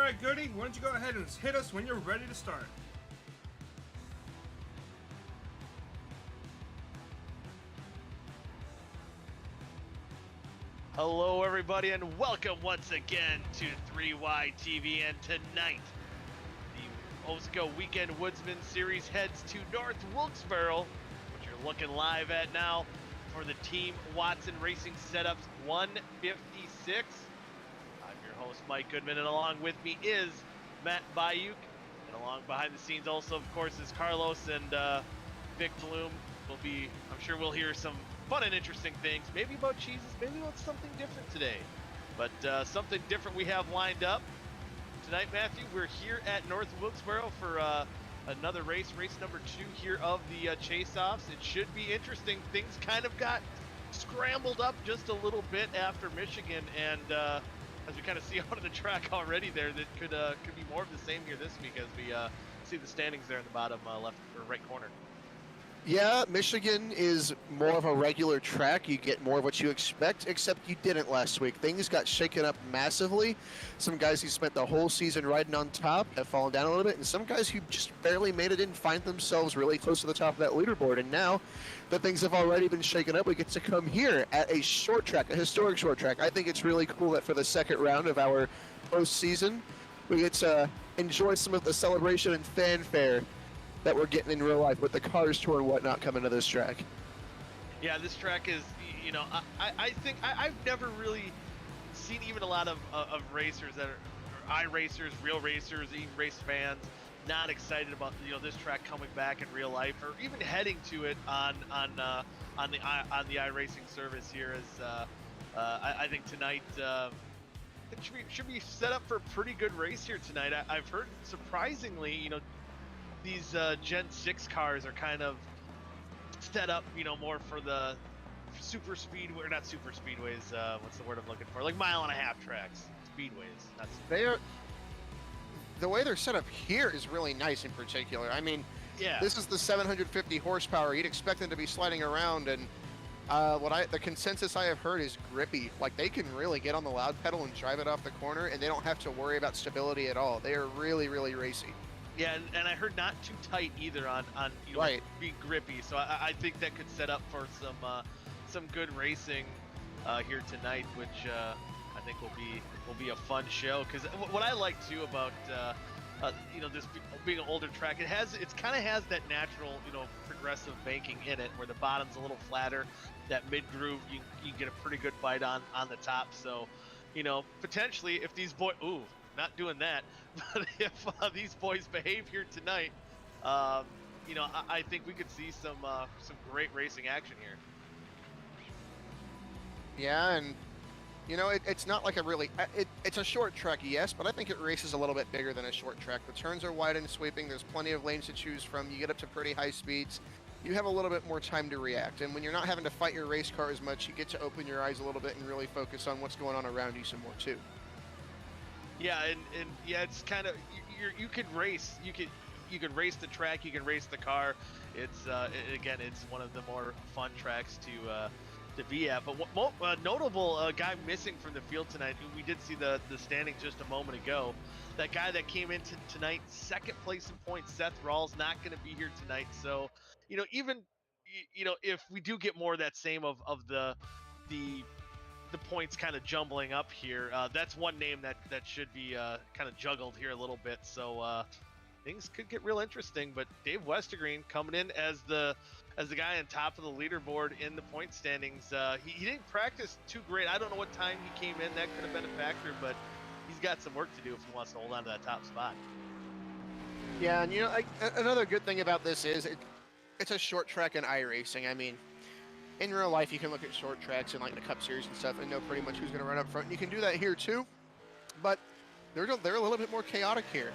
Alright, Goody, why don't you go ahead and hit us when you're ready to start. Hello everybody and welcome once again to 3Y TV, and tonight the OSCA Weekend Woodsman Series heads to North Wilkesboro, which you're looking live at now for the Team Watson Racing Setups 156. I'm your host Mike Goodman, and along with me is Matt Bayuk, and along behind the scenes also of course is Carlos and Vic Bloom. I'm sure we'll hear some fun and interesting things, maybe about cheeses, maybe about something different today. But something different we have lined up tonight, Matthew. We're here at North Wilkesboro for another race number 2 here of the chase-offs. It should be interesting. Things kind of got scrambled up just a little bit after Michigan, and as we kind of see out of the track already there, that could be more of the same here this week as we see the standings there in the bottom left or right corner. Yeah, Michigan is more of a regular track. You get more of what you expect, except you didn't last week. Things got shaken up massively. Some guys who spent the whole season riding on top have fallen down a little bit, and some guys who just barely made it in find themselves really close to the top of that leaderboard. And now that things have already been shaken up, we get to come here at a short track, a historic short track. I think it's really cool that for the second round of our postseason, we get to enjoy some of the celebration and fanfare that we're getting in real life with the cars tour and whatnot coming to this track. Yeah, this track is, you know, I think I've never really seen even a lot of racers that are iRacers, real racers, even race fans, not excited about, you know, this track coming back in real life, or even heading to it on the iRacing service here. As I think tonight it should be set up for a pretty good race here tonight. I've heard, surprisingly, you know, these Gen 6 cars are kind of set up, you know, more for the super speedway, or not super speedways, what's the word I'm looking for? Like mile-and-a-half tracks. Speedways, not speedways. The way they're set up here is really nice in particular. I mean, yeah, this is the 750 horsepower. You'd expect them to be sliding around, and the consensus I have heard is grippy. Like, they can really get on the loud pedal and drive it off the corner, and they don't have to worry about stability at all. They are really, really racy. Yeah, and I heard not too tight either on you know, right. Being grippy. So I think that could set up for some good racing here tonight, which I think will be a fun show. Because what I like too about you know, this being an older track, it kind of has that natural, you know, progressive banking in it, where the bottom's a little flatter. That mid groove, you get a pretty good bite on the top. So, you know, potentially if these not doing that, but if these boys behave here tonight, you know, I think we could see some great racing action here. Yeah, and you know, it's not like it's a short track, yes, but I think it races a little bit bigger than a short track. The turns are wide and sweeping. There's plenty of lanes to choose from. You get up to pretty high speeds. You have a little bit more time to react, and when you're not having to fight your race car as much, you get to open your eyes a little bit and really focus on what's going on around you some more too. Yeah, and yeah, it's kind of, you could race, you could race the track, you can race the car. It's again, it's one of the more fun tracks to be at. But what notable guy missing from the field tonight, we did see the standings just a moment ago. That guy that came into tonight second place in points, Seth Rawls, not going to be here tonight. So, you know, even, you know, if we do get more of that same of the points kind of jumbling up here, that's one name that should be kind of juggled here a little bit. So things could get real interesting. But Dave Westergreen coming in as the guy on top of the leaderboard in the point standings. He didn't practice too great. I don't know what time he came in. That could have been a factor, but he's got some work to do if he wants to hold on to that top spot. Yeah, and you know, another good thing about this is it's a short track in iRacing. I mean, in real life, you can look at short tracks and like the Cup Series and stuff and know pretty much who's going to run up front. And you can do that here too, but they're a little bit more chaotic here.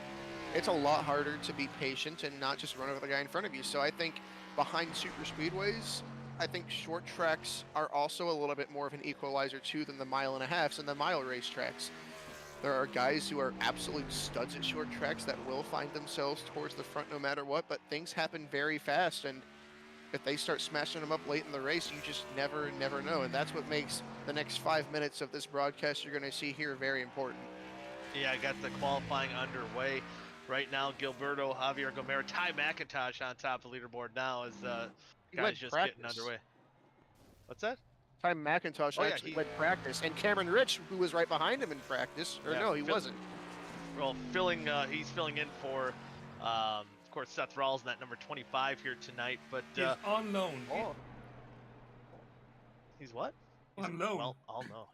It's a lot harder to be patient and not just run over the guy in front of you. So I think behind super speedways, I think short tracks are also a little bit more of an equalizer too than the mile-and-a-halves and the mile race tracks. There are guys who are absolute studs at short tracks that will find themselves towards the front no matter what, but things happen very fast, and if they start smashing them up late in the race, you just never know. And that's what makes the next 5 minutes of this broadcast you're going to see here very important. Yeah, I got the qualifying underway right now. Gilberto, Javier Gomera, Ty McIntosh on top of the leaderboard now as He led guys just practice. getting underway. What's that? Ty McIntosh Oh, yeah, actually led practice, and Cameron Rich, who was right behind him in practice, or Yeah, no, he wasn't. Well, he's filling in for, of course, Seth Rawls in that number 25 here tonight. But He's on loan. he's what? On loan. Well, I'll know.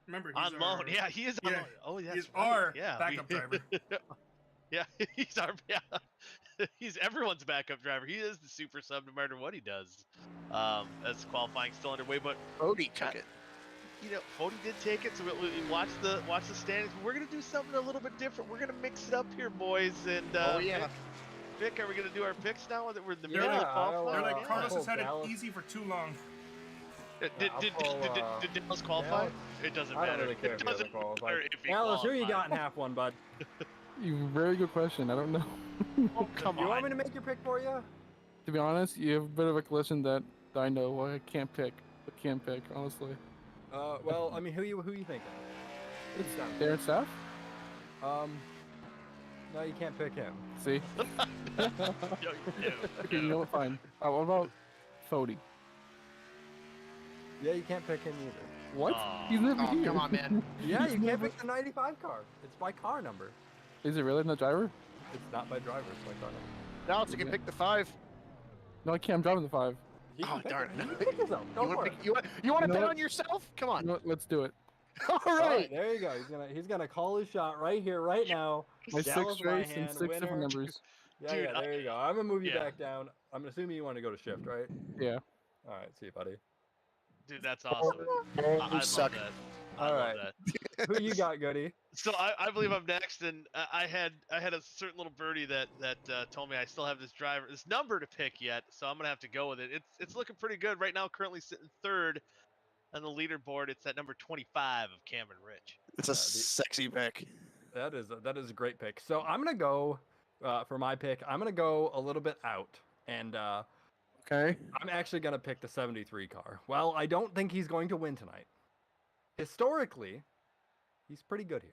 Remember, he's On loan. Yeah, he is on loan. Oh, yeah, he's right. our Yeah, backup driver. Yeah, he's our he's everyone's backup driver. He is the super sub no matter what he does. As qualifying still underway, but Odie took it. You know, Fody did take it, so we watch the standings. We're gonna do something a little bit different. We're gonna mix it up here, boys. And Oh yeah. Vic, are we gonna do our picks now? That we're in the Yeah, middle of the They're qualifying. like, Carlos has had it Dallas. easy for too long. Did Dallas qualify? Dallas? It doesn't I matter. don't really care It if he doesn't doesn't qualify. matter if he Alice, who you qualified. got in half one, bud? Very good question. I don't know. Oh, come You on. want me to make your pick for you? To be honest, you have a bit of a collision that I know I can't pick. I can't pick, honestly. Well, I mean, who you thinking? It's done. Darren Staff? No, you can't pick him. See? Yo, Okay, you know what? Fine. What about Fody? Yeah, you can't pick him either. What? Aw. He's never Oh, here. come on, man. Yeah, He's you can't never- pick the 95 car. It's by car number. Is it really not driver? It's not by driver. It's by car number. Alex, you can pick the 5. No, I can't. I'm driving the 5. You Oh, can pick darn it. it. You pick yourself. Go You for want it. to you want You to know bet what? on yourself? Come on. You know what? Let's do it. All All right, right. there you go. He's gonna call his shot right here, right now. My Dallas 6 race and Lyhan, 6 different winner. numbers. Yeah, Dude, yeah, there you go. I'm gonna move you yeah. back down. I'm assuming you want to go to shift, right? Yeah. All right, see you, buddy. Dude, that's awesome. Oh, I you love suck. that. I All love right. that. Who you got, Goody? So I believe I'm next, and I had a certain little birdie that told me I still have this number to pick yet, so I'm gonna have to go with it. It's looking pretty good right now. Currently sitting third on the leaderboard. It's at number 25 of Cameron Rich. It's a sexy pick. That is a great pick. So I'm gonna go for my pick. I'm gonna go a little bit out, and Okay. I'm actually gonna pick the 73 car. Well, I don't think he's going to win tonight. Historically, he's pretty good here.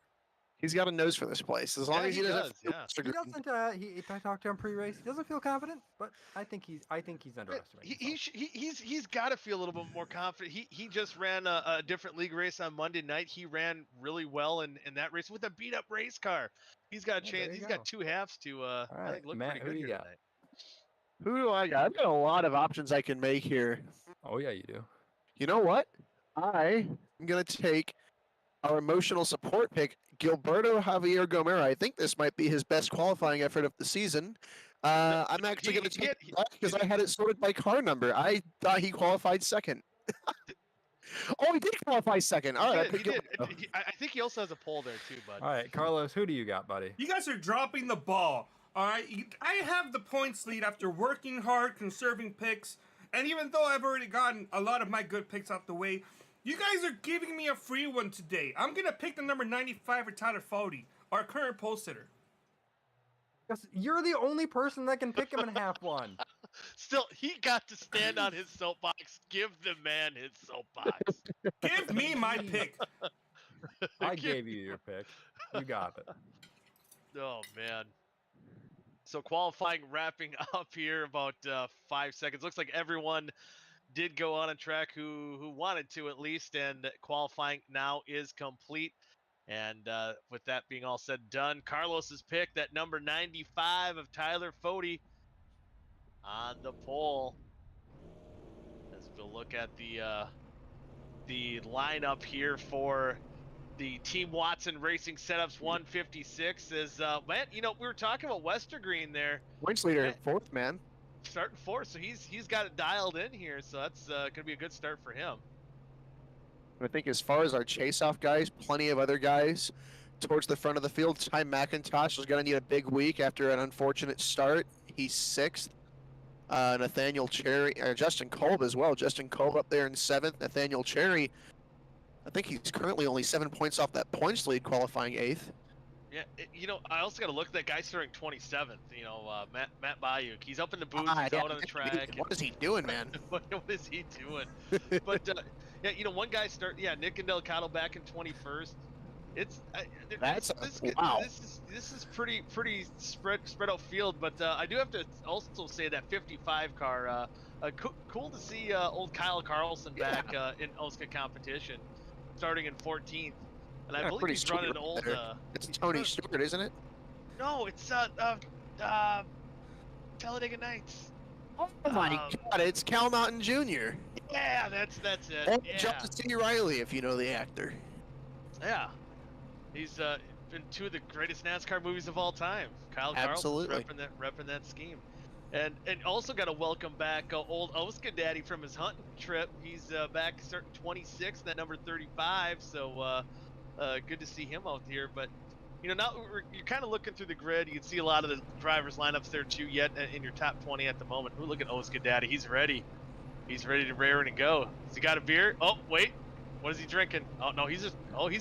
He's got a nose for this place. As long Yeah, as he he doesn't. does, yeah. He doesn't. If I talk to him pre-race, he doesn't feel confident. But I think he's underestimating. He's got to feel a little bit more confident. He just ran a different league race on Monday night. He ran really well in that race with a beat up race car. He's got a Yeah, chance. there you He's go. got 2 halves to I right, think look Matt, pretty who good you here got? tonight. Who do I got? I've got a lot of options I can make here. Oh yeah, you do. You know what? I am going to take our emotional support pick, Gilberto Javier Gomera. I think this might be his best qualifying effort of the season. I'm actually going to take that because I had it sorted by car number. I thought he qualified second. Oh, he did qualify second. All right, I He picked did. Gilberto. I think he also has a pole there too, bud. All right, Carlos, who do you got, buddy? You guys are dropping the ball. All right, I have the points lead after working hard, conserving picks, and even though I've already gotten a lot of my good picks out the way, you guys are giving me a free one today. I'm gonna pick the number 95 for Tyler Fody, our current pole sitter. Because you're the only person that can pick him in half one. Still, he got to stand on his soapbox. Give the man his soapbox. Give me my pick. I gave you your pick. You got it. Oh man. So qualifying wrapping up here about 5 seconds. Looks like everyone did go on a track who wanted to at least, and qualifying now is complete. And with that being all said and done, Carlos's pick, that number 95 of Tyler Fody on the pole. As we'll look at the lineup here for the Team Watson Racing Setups 156 is, man, you know, we were talking about Westergreen there. Points leader, fourth man. Starting fourth, so he's got it dialed in here, so that's going to be a good start for him. I think as far as our chase-off guys, plenty of other guys towards the front of the field. Ty McIntosh is going to need a big week after an unfortunate start. He's 6th. Nathaniel Cherry, Justin Kolb as well. Justin Kolb up there in 7th. Nathaniel Cherry, I think he's currently only 7 points off that points lead, qualifying 8th. Yeah, you know, I also got to look at that guy starting 27th. You know, Matt Bayuk. He's up in the booth. He's Yeah, out on the track. what is he doing, man? what is he doing? But yeah, you know, one guy Nick and Delgado back in 21st. It's That's this wow. this is pretty spread out field, but I do have to also say that 55 car. Cool to see old Kyle Carlson back in OSCA competition, starting in 14th, and I Yeah, believe pretty he's sweet running right old. there. It's Tony Stewart, isn't it? No, it's Talladega Nights. Oh my Um, God! It's Cal Naughton Jr. Yeah, that's it. and Yeah, John C. Riley, if you know the actor. yeah. He's in two of the greatest NASCAR movies of all time. Kyle Carlson's Absolutely. repping that scheme, and also got to welcome back old OSCA daddy from his hunting trip. He's back starting 26, that number 35. So good to see him out here. But now you're kind of looking through the grid. You can see a lot of the drivers lineups there too. Yet in your top 20 at the moment. Ooh, look at OSCA daddy. He's ready. He's ready to raring and go. Has he got a beer? Oh wait. What is he drinking? Oh no, he's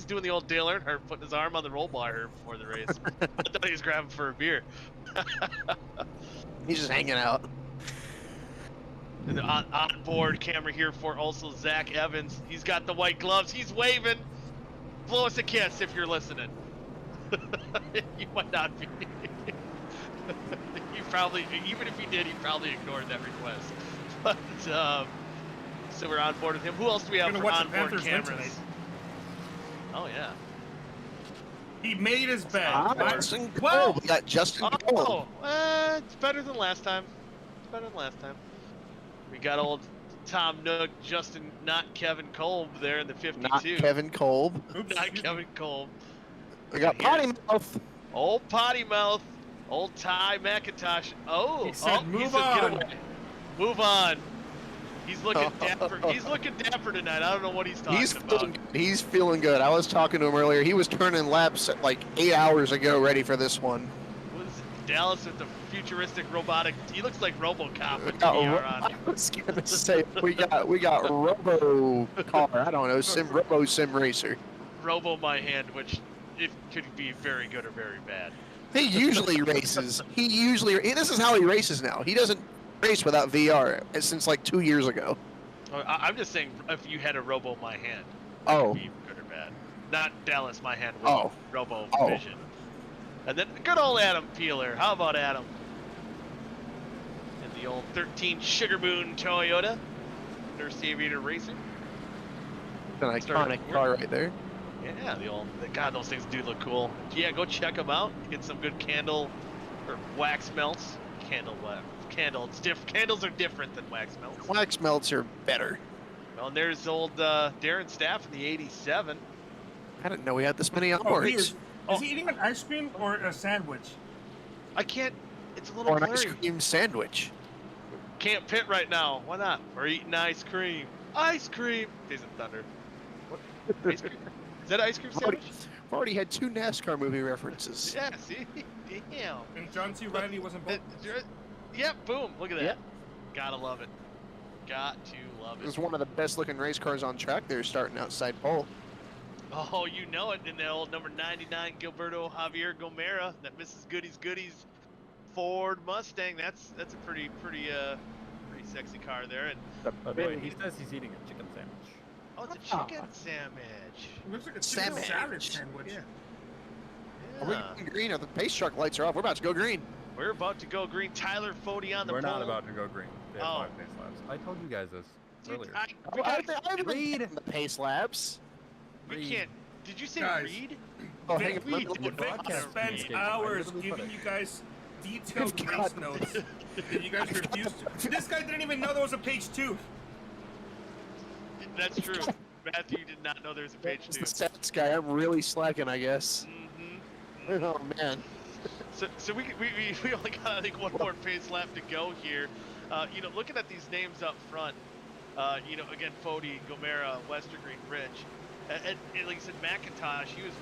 doing the old Dale Earnhardt, putting his arm on the roll bar here before the race. I thought he was grabbing for a beer. He's just hanging out. And the on board camera here for also Zach Evans. He's got the white gloves. He's waving. Blow us a kiss if you're listening. You might not be. You probably, even if he did, he probably ignored that request. But so we're on board with him. Who else do we have for onboard cameras? Oh yeah. He made his bed. Justin Cole. Well, We got Justin Cole. It's better than last time. We got old Tom Nook, Justin, not Kevin Kolb there in the 52. Not Kevin Kolb. oops, Not Kevin Kolb. We got Potty Mouth. Old Potty Mouth. Old Ty McIntosh. Oh, He said, he "Move said, "Get on." away." Move on. He's looking dapper. He's looking dapper tonight. I don't know what he's talking about. He's feeling good. I was talking to him earlier. He was turning laps at like 8 hours ago, ready for this one. What is it? Dallas with the futuristic robotic. He looks like RoboCop with Oh, VR on. I was gonna say we got Robo Car. I don't know, Robo Sim Racer. Robo my hand, which it could be very good or very bad. He usually races. This is how he races now. He doesn't race without VR since like 2 years ago. I'm just saying, if you had a Robo my hand, it Oh, would be good or bad. Not Dallas my hand with Oh. Robo Oh. Vision. And then good old Adam Peeler. How about Adam? In the old 13 Sugar Moon Toyota. Nurse Aviator Racing. an iconic car right there. Yeah, God, those things do look cool. Yeah, go check them out. Get some good candle or wax melts. Candles are different than wax melts. Wax melts are better. Well, and there's old Darren Staff in the 87. I didn't know we had this many Oh, onboards. is he eating an ice cream or a sandwich? I can't. It's a little Or an blurry. ice cream sandwich. Can't pit right now. Why not? We're eating ice cream. Ice cream. Days of Thunder. What? Ice cream? Is that ice cream sandwich? We've already had 2 NASCAR movie references. Yeah. See. Damn. And John C. Riley wasn't both. Yep. Boom. Look at that. Yep. Gotta love it. Got to love It it. was one of the best looking race cars on track there starting outside pole. Oh, you know it. In the old number 99 Gilberto Javier Gomera, that Mrs. Goodies Ford Mustang. That's a pretty sexy car there. And By the way, he says he's eating a chicken sandwich. oh, it's a chicken sandwich. It looks like a chicken Sandwich. salad sandwich. Are we going green? The pace truck lights are off. We're about to go green. We're about to go green. Tyler Fody on the We're pole. not about to go green. They have Oh. 5 pace laps. I told you guys this Dude, earlier. we I haven't Reed. been the pace laps. we can't. Did you say Guys. Reed? Oh, Vic, hang on. we let me did look Vic at broadcast spends speed. hours I literally put giving it. you guys detailed We've race got- notes, and you guys refused to. This guy didn't even know there was a page 2. That's true. Matthew did not know there was a page It's 2. the stats guy. I'm really slacking, I guess. Mm-hmm. Oh, man. So we only got, I think, one more pace lap to go here. Looking at these names up front, again, Fody, Gomera, Westergreen, Rich, and like I said, McIntosh, he was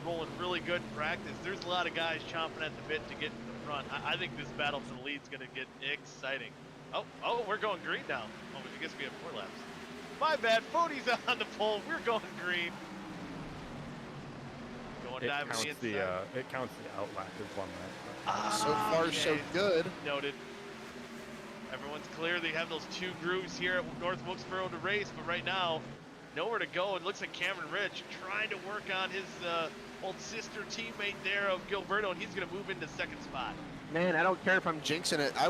rolling really good in practice. There's a lot of guys chomping at the bit to get to the front. I think this battle for the lead's going to get exciting. Oh, we're going green now. Oh, I guess we have 4 laps. My bad, Fody's on the pole. We're going green. Going It diving counts the the inside. it counts the outlap as one lap. So far, so Okay. good. Noted. Everyone's clear. They have those 2 grooves here at North Wilkesboro to race, but right now, nowhere to go. It looks like Cameron Rich trying to work on his old sister teammate there of Gilberto, and he's going to move into second spot. Man, I don't care if I'm jinxing it. I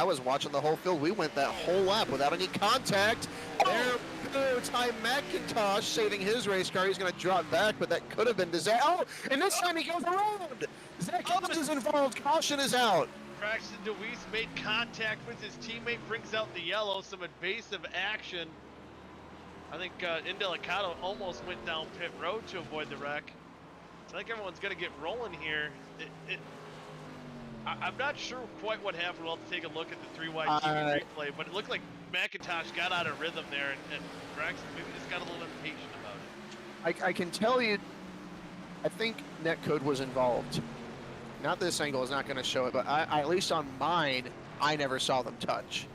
was watching the whole field. We went that whole lap without any contact. There goes Ty McIntosh saving his race car. He's going to drop back, but that could have been disaster. Oh, and this time he goes around. Zach Evans is involved. Caution is out. Braxton DeWeese made contact with his teammate, brings out the yellow, some invasive action. I think Indelicato almost went down pit road to avoid the wreck. I think everyone's going to get rolling here. I'm not sure quite what happened. We'll have to take a look at the 3-wide TV replay, but it looked like McIntosh got out of rhythm there, and Braxton maybe just got a little impatient about it. I can tell you, I think netcode was involved. Not this angle is not going to show it, but at least on mine, I never saw them touch.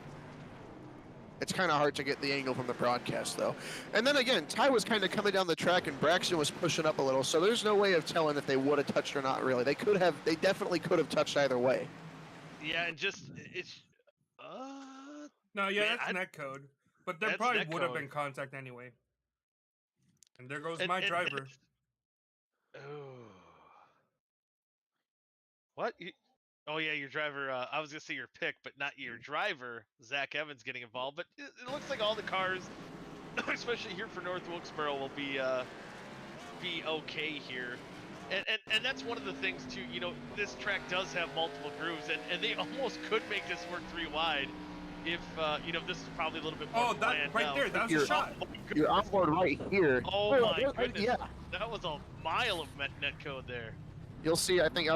It's kind of hard to get the angle from the broadcast, though. And then again, Ty was kind of coming down the track, and Braxton was pushing up a little, so there's no way of telling if they would have touched or not, really. They definitely could have touched either way. Yeah, and just, it's, No, yeah, man, that's net code. But there That's probably net would have code. been contact anyway. And there goes And- my and- driver. Oh. What? Oh yeah, your driver. I was gonna say your pick, but not your driver. Zach Evans getting involved, but it looks like all the cars, especially here for North Wilkesboro, will be okay here. And that's one of the things too. You know, this track does have multiple grooves, and they almost could make this work 3 wide. If you know, this is probably a little bit more Oh, that planned right out. there, that was You're- a shot. Oh, my You're on goodness. board right here. Oh my goodness. Yeah. That was a mile of net code there. You'll see, I think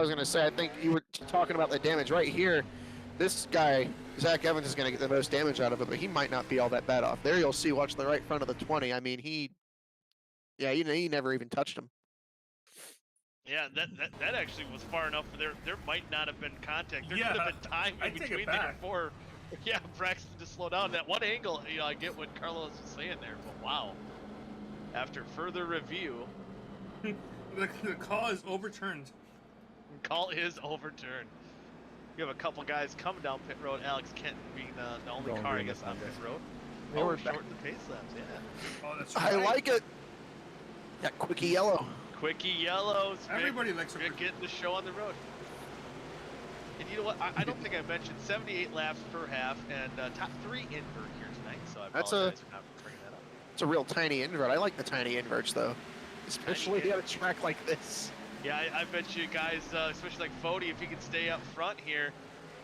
you were talking about the damage right here. This guy, Zach Evans, is going to get the most damage out of it, but he might not be all that bad off. There you'll see, watch the right front of the 20. I mean, he never even touched him. Yeah, that actually was far enough. There might not have been contact. There Yeah, could have been time I in take it between there back. before. Yeah, Braxton to slow down. That one angle, you know, I get what Carlos was saying there, but wow. After further review, The call is overturned. call is overturned. You have a couple guys coming down pit road. Alex Kent being the only Going car, I green guess, this on time, pit guys. road. They were back. Shorten the pace laps, yeah. Oh, that's I right. like it. That quickie yellow. Quickie yellows. Everybody likes a Vic quickie. getting the show on the road. And you know what? I don't think I mentioned 78 laps per half and top 3 invert here tonight. So I That's apologize for not bringing that up. It's a real tiny invert. I like the tiny inverts, though. Especially Tiny at a track like this. Yeah, I bet you guys, especially like Fody, if he can stay up front here,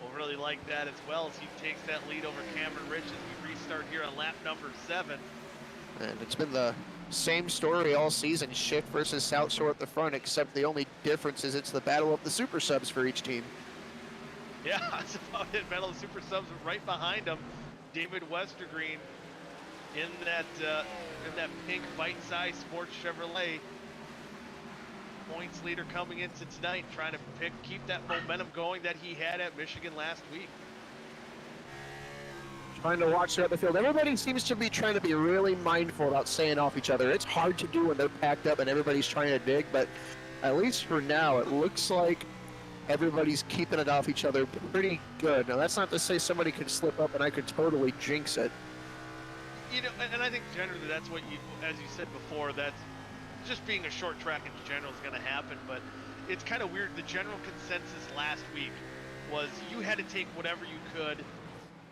will really like that as well as he takes that lead over Cameron Rich as we restart here on lap number 7. And it's been the same story all season, Schick versus South Shore at the front, except the only difference is it's the battle of the super subs for each team. Yeah, that's about it. Battle of Super Subs right behind him. David Westergreen in that pink bite-sized sports Chevrolet. Points leader coming into tonight, trying to keep that momentum going that he had at Michigan last week. Trying to watch throughout the field. Everybody seems to be trying to be really mindful about staying off each other. It's hard to do when they're packed up and everybody's trying to dig, but at least for now, it looks like everybody's keeping it off each other pretty good. Now, that's not to say somebody could slip up and I could totally jinx it. You know, and I think generally that's what you, as you said before, that's just being a short track in general is going to happen, but it's kind of weird. The general consensus last week was you had to take whatever you could.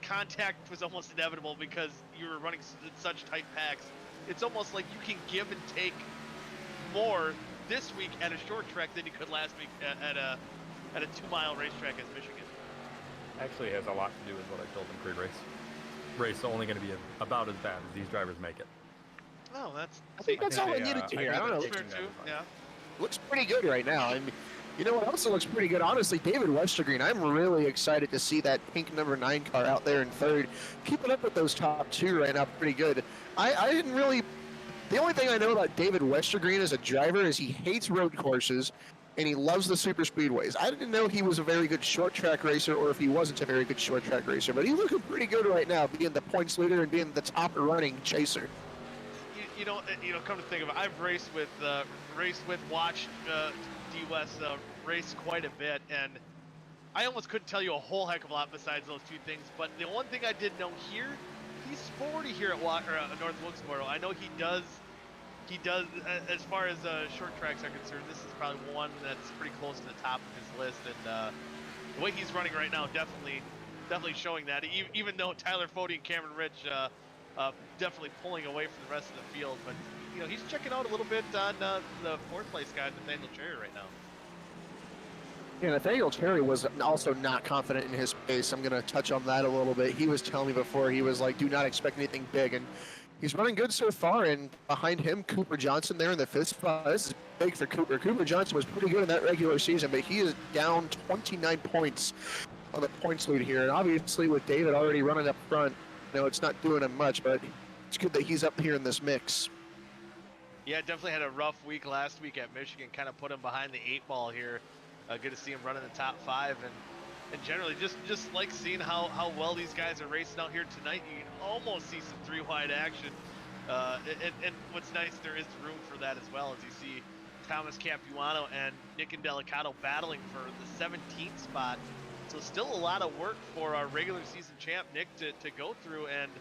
Contact was almost inevitable because you were running such tight packs. It's almost like you can give and take more this week at a short track than you could last week at a 2-mile racetrack as Michigan. Actually has a lot to do with what I told them pre-race. Race is only going to be about as bad as these drivers make it. Oh, that's. I think that's all I they, needed to hear. I have don't a know. taking Fair that too. advice. Yeah. Looks pretty good right now. I mean, you know what else looks pretty good? Honestly, David Westergreen. I'm really excited to see that pink number 9 car out there in third. Keeping up with those top 2 right now pretty good. I didn't really... The only thing I know about David Westergreen as a driver is he hates road courses and he loves the super speedways. I didn't know he was a very good short track racer or if he wasn't a very good short track racer, but he's looking pretty good right now, being the points leader and being the top running chaser. You know, come to think of it, I've raced with, watched D West race quite a bit, and I almost couldn't tell you a whole heck of a lot besides those 2 things. But the one thing I did know here he's sporty here at North Wilkesboro. I know he does. As far as short tracks are concerned, this is probably one that's pretty close to the top of his list. And the way he's running right now, definitely showing that. Even though Tyler Fode and Cameron Rich definitely pulling away from the rest of the field, but you know, he's checking out a little bit on the fourth place guy, Nathaniel Cherry, right now. Yeah, Nathaniel Cherry was also not confident in his pace. I'm going to touch on that a little bit. He was telling me before, he was like, do not expect anything big. And he's running good so far. And behind him, Cooper Johnson there in the fifth spot. This is big for Cooper. Cooper Johnson was pretty good in that regular season, but he is down 29 points on the points lead here. And obviously with David already running up front, you know, it's not doing him much, but it's good that he's up here in this mix. Yeah, definitely had a rough week last week at Michigan, kind of put him behind the 8-ball here. Good to see him running the top 5, and generally just like seeing how well these guys are racing out here tonight. You can almost see some 3-wide action, and what's nice, there is room for that as well, as you see Thomas Capuano and Nick Indelicato battling for the 17th spot. So still a lot of work for our regular season champ Nick to go through, and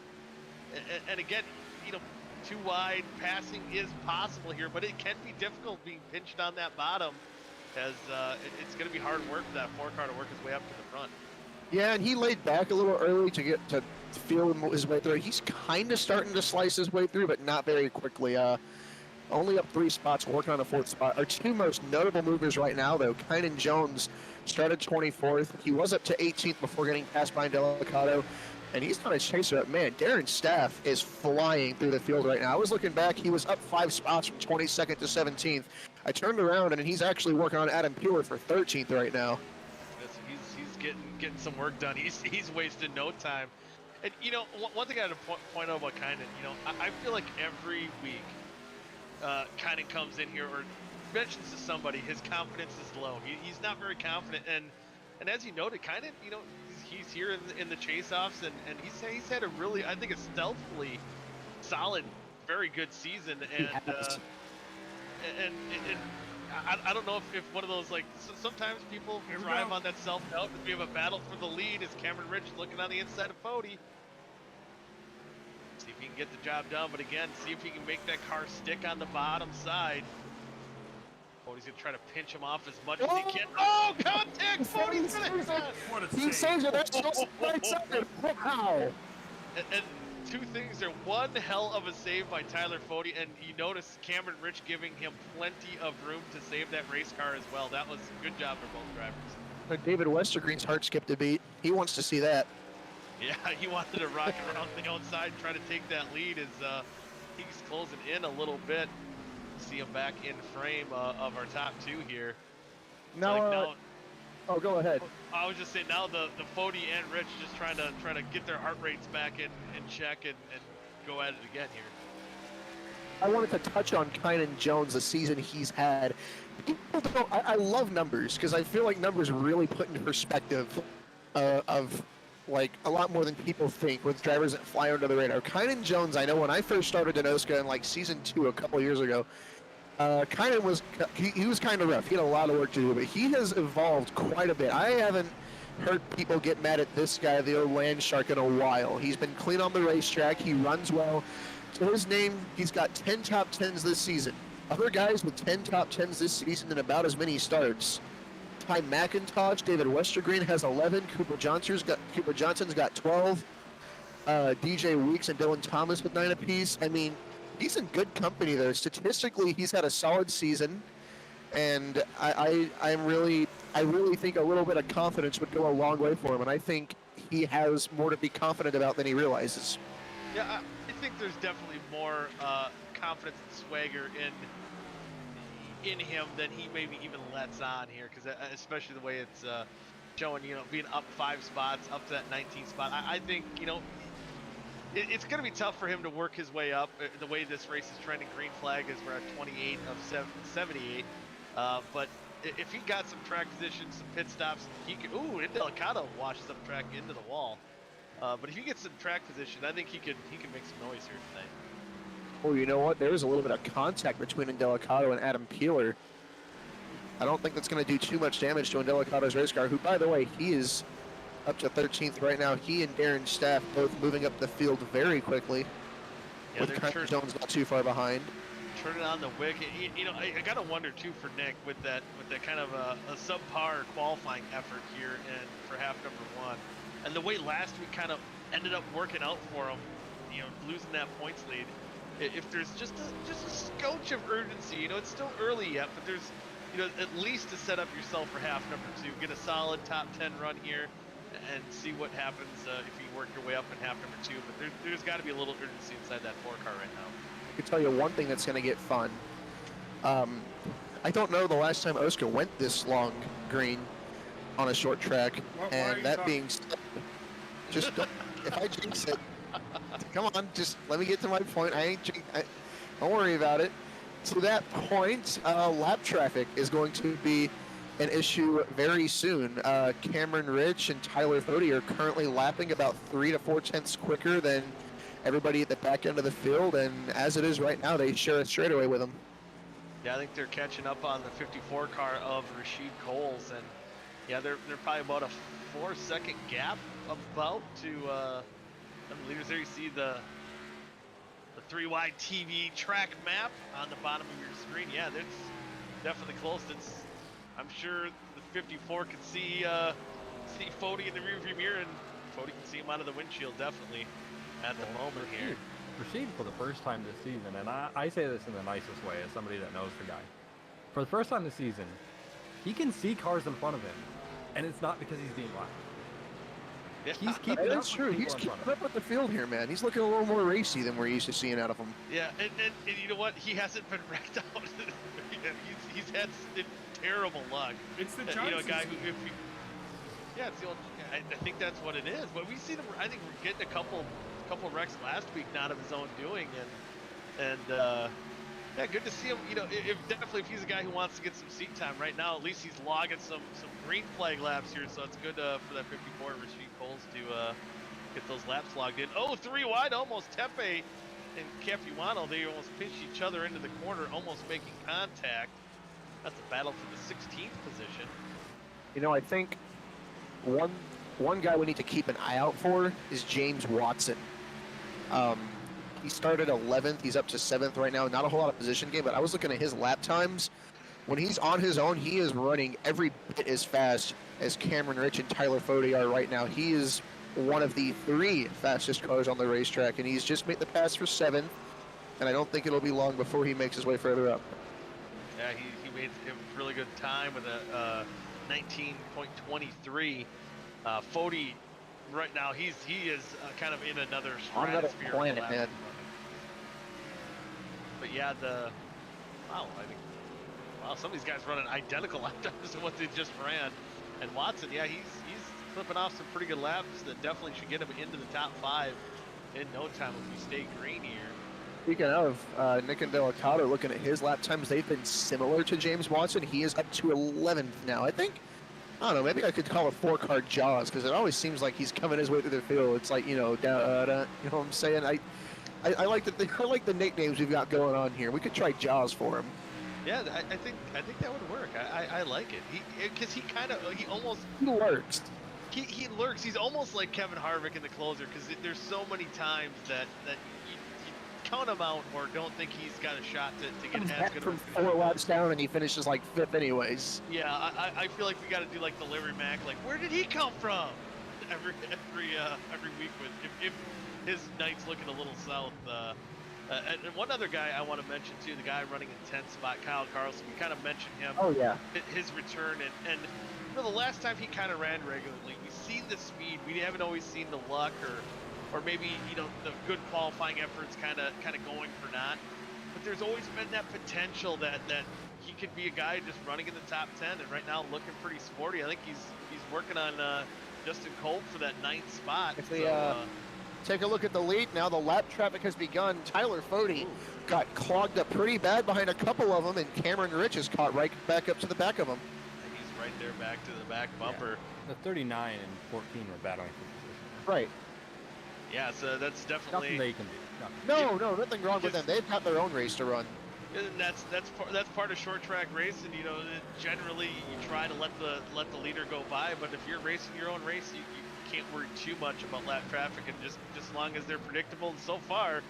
again, you know, 2 wide passing is possible here, but it can be difficult being pinched on that bottom, as it's going to be hard work for that 4-car to work his way up to the front. Yeah, and he laid back a little early to get to feel his way through. He's kind of starting to slice his way through, but not very quickly. Only up 3 spots, working on a 4th spot. Our 2 most notable movers right now, though, Kynan Jones started 24th. He was up to 18th before getting passed by Indelicato, and he's not a chaser up. Man, Darren Staff is flying through the field right now. I was looking back, he was up 5 spots from 22nd to 17th. I turned around, and he's actually working on Adam Peeler for 13th right now. He's getting some work done. He's wasting no time. And you know, one thing I had to point out about Kynan, you know, I feel like every week Kynan comes in here or mentions to somebody his confidence is low. He's not very confident, and as you noted, Kynan, you know, he's here in the chase-offs, and he's had a really, I think, a stealthily solid, very good season, and I don't know if one of those, like, sometimes people drive on that self-doubt. We have a battle for the lead as Cameron Rich looking on the inside of Fode. See if he can get the job done, but again, see if he can make that car stick on the bottom side. Fode's going to try to pinch him off as much as he can. Oh, contact! Fode's going to hit that! What a He save. saves it. That's just right side. Wow. And 2 things there. One, hell of a save by Tyler Fode, and you notice Cameron Rich giving him plenty of room to save that race car as well. That was a good job for both drivers. David Westergreen's heart skipped a beat. He wants to see that. Yeah, he wanted to rock around the outside and try to take that lead as he's closing in a little bit. See him back in frame of our top 2 here. Now, oh, go ahead. I was just saying, now the Fode and Rich just trying to get their heart rates back in check and go at it again here. I wanted to touch on Kynan Jones, the season he's had. People don't, I love numbers because I feel like numbers really put into perspective of like a lot more than people think with drivers that fly under the radar. Kynan Jones, I know when I first started in OSCA in like season 2 a couple years ago, Kynan was he was kind of rough. He had a lot of work to do, but he has evolved quite a bit. I haven't heard people get mad at this guy, the old land shark, in a while. He's been clean on the racetrack. He runs well. To his name, he's got 10 top 10s this season. Other guys with 10 top 10s this season and about as many starts. Ty McIntosh, David Westergreen has 11. Cooper Johnson's got 12. DJ Weeks and Dylan Thomas with 9 apiece. I mean, he's in good company there. Statistically, he's had a solid season, and I really think a little bit of confidence would go a long way for him, and I think he has more to be confident about than he realizes. Yeah, I think there's definitely more confidence and swagger in him than he maybe even lets on here, because especially the way it's showing, you know, being up 5 spots, up to that 19th spot. I think, you know, it's going to be tough for him to work his way up. The way this race is trending, green flag is we're at 28 of 78. But if he got some track position, some pit stops, he could. Ooh, Indelicato washes up track into the wall. But if he gets some track position, I think he could make some noise here tonight. Oh, you know what? There was a little bit of contact between Indelicato and Adam Peeler. I don't think that's going to do too much damage to Indelicato's race car, who, by the way, he is up to 13th right now. He and Darren Staff both moving up the field very quickly. Yeah, with they're Connor Jones not too far behind. turning on the wick. You know, I gotta wonder too for Nick with that kind of a subpar qualifying effort here and for half number 1, and the way last week kind of ended up working out for him. You know, losing that points lead. If there's just a scotch of urgency, you know, it's still early yet, but there's, you know, at least to set up yourself for half number 2, get a solid top 10 run here, and see what happens if you work your way up in half number 2. But there's got to be a little urgency inside that 4 car right now. I can tell you one thing that's going to get fun. I don't know the last time OSCA went this long green on a short track, and that being said, just if I jinx it, come on, just let me get to my point. Don't worry about it. To that point, lap traffic is going to be an issue very soon. Cameron Rich and Tyler Fody are currently lapping about 3 to 4 tenths quicker than everybody at the back end of the field, and as it is right now, they share a straightaway with them. Yeah, I think they're catching up on the 54 car of Rashid Coles, and yeah, they're probably about a 4-second gap about to the leaders there. You see the 3Y TV track map on the bottom of your screen. Yeah, that's definitely close. I'm sure the 54 can see Fody in the rearview mirror, and Fody can see him out of the windshield definitely at the moment here. Rashid for the first time this season, and I say this in the nicest way as somebody that knows the guy. For the first time this season, he can see cars in front of him, and it's not because he's being loud. Yeah. He's keeping That's true. He's keeping up with the field here, man. He's looking a little more racy than we're used to seeing out of him. Yeah, and you know what? He hasn't been wrecked out. he's had terrible luck. It's the You know, a Johnsons. guy who, yeah, it's the old. I think that's what it is. But we've seen him. I think we're getting a couple wrecks last week, not of his own doing, and yeah, good to see him. You know, definitely if he's a guy who wants to get some seat time right now, at least he's logging some green flag laps here, so it's good for that 54 Rashid Coles to get those laps logged in. Oh, 3 wide, almost Tepe and Capuano, they almost pinched each other into the corner, almost making contact. That's a battle for the 16th position. You know, I think one guy we need to keep an eye out for is James Watson. He started 11th. He's up to 7th right now. Not a whole lot of position gain, but I was looking at his lap times. When he's on his own, he is running every bit as fast as Cameron Rich and Tyler Fody are right now. He is one of the 3 fastest cars on the racetrack, and he's just made the pass for 7th, and I don't think it'll be long before he makes his way further up. Yeah, he made a really good time with a 19.23. Fody, right now, he is kind of in another stratosphere. Planet, man. But yeah, wow, some of these guys running identical lap times to what they just ran. And Watson, yeah, he's flipping off some pretty good laps that definitely should get him into the top 5 in no time if we stay green here. Speaking of, Nick and Delicado, looking at his lap times, they've been similar to James Watson. He is up to 11th now. I don't know, maybe I could call it 4-car Jaws, because it always seems like he's coming his way through the field. It's like, you know, you know what I'm saying? I like the nicknames we've got going on here. We could try Jaws for him. Yeah, I think that would work. I like it. Because he almost lurks. He lurks. He's almost like Kevin Harvick in the closer, because there's so many times that you count him out or don't think he's got a shot to get as good from 4 laps down, and he finishes like 5th anyways. Yeah, I feel like we got to do like the Larry Mack, like where did he come from? Every week with if his night's looking a little south. And one other guy I want to mention too, the guy running in 10th spot, Kyle Carlson. We kind of mentioned him. Oh yeah. His return and you know, the last time he kind of ran regularly, we've seen the speed. We haven't always seen the luck or maybe, you know, the good qualifying efforts kind of going for naught. But there's always been that potential that he could be a guy just running in the top 10, and right now looking pretty sporty. I think he's working on Justin Kolb for that 9th spot. If we take a look at the lead now, the lap traffic has begun. Tyler Fody got clogged up pretty bad behind a couple of them, and Cameron Rich is caught right back up to the back of them. He's right there back to the back bumper. Yeah. The 39 and 14 were battling for position. Right. Yeah, so that's definitely Nothing they can do. No, nothing wrong with them. They've got their own race to run. And that's part of short track racing. You know, generally you try to let the leader go by, but if you're racing your own race, you can't worry too much about lap traffic, and just as long as they're predictable. And so far,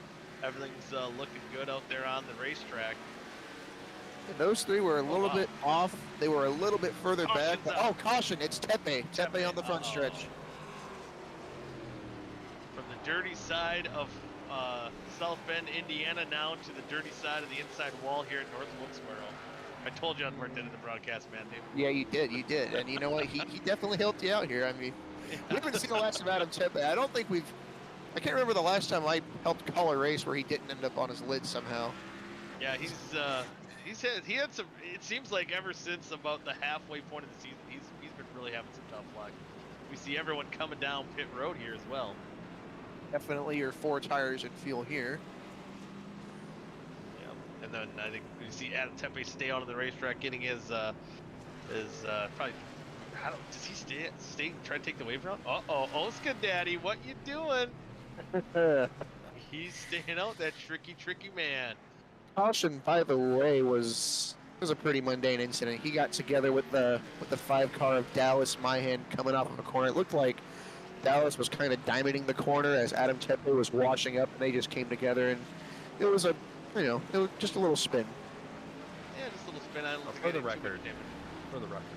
everything's looking good out there on the racetrack. And those three were a little bit off. They were a little bit further back. Caution's Oh, out. caution! It's Tepe. Tepe on the front stretch. From the dirty side of South Bend, Indiana, now to the dirty side of the inside wall here at North Wilkesboro. I told you I'd work that in the broadcast, man. Yeah, you did. And you know what? He definitely helped you out here. I mean, we haven't seen the last of Adam Tepe. I don't think I can't remember the last time I helped call a race where he didn't end up on his lid somehow. Yeah, he had some. It seems like ever since about the halfway point of the season, he's been really having some tough luck. We see everyone coming down pit road here as well. Definitely your 4 tires and fuel here. Yeah, and then I think we see Adam Tempe stay out on the racetrack, getting his probably. Does he stay try to take the wave route? OSCA Daddy, what you doing? He's staying out, that tricky man. Caution, by the way, was a pretty mundane incident. He got together with the 5 car of Dallas Myhan coming off of a corner. It looked like Dallas was kind of diamonding the corner as Adam Tepe was washing up, and they just came together, and it was it was just a little spin. Yeah, just a little spin. I don't think For I the did too much record, damage.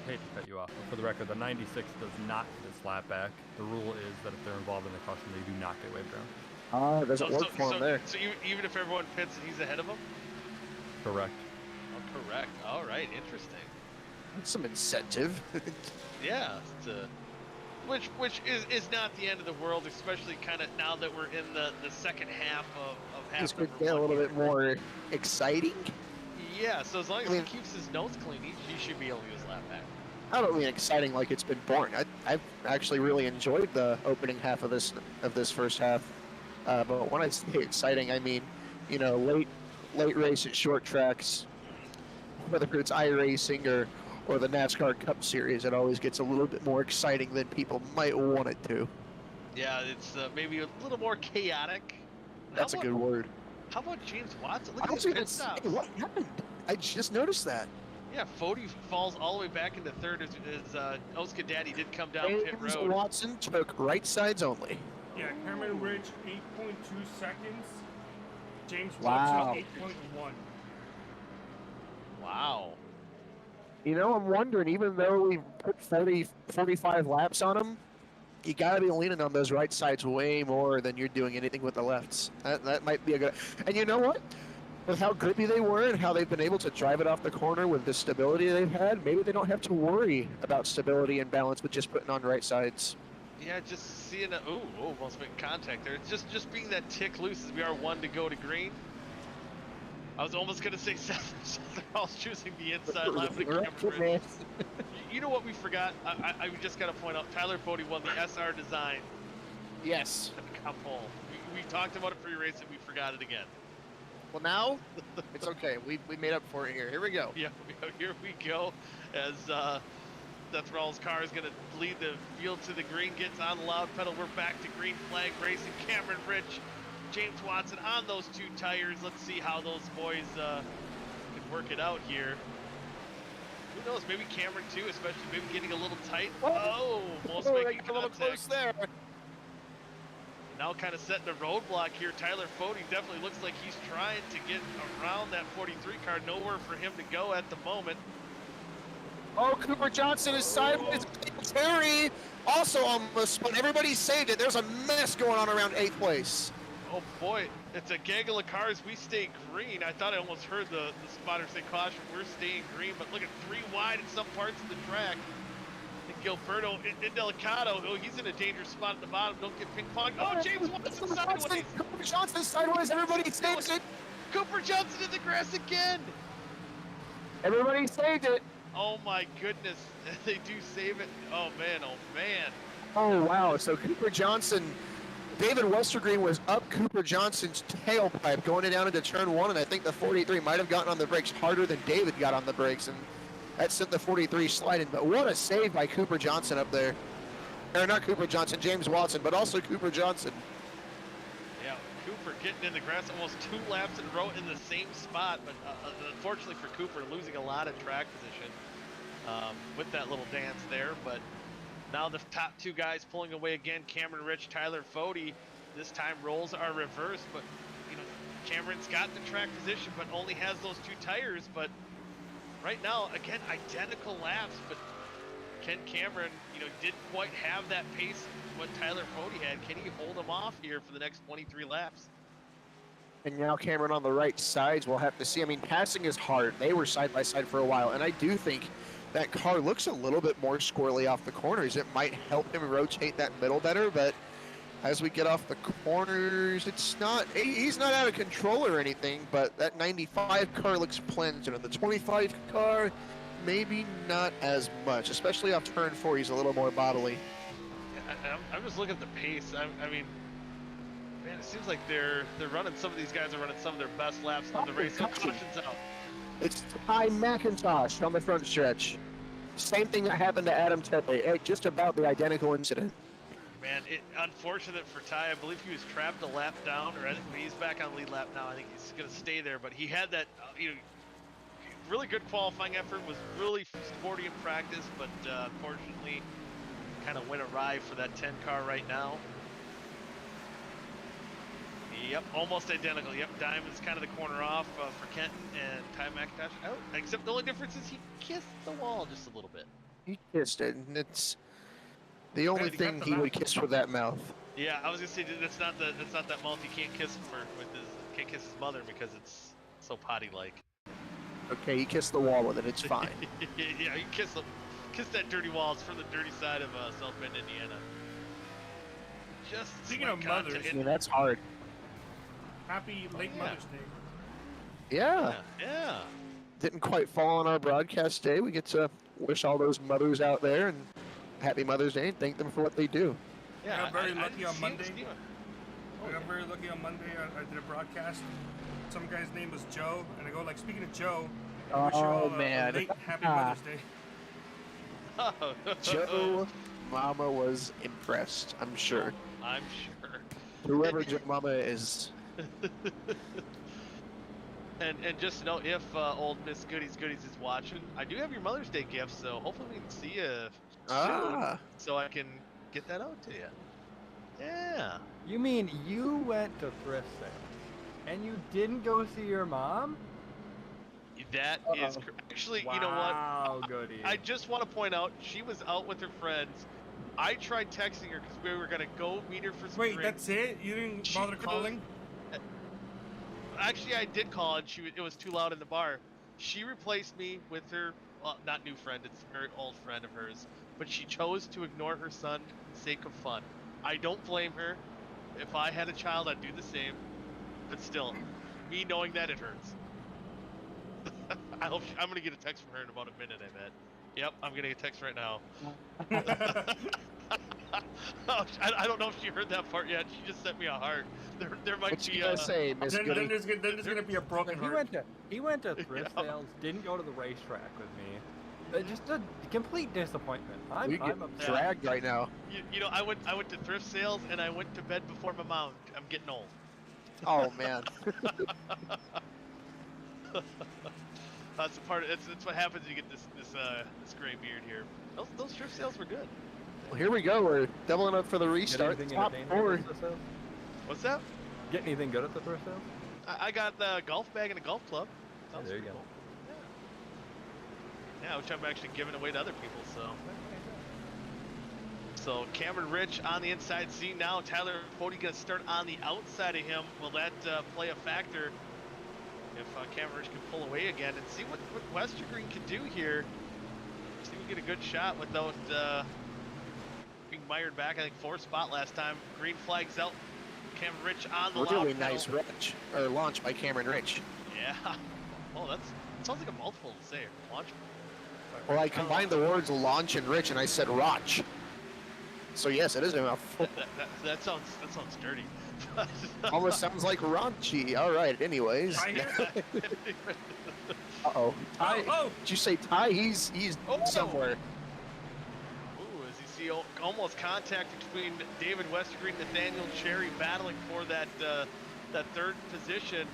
hate to cut you off, but for the record, the 96 does not get its lap back. The rule is that if they're involved in the caution, they do not get waved around. It doesn't work for him there. So even if everyone pits and he's ahead of him? Correct. Oh, correct. All right, interesting. That's some incentive. Yeah, which is not the end of the world, especially kind of now that we're in the second half of half This could number get a one little here. bit more exciting. Yeah, so as long as he keeps his nose clean, he should be able to get his lap back. I don't mean exciting like it's been boring. I've actually really enjoyed the opening half of this first half. But when I say exciting, I mean, late race at short tracks, whether it's iRacing or the NASCAR Cup Series, it always gets a little bit more exciting than people might want it to. Yeah, it's maybe a little more chaotic. That's a good word. How about James Watson? Look I at was his gonna pit say, stops. what happened? I just noticed that. Yeah, Fody falls all the way back into third as OSCA Daddy did come down pit James road. Watson took right sides only. Yeah, Cameron Ridge 8.2 seconds. James Wow. Watson 8.1. Wow. I'm wondering, even though we put 45 laps on him, you got to be leaning on those right sides way more than you're doing anything with the lefts. That might be a good... And you know what? With how grippy they were and how they've been able to drive it off the corner with the stability they've had, maybe they don't have to worry about stability and balance with just putting on right sides. Yeah, just seeing a almost making contact there. It's just being that tick loose as we are 1 to go to green. I was almost gonna say Seth Rawls choosing the inside line. You know what we forgot? I just gotta point out, Tyler Fody won the SR design Yes. at the Cup hole. We talked about it pre-race and we forgot it again. Well, now it's okay. We made up for it here. Here we go. Yeah, here we go. As Seth Rawls' car is gonna lead the field to the green, gets on the loud pedal. We're back to green flag racing. Cameron Ridge, James Watson on those 2 tires. Let's see how those boys can work it out here. Who knows? Maybe Cameron too, especially maybe getting a little tight. Oh, almost making a little close contact. there. Now kind of setting a roadblock here. Tyler Fody definitely looks like he's trying to get around that 43 car. Nowhere for him to go at the moment. Oh, Cooper Johnson is sideways. Terry also almost spun. Everybody saved it. There's a mess going on around 8th place. Oh boy, it's a gaggle of cars. We stay green. I thought I almost heard the spotter say caution. We're staying green, but look at 3 wide in some parts of the track. And Gilberto Indelicato, he's in a dangerous spot at the bottom. Don't get ping-ponged. Oh, James Watson sideways. Cooper Johnson sideways. Everybody saves it. Cooper Johnson in the grass again. Everybody saved it. Oh my goodness, they do save it. Oh man, oh man. Oh, wow. So Cooper Johnson, David Westergreen was up Cooper Johnson's tailpipe going down into turn 1, and I think the 43 might have gotten on the brakes harder than David got on the brakes, and that sent the 43 sliding. But what a save by Cooper Johnson up there. Or not Cooper Johnson, James Watson, but also Cooper Johnson. Yeah, Cooper getting in the grass almost 2 laps in a row in the same spot, but unfortunately for Cooper, losing a lot of track position with that little dance there, but Now the top two guys pulling away again, Cameron Rich, Tyler Fode. This time roles are reversed, but you know, Cameron's got the track position, but only has those 2 tires. But right now, again, identical laps, but Ken Cameron, you know, didn't quite have that pace what Tyler Fode had. Can he hold him off here for the next 23 laps? And now Cameron on the right sides, we'll have to see. I mean, passing is hard. They were side by side for a while, and I do think that car looks a little bit more squirrely off the corners. It might help him rotate that middle better, but as we get off the corners, it's not, he's not out of control or anything, but that 95 car looks cleansed, and the 25 car, maybe not as much, especially off turn 4, he's a little more bodily. Yeah, I'm just looking at the pace. I mean, man, it seems like they're running, some of these guys are running some of their best laps of the race. So caution's out. It's Ty McIntosh on the front stretch. Same thing that happened to Adam Tedley, just about the identical incident. Man, unfortunate for Ty. I believe he was trapped a lap down, or I think he's back on lead lap now. I think he's going to stay there, but he had that, you know, really good qualifying effort, was really sporty in practice, but unfortunately kind of went awry for that 10 car right now. Yep, almost identical. Yep, Diamond's kind of the corner off for Kenton, and Ty McIntosh out. Except the only difference is he kissed the wall just a little bit. He kissed it, and it's the only he thing got the he would mouth. kiss with that mouth. Yeah, I was gonna say that's not that mouth. He can't kiss can't kiss his mother because it's so potty like. Okay, he kissed the wall with it, it's fine. Yeah, you kiss that dirty wall. It's from the dirty side of South Bend, Indiana. Just Speaking like of mothers, I mean, that's hard. happy late Yeah. Mother's Day. Yeah. Didn't quite fall on our broadcast day. We get to wish all those mothers out there and happy Mother's Day and thank them for what they do. Yeah, I got very I lucky didn't on see Monday. Steven. I got very lucky on Monday. I did a broadcast. Some guy's name was Joe, and I go like, speaking of Joe, I wish you all a late happy Mother's Day. Oh, Joe Mama was impressed, I'm sure. I'm sure. Whoever Joe Mama is. And just to know, if old Miss Goodies is watching, I do have your Mother's Day gift, so hopefully we can see you soon, so I can get that out to you. Yeah. You mean you went to thrift sales and you didn't go see your mom? That is actually, Wow, you know what? goody. I just want to point out, she was out with her friends. I tried texting her because we were gonna go meet her for some Wait, drinks. that's it? You didn't She bother goes- calling? Actually, I did call, and it was too loud in the bar. She replaced me with her, well, not new friend, it's a very old friend of hers, but she chose to ignore her son for the sake of fun. I don't blame her. If I had a child, I'd do the same. But still, me knowing that, it hurts. I'm gonna get a text from her in about a minute, I bet. Yep, I'm gonna get a text right now. Oh, I don't know if she heard that part yet. She just sent me a heart. There might What be you gonna say, Miss then Goody? there's gonna be a broken He heart. went to thrift Yeah. sales, didn't go to the racetrack with me. Just a complete disappointment. We get I'm upset. dragged right now. You know, I went to thrift sales and I went to bed before my mom. I'm getting old. Oh man. That's the part. It's what happens. You get this gray beard here. Those thrift sales were good. Well, here we go. We're doubling up for the Get restart. anything Top entertaining four. at the thrift sales? What's that? Get anything good at the thrift sales? I got the golf bag and a golf club. Oh, Sounds there you pretty go. cool. Yeah, which I'm actually giving away to other people. So Cameron Rich on the inside seat now. Tyler Fode gonna start on the outside of him. Will that play a factor if Cameron Rich can pull away again and see what Westergreen can do here? See if we get a good shot without being mired back. I think 4th spot last time. Green flags out. Cameron Rich on the Really loud nice pedal. launch by Cameron Rich. Yeah. Oh, that sounds like a mouthful to say. Launch. Well, I combined the words launch and rich, and I said rotch. So yes, it is a mouthful. That sounds dirty. Almost sounds like raunchy. All right. Anyways. I hear that. Uh-oh. Ty, Oh, did you say Ty? He's Oh. somewhere. Ooh, as you see, almost contact between David Westergreen and Nathaniel Cherry battling for that 3rd position.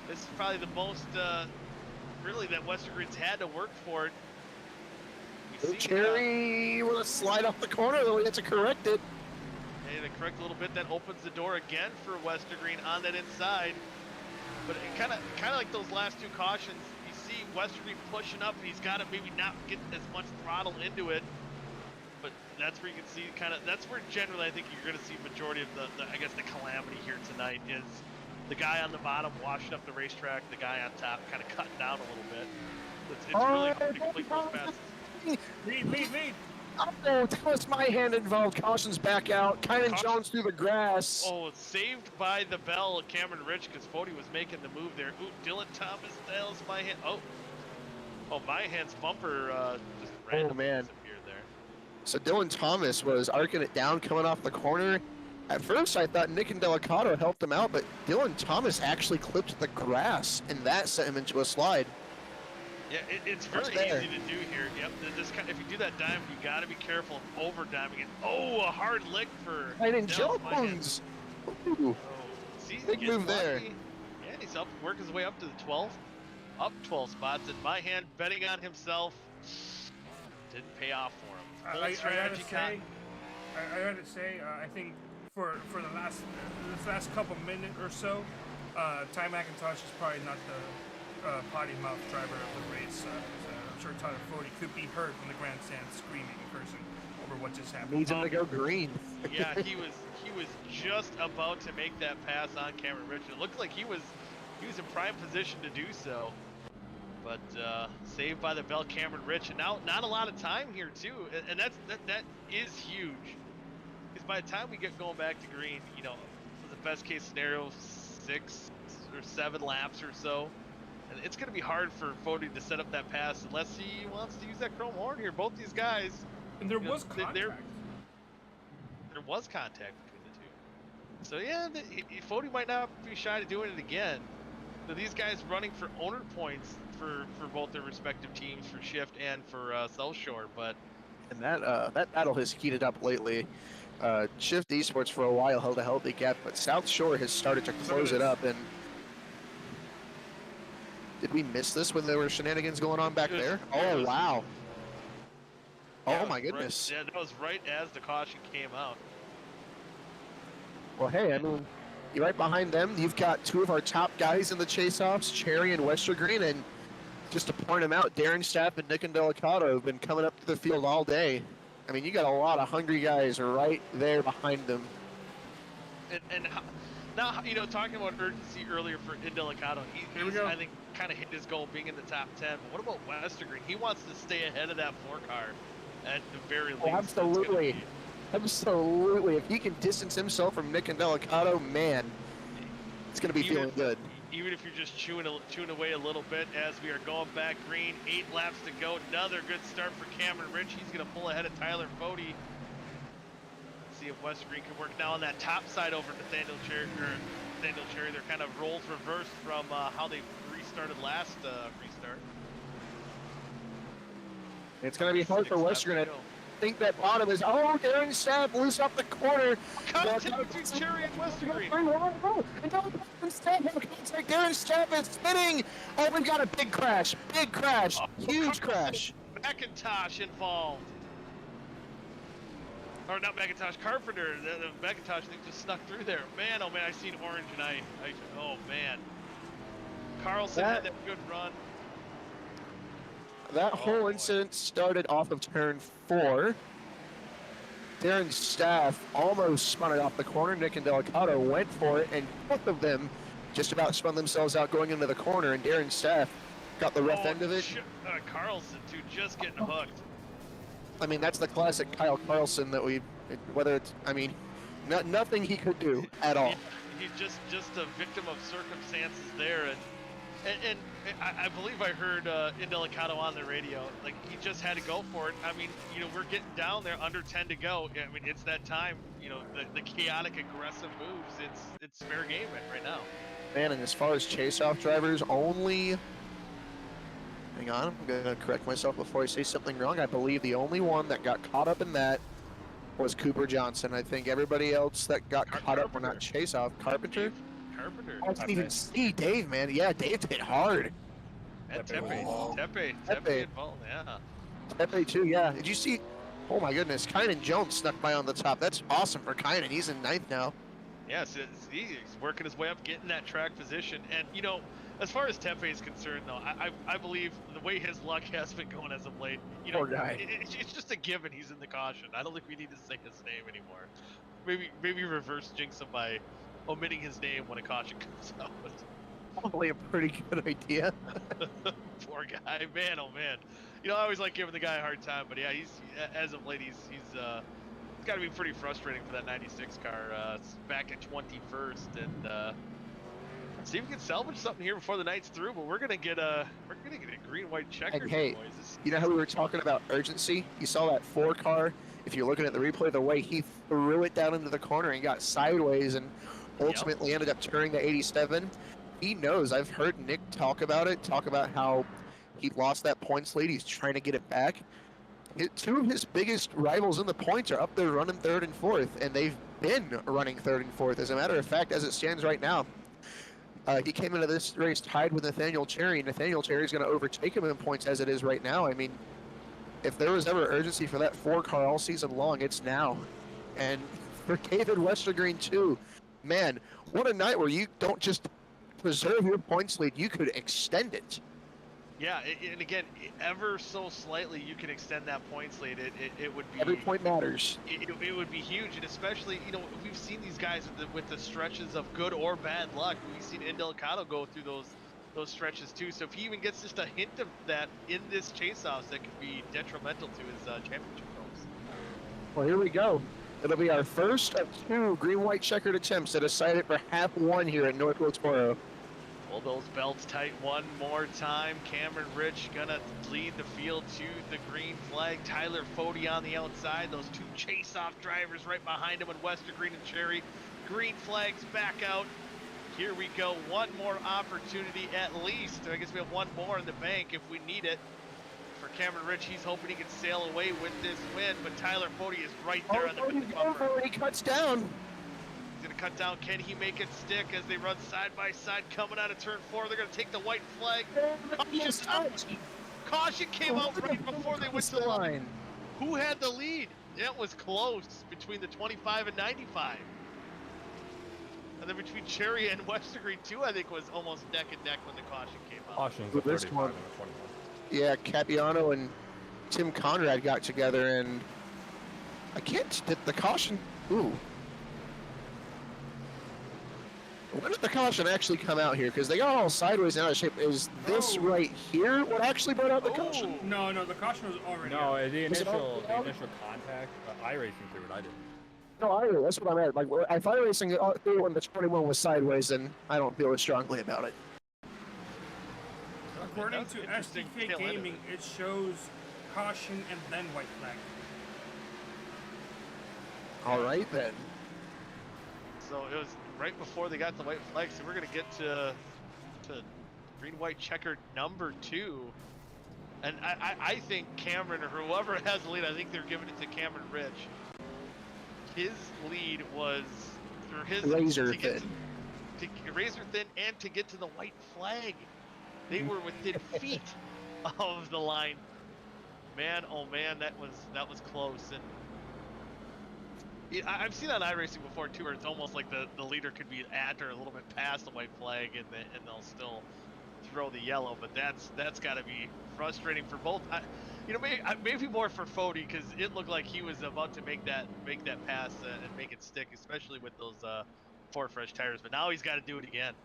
This is probably the most really that Westergreen's had to work for it. We see Cherry with a slide off the corner, though. We have to correct it. and to correct a little bit, that opens the door again for Westergreen on that inside. But it kind of like those last two cautions, you see Westergreen pushing up, and he's got to maybe not get as much throttle into it. But that's where you can see that's where generally I think you're going to see majority of the I guess the calamity here tonight is the guy on the bottom washing up the racetrack, the guy on top kind of cutting down a little bit. It's really hard to complete those passes. Lead. Oh, that was my hand involved. Caution's back out. Kynan Jones through the grass. Oh, it's saved by the bell, Cameron Rich, because Fody was making the move there. Ooh, Dylan Thomas nails my hand. Oh, my hand's bumper just randomly disappeared there. So Dylan Thomas was arcing it down, coming off the corner. At first, I thought Nick and Delicato helped him out, but Dylan Thomas actually clipped the grass, and that sent him into a slide. Yeah, it's very easy to do here. Yep, if you do that dive, you got to be careful of over diving it. Oh, a hard lick for Kynan Jones. Ooh. See, Big move there. Yeah, he's up, working his way up to the 12th. Up 12 spots, and my hand betting on himself didn't pay off for him. I gotta say, I think for this last couple minutes or so, Ty McIntosh is probably not the potty mouth driver of the race. I'm sure Tyler Fody could be heard from the grandstand screaming in person over what just happened. Needs him to go green. Yeah, he was just about to make that pass on Cameron Rich. It looked like he was in prime position to do so. But saved by the bell, Cameron Rich, and now not a lot of time here too, and that is huge. Because by the time we get going back to green, you know, for the best case scenario, 6 or 7 laps or so, and it's going to be hard for Fody to set up that pass unless he wants to use that chrome horn here. Both these guys, and there was contact. There was contact between the two. So yeah, Fody might not be shy to doing it again. So these guys running for owner points for both their respective teams, for Shift and for South Shore, but and that battle has heated up lately. Shift Esports for a while held a healthy gap, but South Shore has started to close it up. And did we miss this when there were shenanigans going on back there? Oh wow! Oh my goodness! Right, yeah, that was right as the caution came out. Well, hey, I mean, you're right behind them. You've got 2 of our top guys in the chase-offs, Cherry and Westergreen, and just to point them out, Darren Stapp and Nick and Delicato have been coming up to the field all day. I mean, you got a lot of hungry guys right there behind them. And now, you know, talking about urgency earlier for Delicato, he's I think, kind of hit his goal being in the top 10. But what about Westergreen? He wants to stay ahead of that 4 car at the very least. Oh, absolutely. Absolutely. If he can distance himself from Nick and Delicato, man, it's going to be feeling good. Even if you're just chewing away a little bit as we are going back green, 8 laps to go. Another good start for Cameron Rich. He's going to pull ahead of Tyler Fody. See if Westergreen can work now on that top side over Nathaniel Cherry. They're kind of roles reversed from how they restarted last restart. It's going to be hard for Westergreen. I think that bottom is, oh, Darren Stapp loose off the corner. Contact between Cherry and Westergreen. And Darren Stapp is spinning. Oh, we've got a big crash. Big crash. Huge crash. McIntosh involved. Or not McIntosh, Carpenter. The McIntosh thing just snuck through there. Man, oh man, I seen orange and oh man. Carlson had that good run. That whole incident started off of turn 4. Darren Stapp almost spun it off the corner. Nick and Delicato went for it, and both of them just about spun themselves out going into the corner, and Darren Stapp got the rough end of it. Carlson, too, just getting hooked. I mean, that's the classic Kyle Carlson that nothing he could do at all. He's just a victim of circumstances there, and I believe I heard Delicato on the radio. Like, he just had to go for it. I mean, you know, we're getting down there, under 10 to go. I mean, it's that time. You know, the chaotic, aggressive moves. It's fair game right now. Man, and as far as chase-off drivers, only. Hang on, I'm gonna correct myself before I say something wrong. I believe the only one that got caught up in that was Cooper Johnson. I think everybody else that got caught up were not chase-off. Carpenter. I didn't even see Dave, man. Yeah, Dave hit hard. And Tepe involved, yeah. Pepe too, yeah. Did you see? Oh my goodness, Kynan Jones snuck by on the top. That's awesome for Kynan. He's in ninth now. Yes, he's working his way up, getting that track position. And, you know, as far as Tepe is concerned, though, I believe the way his luck has been going as of late, you know, Poor guy. it's just a given he's in the caution. I don't think we need to say his name anymore. Maybe reverse jinx him by omitting his name when a caution comes out. Probably a pretty good idea. Poor guy, man, oh man. You know, I always like giving the guy a hard time, but yeah, he's as of late, it's got to be pretty frustrating for that 96 car. It's back at 21st, and see if we can salvage something here before the night's through. But we're gonna get a green-white checker. And hey, boys. you know how we were talking about urgency? You saw that 4 car. If you're looking at the replay, the way he threw it down into the corner and got sideways, and ultimately ended up turning the 87. He knows. I've heard Nick talk about it. Talk about how he lost that points lead. He's trying to get it back. 2 of his biggest rivals in the points are up there running 3rd and 4th, and they've been running 3rd and 4th. As a matter of fact, as it stands right now, he came into this race tied with Nathaniel Cherry. Nathaniel Cherry is going to overtake him in points as it is right now. I mean, if there was ever urgency for that 4 car all season long, it's now. And for David Westergreen too, man, what a night where you don't just preserve your points lead, you could extend it. Yeah, and again, ever so slightly, you can extend that points lead. It would be Every point matters. It would be huge, and especially, you know, we've seen these guys with the stretches of good or bad luck. We've seen Indelicado go through those stretches too. So if he even gets just a hint of that in this chase-offs, that could be detrimental to his championship hopes. Well, here we go. It'll be our first of 2 green-white checkered attempts to decide it for half 1 here at North Wilkesboro. Pull those belts tight one more time. Cameron Rich gonna lead the field to the green flag. Tyler Fody on the outside. Those 2 chase-off drivers right behind him, and Westergreen and Cherry. Green flags back out. Here we go. One more opportunity at least. I guess we have one more in the bank if we need it. For Cameron Rich, he's hoping he can sail away with this win, but Tyler Fody is right there on the bumper. He cuts down. He's gonna cut down. Can he make it stick as they run side by side coming out of turn 4? They're gonna take the white flag. Caution came out right before they went to the line. Who had the lead? It was close between the 25 and 95. And then between Cherry and Westergreen too, I think was almost neck and neck when the caution came out. Caution's a With this 35 one. and a 21. Yeah, Capiano and Tim Conrad got together, and I can't. Did the caution? Ooh. When did the caution actually come out here? Because they got all sideways and out of shape. Is this right here what actually brought out the caution? No, the caution was already No, out. the Was it all- initial contact, iRacing threw it. I didn't. No, that's what I meant. Like, if iRacing threw it when the 21 was sideways, then I don't feel as strongly about it. According That's to interesting SDK tail end of Gaming, it shows caution and then white flag. All right, then. So it was right before they got the white flag. So we're gonna get to green-white checkered number 2. And I think Cameron or whoever has the lead, I think they're giving it to Cameron Rich. His lead was through his Razor to get thin. to razor thin, and to get to the white flag. They were within feet of the line. Man, oh man, that was close. And I've seen on iRacing before too, where it's almost like the leader could be at or a little bit past the white flag, and they'll still throw the yellow. But that's got to be frustrating for both. Maybe more for Fody, because it looked like he was about to make that pass and make it stick, especially with those 4 fresh tires. But now he's got to do it again.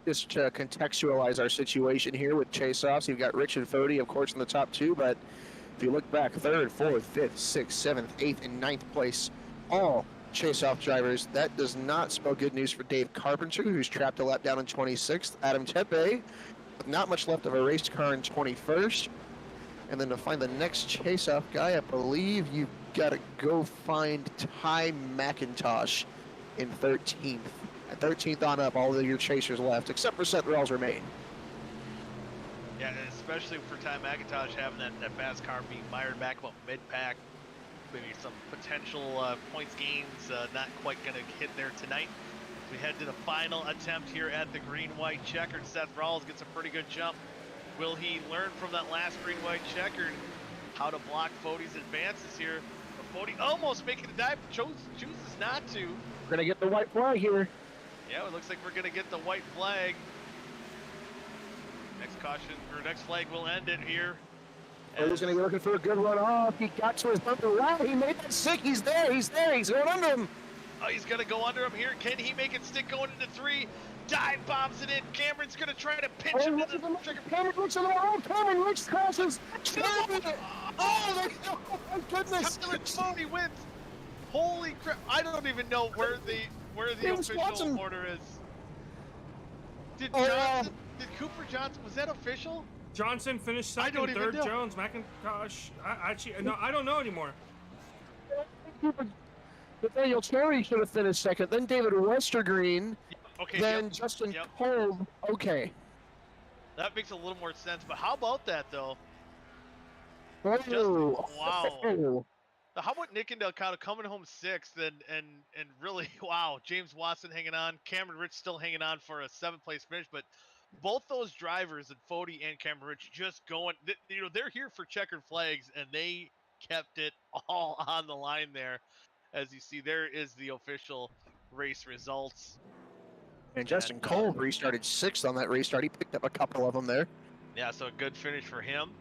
Just to contextualize our situation here with chase-offs, you've got Rich and Fody, of course, in the top 2, but if you look back, 3rd, 4th, 5th, 6th, 7th, 8th, and 9th place, all chase-off drivers. That does not spell good news for Dave Carpenter, who's trapped a lap down in 26th. Adam Tepe, with not much left of a race car in 21st. And then to find the next chase-off guy, I believe you've got to go find Ty McIntosh in 13th. At 13th on up, all of your chasers left, except for Seth Rawls remain. Yeah, and especially for Ty McIntosh having that fast car being mired back about mid-pack. Maybe some potential points gains not quite going to hit there tonight. We head to the final attempt here at the green-white checkered. Seth Rawls gets a pretty good jump. Will he learn from that last green-white checkered how to block Fody's advances here? But Fody almost making a dive, chooses not to. We're gonna get the white flag here. Yeah, it looks like we're gonna get the white flag. Next caution, or next flag will end it here. He's gonna be looking for a good run off. He got to his bumper. Wow, he made that stick. He's there. He's going under him. Oh, he's gonna go under him here. Can he make it stick going into 3? Dive bombs it in. Cameron's gonna try to pinch him to the trigger. Cameron Rich on the wall. Cameron Rich crashes. Oh my goodness. Tyler Fody wins. Holy crap! I don't even know where the official order is. Did Cooper Johnson, was that official? Johnson finished second, third Jones, McIntosh. I don't know anymore. Nathaniel Cherry should have finished second. Then David Westergreen. Okay. Then Justin Kolb. Okay. That makes a little more sense. But how about that though? Oh. Wow. How about Nick and Delgado coming home 6th and really wow, James Watson hanging on, Cameron Rich still hanging on for a 7th place finish, but both those drivers, and Fody and Cameron Rich, just going. They're here for checkered flags, and they kept it all on the line there. As you see, there is the official race results. And Justin Kolb restarted 6th on that restart. He picked up a couple of them there. Yeah, so a good finish for him.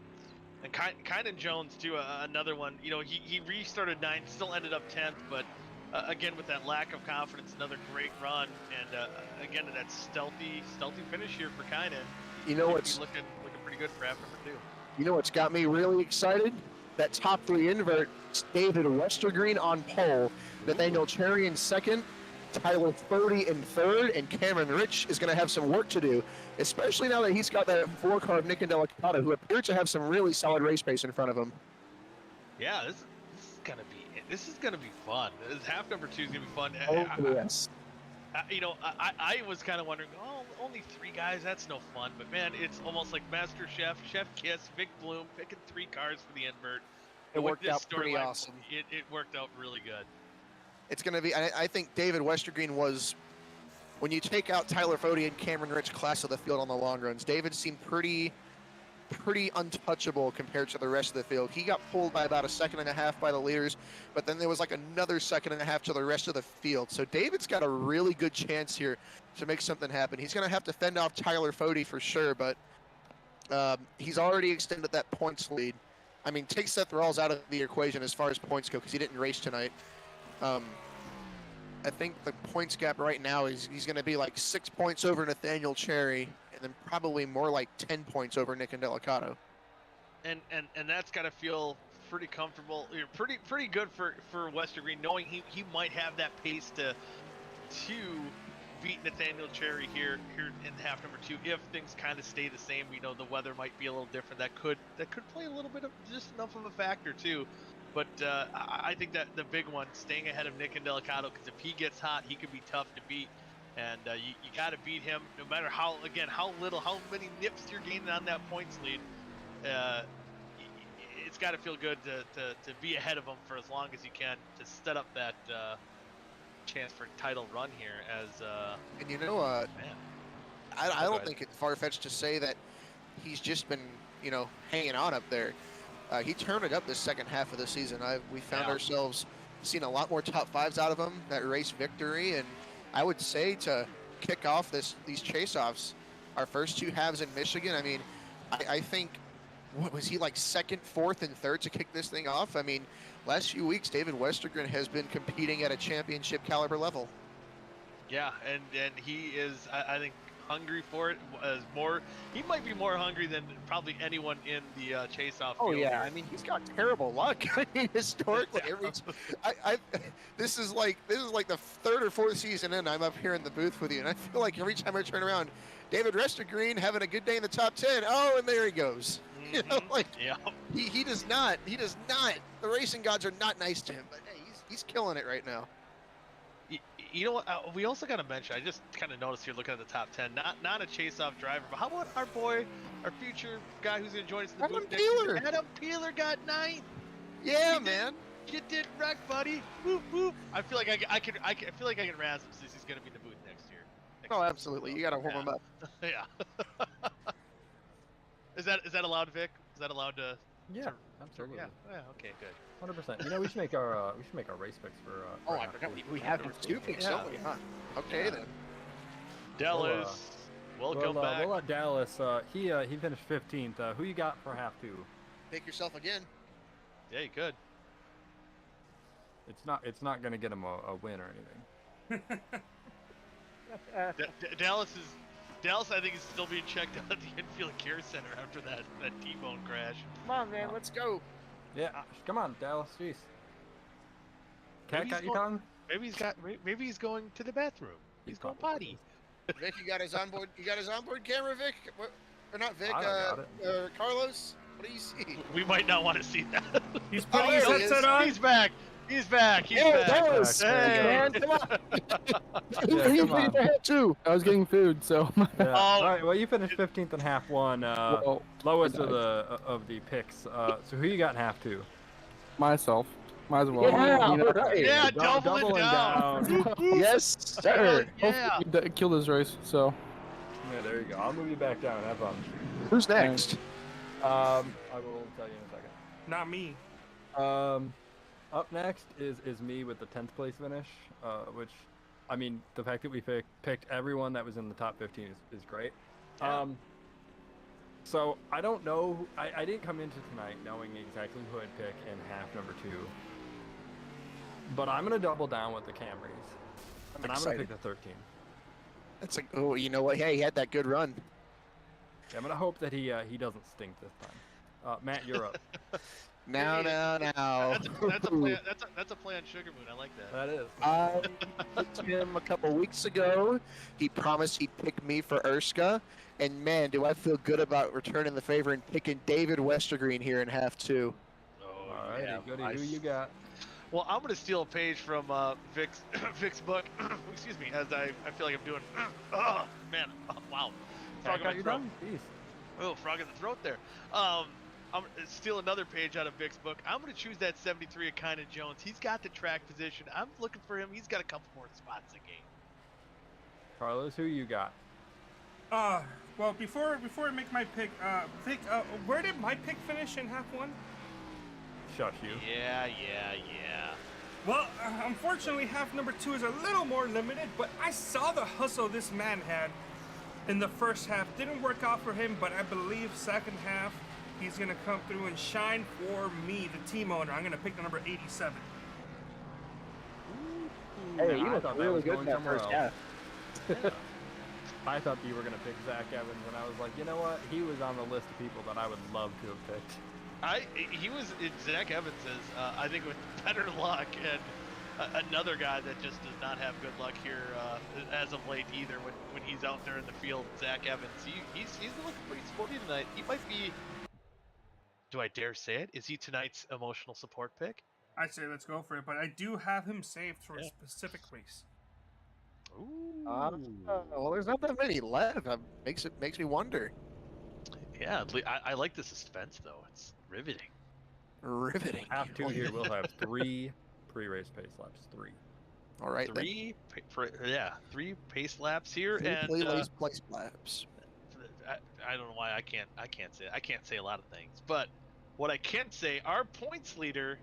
And Kynan Jones too, another one. He restarted 9th, still ended up 10th, but again with that lack of confidence, another great run, and again that stealthy finish here for Kynan. You know what's looking pretty good for half number 2. You know what's got me really excited? That top 3 invert. David Westergreen on pole, Nathaniel Cherry in 2nd, Tyler Fody in 3rd, and Cameron Rich is going to have some work to do, especially now that he's got that 4-car of Nick and Delicado, who appears to have some really solid race pace in front of him. Yeah, this is gonna be fun. Half number 2 is gonna be fun. Oh yes. I was kind of wondering, only 3 guys, that's no fun. But man, it's almost like Master Chef, Chef Kiss, Vic Bloom picking 3 cars for the invert. It worked out pretty awesome. It worked out really good. It's going to be, I think David Westergreen was, when you take out Tyler Fody and Cameron Rich class of the field on the long runs, David seemed pretty untouchable compared to the rest of the field. He got pulled by about 1.5 seconds by the leaders, but then there was like another 1.5 seconds to the rest of the field. So David's got a really good chance here to make something happen. He's going to have to fend off Tyler Fody for sure, but he's already extended that points lead. I mean, take Seth Rawls out of the equation as far as points go because he didn't race tonight. I think the points gap right now is he's going to be like 6 points over Nathaniel Cherry, and then probably more like 10 points over Nick and Delicado. And that's got to feel pretty comfortable, pretty good for Westergreen, knowing he might have that pace to beat Nathaniel Cherry here in half number 2 if things kind of stay the same. The weather might be a little different. That could play a little bit of just enough of a factor too. But I think that the big one, staying ahead of Nick and Delicado, because if he gets hot, he could be tough to beat. And you got to beat him, no matter how many nips you're gaining on that points lead. It's got to feel good to be ahead of him for as long as you can to set up that chance for title run here. And I don't think it's far-fetched to say that he's just been hanging on up there. He turned it up this second half of the season. We found ourselves seeing a lot more top 5s out of him, that race victory, and I would say to kick off these chase-offs, our first 2 halves in Michigan, I mean, I think, what was he, like 2nd, 4th, and 3rd to kick this thing off? I mean, last few weeks, David Westergren has been competing at a championship caliber level. Yeah, and he is, I think, hungry for it. He might be more hungry than probably anyone in the chase-off. Oh yeah, here. I mean he's got terrible luck. I mean historically, this is like the 3rd or 4th season in. I'm up here in the booth with you, and I feel like every time I turn around, David Westergreen having a good day in the top 10. Oh, and there he goes. Mm-hmm. He does not. The racing gods are not nice to him, but hey, he's killing it right now. You know what? We also got to mention. I just kind of noticed here, looking at the top 10, not a chase-off driver, but how about our future guy who's going to join us in the booth? Adam Peeler got 9th. Yeah, man. You did wreck, buddy. Whoop whoop. I feel like I can razz him since he's going to be in the booth next year. Oh, absolutely. You got to warm him up. Yeah. Is that allowed, Vic? Is that allowed to? Yeah, to- absolutely. Yeah. Okay. Good. 100%. You know, we should make our race picks for. Oh, for I half forgot two. we have two picks, Yeah. don't we? Huh? Okay Yeah. then. Dallas, welcome back. We'll let Dallas. He finished 15th. Who you got for half two? Pick yourself again. Yeah, you could. It's not gonna get him a win or anything. Dallas, I think, is still being checked out at the infield care center after that T-bone crash. Come on, man, let's go. Yeah, come on, Dallas. Jeez. Cat Maybe got he's you, going- Colin? Maybe he's going to the bathroom. He's going potty. Vic, you got his onboard. You got his onboard camera, Vic? What, or not Vic? I got it. Carlos. What do you see? We might not want to see that. He's putting his there he headset is. on. He's back. He's back. He's Yeah, back. Dallas, Hey. man, come on. Yeah, He come paid on. for half two. I was getting food, so. Yeah. Oh. All right. Well, you finished 15th in half one. Well, Lowest nice. of the picks. So who you got in half two? myself. Might as well. Yeah, You know, right. Yeah, Dou- doubling down. Yes, sir. Yeah. hopefully he killed his race, so. Yeah, there you go. I'll move you back down. Have fun. Who's next? I will tell you in a second. Not me. Up next is me with the 10th place finish, which, I mean, the fact that we picked everyone that was in the top 15 is great. Yeah. So I don't know. I didn't come into tonight knowing exactly who I'd pick in half number two. But I'm gonna double down with the Camrys, and I'm gonna pick the 13. That's like, oh, you know what? Hey, he had that good run. I'm gonna hope that he doesn't stink this time. Matt, you're up. Now. That's a play. That's a play on Sugar Moon. I like that. That is. I picked him a couple weeks ago. He promised he'd pick me for Urska. And man, do I feel good about returning the favor and picking David Westergreen here in half two. Oh, All right, yeah, goody. nice. Who you got? Well, I'm gonna steal a page from Vic's book. Excuse me, as I feel like I'm doing. Oh man, wow. Frog in my you throat. done? Jeez. Oh, frog in the throat there. I'm gonna steal another page out of Vic's book. I'm gonna choose that 73 of Kynan Jones. He's got the track position. I'm looking for him. He's got a couple more spots to gain. Carlos, who you got? Well, before I make my pick, Vic, where did my pick finish in half one? Shush you. Yeah. Well, unfortunately, half number two is a little more limited, but I saw the hustle this man had in the first half. Didn't work out for him, but I believe second half he's gonna come through and shine for me, the team owner. I'm gonna pick the number 87. Hey, you I look thought that really was good going in that somewhere first else. half. I thought you were gonna pick Zach Evans, and I was like, you know what? He was on the list of people that I would love to have picked. He was Zach Evans is I think with better luck and another guy that just does not have good luck here as of late either when he's out there in the field. Zach Evans, he's looking pretty sporty tonight. He might be. Do I dare say it? Is he tonight's emotional support pick? I say let's go for it, but I do have him saved for a specific race. Ooh. Well, there's not that many left. Makes me wonder. Yeah, I like the suspense though. It's riveting. Riveting. Half two here, we'll have 3 pre-race pace laps. 3. All right. Three pace laps here, Then. and Place laps. I don't know why I can't say a lot of things, but what I can say, our points leader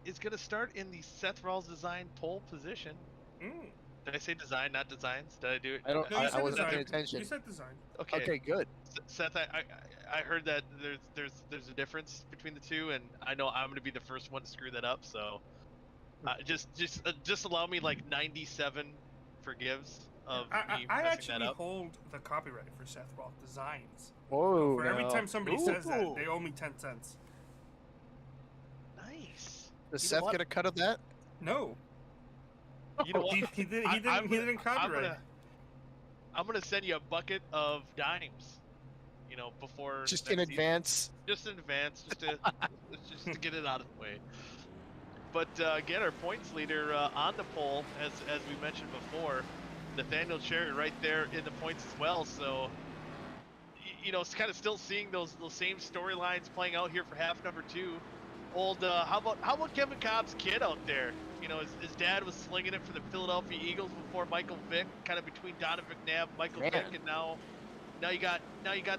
is going to start in the Seth Rawls design pole position. Mm. Did I say design, not designs? Did I do it? I don't. No, you I said wasn't design. paying attention. You said design. Okay. Okay, good. Seth, I heard that there's a difference between the two, and I know I'm going to be the first one to screw that up. So, just allow me like 97 forgives of me I messing actually that up. hold the copyright for Seth Roth designs. Whoa. For every now. time somebody says that, Ooh. they owe me 10 cents. Nice. Does You know Seth what? get a cut of that? No, You know what? he I'm didn't copyright. I'm gonna send you a bucket of dimes. You know, before Just next in season. advance. Just in advance, just to get it out of the way. But again, our points leader on the pole, as we mentioned before, Nathaniel Cherry right there in the points as well. So, you know, it's kind of still seeing those same storylines playing out here for half number two. How about Kevin Cobb's kid out there? You know, his dad was slinging it for the Philadelphia Eagles before Michael Vick, kind of between Donovan McNabb, Michael Man. Vick, and now now you got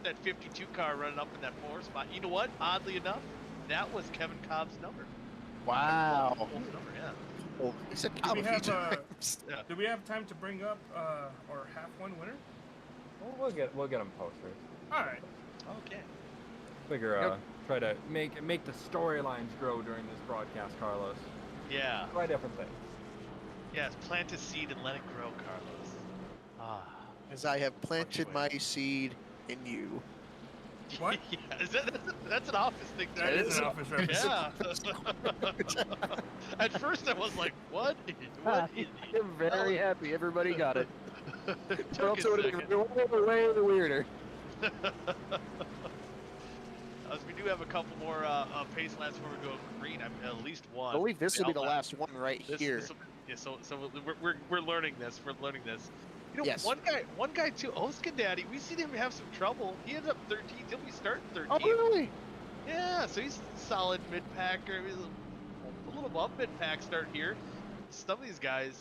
that 52 car running up in that 4 spot. You know what? Oddly enough, that was Kevin Cobb's number. Wow. Cobb's number, yeah. Oh, he said Do Cobb we a few have times. Yeah. do we have time to bring up or have one winner? We'll get them posters. All right. Okay. Figure Yep. try to make the storylines grow during this broadcast, Carlos. Yeah. Try different things. Yes. Plant a seed and let it grow, Carlos. Ah. As I have planted my Fluctuate. seed in you. What? Yeah. That's an office thing. That too. is an office reference. Yeah. At first I was like, what? What? I'm very happy everybody got it. Or Took else a it would have second. been way weirder. As we do have a couple more pace laps before we go green. I mean, at least one. I believe this will be the Outlap. last one right here. Yeah, so we're learning this. We're learning this. You know, Yes. one guy too, OSCA Daddy. We seen him have some trouble. He ended up 13th. He'll be starting 13th. Oh, really? Yeah, so he's a solid mid packer. He's a little above mid pack start here. Some of these guys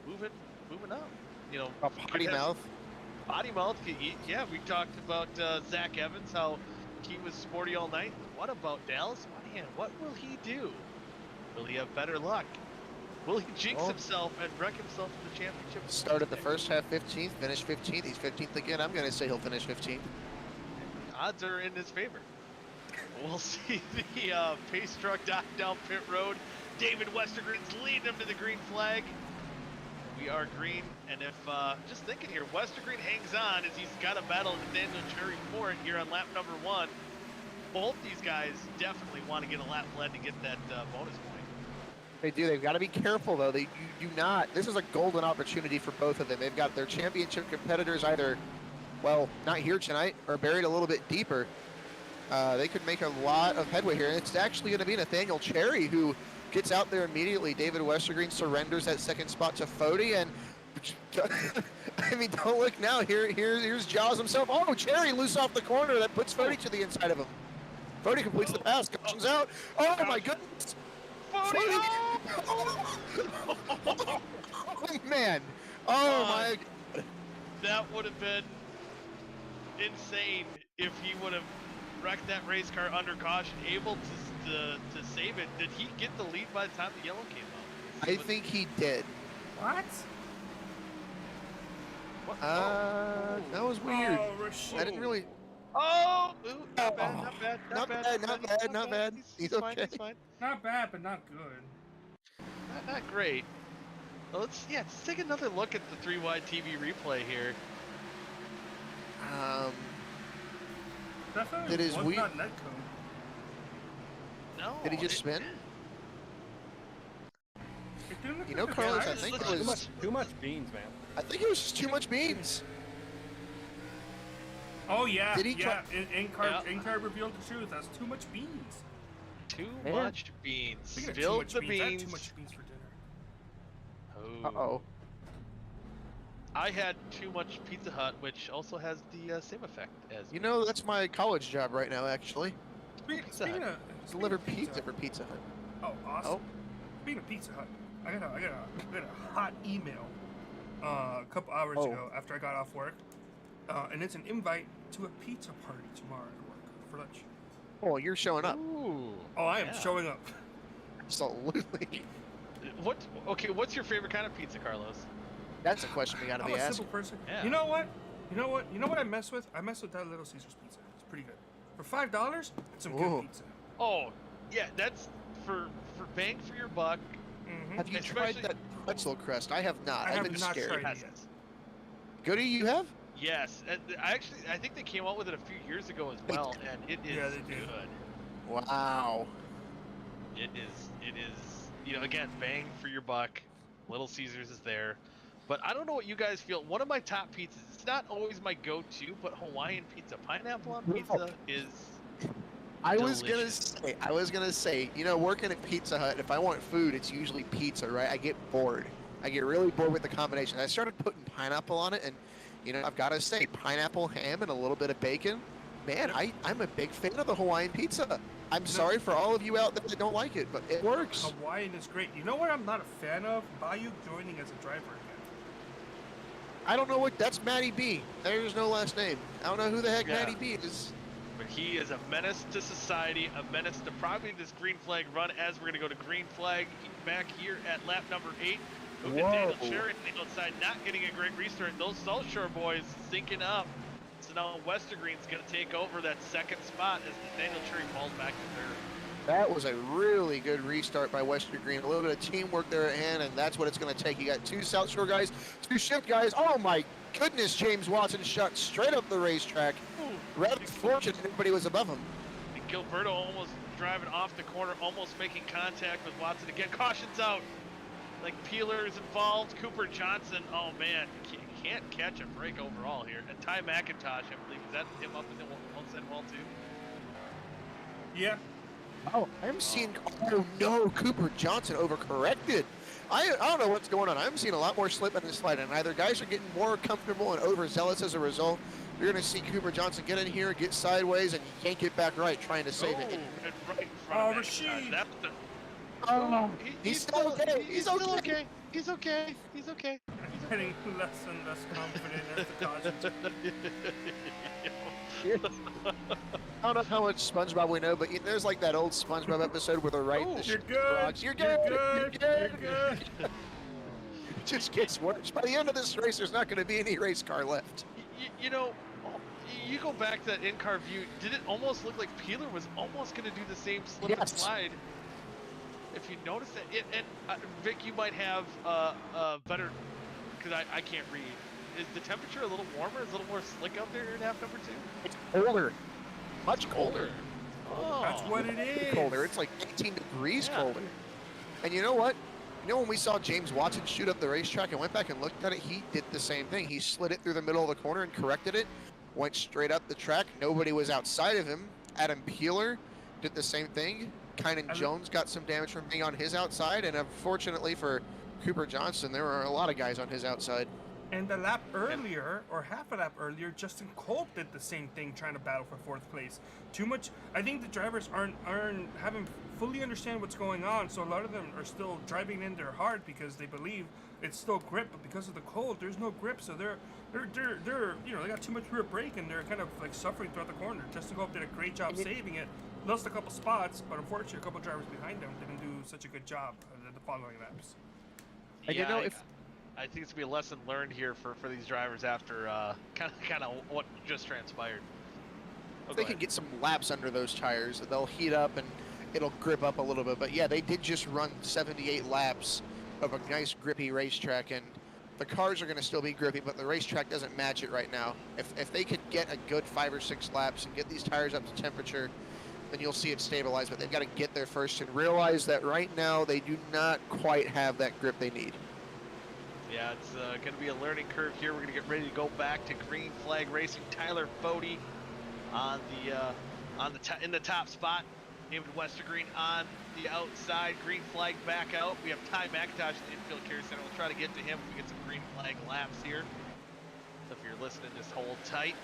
moving up. You know, A potty could have- mouth. Body mouth. Yeah, we talked about Zach Evans, how he was sporty all night. What about Dallas Monahan? What will he do? Will he have better luck? Will he jinx Well, himself and wreck himself in the championship? Started the first half 15th, finished 15th. He's 15th again. I'm going to say he'll finish 15th. Odds are in his favor. We'll see the pace truck down pit road. David Westergren's leading him to the green flag. We are green, and if just thinking here, Westergren hangs on as he's got a battle with Daniel Cherry for it here on lap number 1. Both these guys definitely want to get a lap lead to get that bonus point. They do. They've got to be careful, though. You do not. This is a golden opportunity for both of them. They've got their championship competitors either, well, not here tonight or buried a little bit deeper. They could make a lot of headway here. And it's actually going to be Nathaniel Cherry who gets out there immediately. David Westergren surrenders that second spot to Fody, and I mean, don't look now. Here's Jaws himself. Oh, Cherry loose off the corner. That puts Fody to the inside of him. Fody completes the pass. Cautions out. Oh my goodness. Fody. Oh man. Oh my. That would have been insane if he would have wrecked that race car under caution, able to save it. Did he get the lead by the time the yellow came out? I think he did. What? What? That was weird. Oh, Rashid. I didn't really. Oh, ooh, not bad, not bad, Not bad, not bad. He's fine, okay. he's fine. Not bad, but not good. Not great. Well, let's take another look at the 3-wide TV replay here. Definitely Did his was wheel- not netcode. No. Did he just spin? It didn't look You know, like a Carlos, guy. I think it Too was. Too much beans, man. I think it was just too much beans. Oh yeah, Did he yeah. Yeah. In-car revealed the truth. That's too much beans. Too Man. much beans. Speaking of too Spilled much the beans, I had beans. too much beans for dinner. Oh. Uh-oh. I had too much Pizza Hut, which also has the same effect as. You know, that's my college job right now, actually. Speaking of Deliver pizza for Pizza Hut. Oh, awesome. Oh. Speaking of Pizza Hut, I got a hot email a couple hours Oh. ago after I got off work, and it's an invite to a pizza party tomorrow at work for lunch. Oh, you're showing up. Ooh. Oh, I am Yeah. showing up. Absolutely. What? Okay, what's your favorite kind of pizza, Carlos? That's a question we gotta I'm be a asking. simple person. Yeah. You know what? You know what I mess with? I mess with that Little Caesars pizza. It's pretty good. For $5, it's some Ooh. good pizza. Oh, yeah, that's for bang for your buck. Mm-hmm. Have you Especially- tried that pretzel crust? I have not. I I've have been not scared. tried it Has yet. it? Goody, you have? Yes, and I think they came out with it a few years ago as well, and it is Yeah, they did. good. Wow. It is, you know, again, bang for your buck. Little Caesars is there. But I don't know what you guys feel. One of my top pizzas, it's not always my go-to, but Hawaiian pizza. Pineapple on pizza is I delicious. was gonna say, you know, working at Pizza Hut, if I want food, it's usually pizza, right? I get bored. I get really bored with the combination. I started putting pineapple on it, and you know, I've got to say, pineapple, ham, and a little bit of bacon. Man, I'm a big fan of the Hawaiian pizza. I'm sorry for all of you out there that don't like it, but it works. Hawaiian is great. You know what I'm not a fan of? Bayou joining as a driver again. I don't know what, that's Matty B. There's no last name. I don't know who the heck Yeah. Matty B is. But he is a menace to society, a menace to probably this green flag run as we're going to go to green flag back here at lap number 8. Look at Daniel Cherry on the outside, not getting a great restart. Those South Shore boys syncing up. So now Westergreen's going to take over that second spot as Daniel Cherry falls back to third. That was a really good restart by Western Green. A little bit of teamwork there at hand, and that's what it's going to take. You got 2 South Shore guys, 2 shift guys. Oh my goodness, James Watson shot straight up the racetrack. Rather fortunate nobody was above him. And Gilberto almost driving off the corner, almost making contact with Watson again. Caution's out. Like Peeler is involved. Cooper Johnson, oh man, can't catch a break overall here. And Ty McIntosh, I believe, is that him up in the outside wall too? Yeah. Oh, I'm seeing, oh no, Cooper Johnson overcorrected. I don't know what's going on. I'm seeing a lot more slip and slide, and either guys are getting more comfortable and overzealous as a result. You're going to see Cooper Johnson get in here, get sideways, and you can't get back right trying to save it. And right in front of Rashid. That's the, Oh, he's still okay. He's still okay. okay. He's okay. He's okay. I'm getting less and less confident as the caution. I don't know how much SpongeBob we know, but there's like that old SpongeBob episode where they're right. Oh, You're good. You're good. You're good. You're good. It just gets worse. By the end of this race, there's not going to be any race car left. You know, you go back to that in-car view. Did it almost look like Peeler was almost going to do the same slip and slide? If you notice that, and Vic, you might have better, because I can't read. Is the temperature a little warmer? Is it a little more slick out there in half number 2? It's colder. Much colder. Oh, That's what it is. Colder. It's like 18 degrees colder. And you know what? You know when we saw James Watson shoot up the racetrack and went back and looked at it, he did the same thing. He slid it through the middle of the corner and corrected it, went straight up the track. Nobody was outside of him. Adam Peeler did the same thing. Kynan Jones got some damage from being on his outside, and unfortunately for Cooper Johnson, there were a lot of guys on his outside. And the lap earlier, or half a lap earlier, Justin Kolb did the same thing, trying to battle for 4th place. Too much. I think the drivers haven't fully understand what's going on, so a lot of them are still driving in there hard because they believe it's still grip, but because of the cold, there's no grip, so they're they got too much rear brake and they're kind of like suffering throughout the corner. Justin Kolb did a great job saving it, lost a couple spots, but unfortunately, a couple drivers behind him didn't do such a good job the following laps. And you know, if I think it's gonna be a lesson learned here for these drivers after kind of what just transpired. they can get some laps under those tires, they'll heat up and it'll grip up a little bit. But yeah, they did just run 78 laps of a nice grippy racetrack, and the cars are going to still be grippy, but the racetrack doesn't match it right now. If they could get a good 5 or 6 laps and get these tires up to temperature, then you'll see it stabilize. But they've got to get there first and realize that right now they do not quite have that grip they need. Yeah, it's going to be a learning curve here. We're going to get ready to go back to green flag racing. Tyler Fody on in the top spot. David Westergreen on the outside. Green flag back out. We have Ty McIntosh in the infield carry center. We'll try to get to him if we get some green flag laps here. So if you're listening, just hold tight.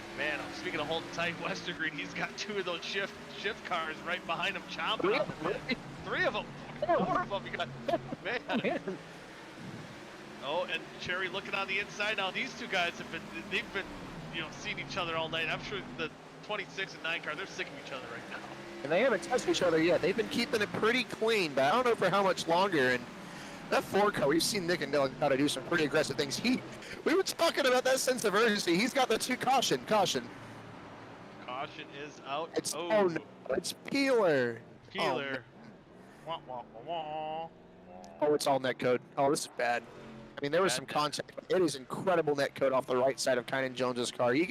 And man, speaking of holding tight, Westergreen, he's got 2 of those shift cars right behind him, chomping on them. 3 of them. 4 of them. You got, man. Oh, and Cherry looking on the inside. Now these 2 guys they've been seeing each other all night. I'm sure the 26 and 9 car, they're sick of each other right now. And they haven't touched each other yet. They've been keeping it pretty clean, but I don't know for how much longer. And that 4 car, we've seen Nick and Dale how to do some pretty aggressive things. We were talking about that sense of urgency. He's got the 2 caution. Caution is out. It's no, it's Peeler. Peeler. Oh, it's all net code. Oh, this is bad. I mean, there was some contact. It is incredible net code off the right side of Kynan Jones's car. He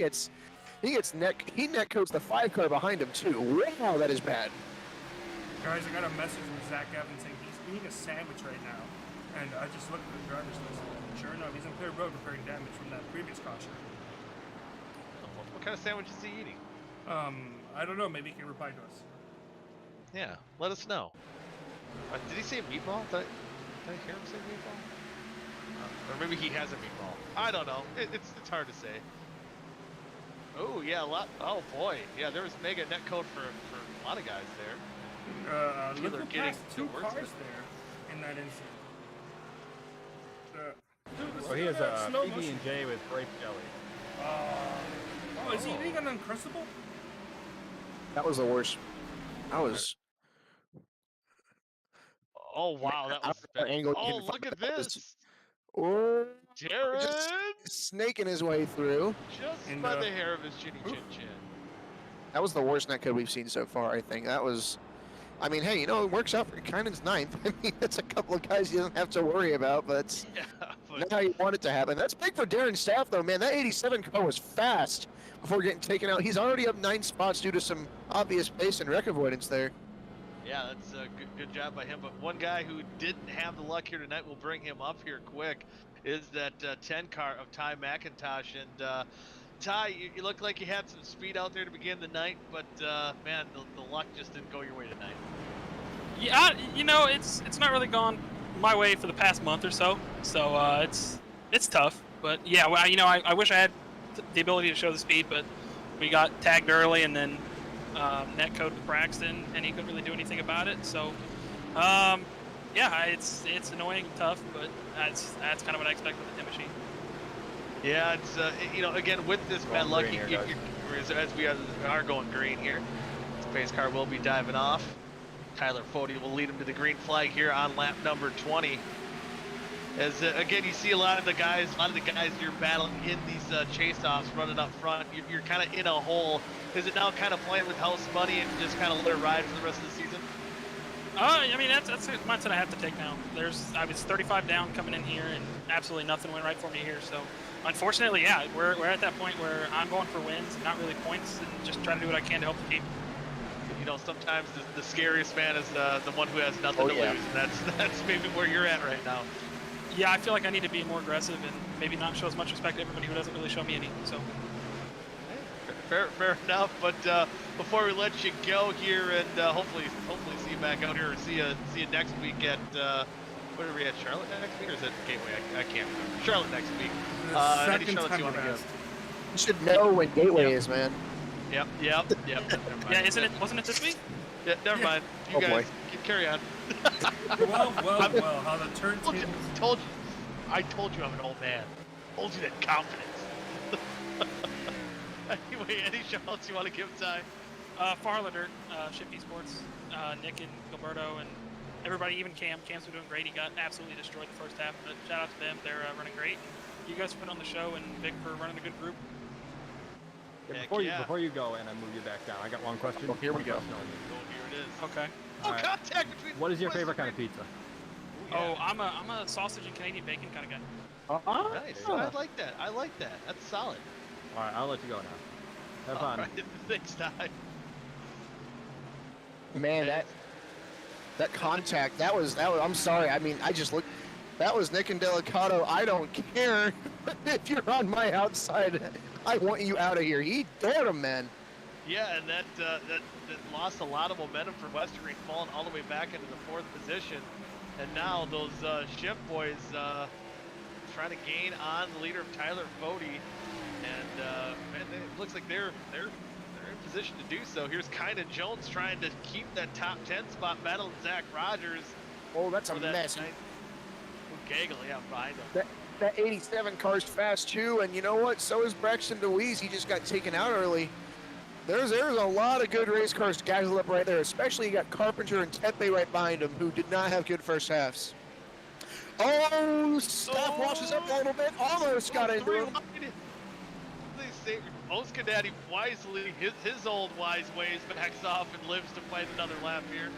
net codes the 5 car behind him too. Wow, that is bad. Guys, I got a message from Zach Evans saying he's eating a sandwich right now, and I just looked at the driver's list. And sure enough, he's on clear road repairing damage from that previous caution. What kind of sandwich is he eating? I don't know. Maybe he can reply to us. Yeah, let us know. Did he say meatball? Did I hear him say meatball? Or maybe he has a meatball. I don't know. It's hard to say. Oh yeah, a lot. Oh boy, yeah. There was mega net code for a lot of guys there. Look past 2 cars there in that instance. Oh, he Look has at that a slow PB motion. and J with grape jelly. Oh, is he eating an Uncrustable? That was the worst. That was. Oh wow, that I was don't know what angle you Oh, can look find, at but that was- this. Oh, Jared just snaking his way through. just And, by the hair of his chinny oof. chin chin. That was the worst netcode we've seen so far, I think. That was. I mean, hey, you know, it works out for Kynan's ninth. I mean, that's a couple of guys you don't have to worry about, but it's Yeah, not but how you want it to happen. That's big for Darren's staff, though, man. That 87 car was fast before getting taken out. He's already up 9 spots due to some obvious pace and wreck avoidance there. yeah, that's a good job by him. But one guy who didn't have the luck here tonight, we'll bring him up here quick, is that 10 car of Ty McIntosh. And Ty, you look like you had some speed out there to begin the night, but man, the luck just didn't go your way tonight. Yeah, you know, it's not really gone my way for the past month or so. So it's tough. But yeah, well, you know, I wish I had the ability to show the speed, but we got tagged early and then netcode with Braxton, and he couldn't really do anything about it. So yeah, it's annoying and tough, but that's kind of what I expect with the Tim machine. Yeah, it's you know, again with this bad luck, green here, guys. as we are going green here, this pace car will be diving off. Tyler Fody will lead him to the green flag here on lap number 20. As again, you see a lot of the guys you're battling in these chase-offs running up front. You're kind of in a hole. Is it now kind of playing with house money and just kind of let it ride for the rest of the season? I mean, that's the mindset I have to take now. I was 35 down coming in here, and absolutely nothing went right for me here. So, unfortunately, yeah, we're at that point where I'm going for wins, not really points, and just trying to do what I can to help the team. You know, sometimes the scariest man is the one who has nothing to lose, and that's maybe where you're at right now. Yeah, I feel like I need to be more aggressive and maybe not show as much respect to everybody who doesn't really show me any. So. Fair enough. But before we let you go here, and hopefully see you back out here, or see you next week at what are we at? Charlotte next week, or is it Gateway? I can't remember. Charlotte next week. Any Second Charlotte time you want to around. give? You should know when Gateway is, man. Yep. Never mind. Yeah, wasn't it this week? Yeah, never mind. You Oh, guys boy. can carry on. Well, how the turntables. I told you I'm an old man. Told you that confidence. Anyway, any shout-outs you want to give, Ty? Farlader, Shifty Sports, Nick and Gilberto, and everybody, even Cam. Cam's been doing great. He got absolutely destroyed the first half, but shout out to them. They're running great. You guys put on the show, and Vic for running a good group. Yeah, Heck before you go and I move you back down, I got one question. Oh, here we go. Oh, here it is. Okay. Oh, Alright. contact between. What is your West favorite kind Green. of pizza? Oh, I'm a sausage and Canadian bacon kind of guy. Nice. I like that. That's solid. All right, I'll let you go now. Have All fun. right. Thanks, Ty. Man, that contact, that was. I'm sorry. I mean, I just looked. That was Nick and Delicato. I don't care if you're on my outside. I want you out of here. He dared him, man. Yeah, and that lost a lot of momentum for Western Green, falling all the way back into the 4th position, and now those Shift boys trying to gain on the leader of Tyler Fody, and man, it looks like they're in position to do so. Here's Kynan Jones trying to keep that top 10 spot, battling Zach Rogers. Oh, that's a for that mess. Gaggle, yeah, behind him. That 87 car's fast too, and you know what? So is Braxton DeWeese. He just got taken out early. There's a lot of good race cars gaggled up right there, especially you got Carpenter and Tepe right behind him, who did not have good first halves. Oh, Staff washes up a little bit, almost got into him. They say OSCA Daddy wisely, his old wise ways, backs off and lives to fight another lap here.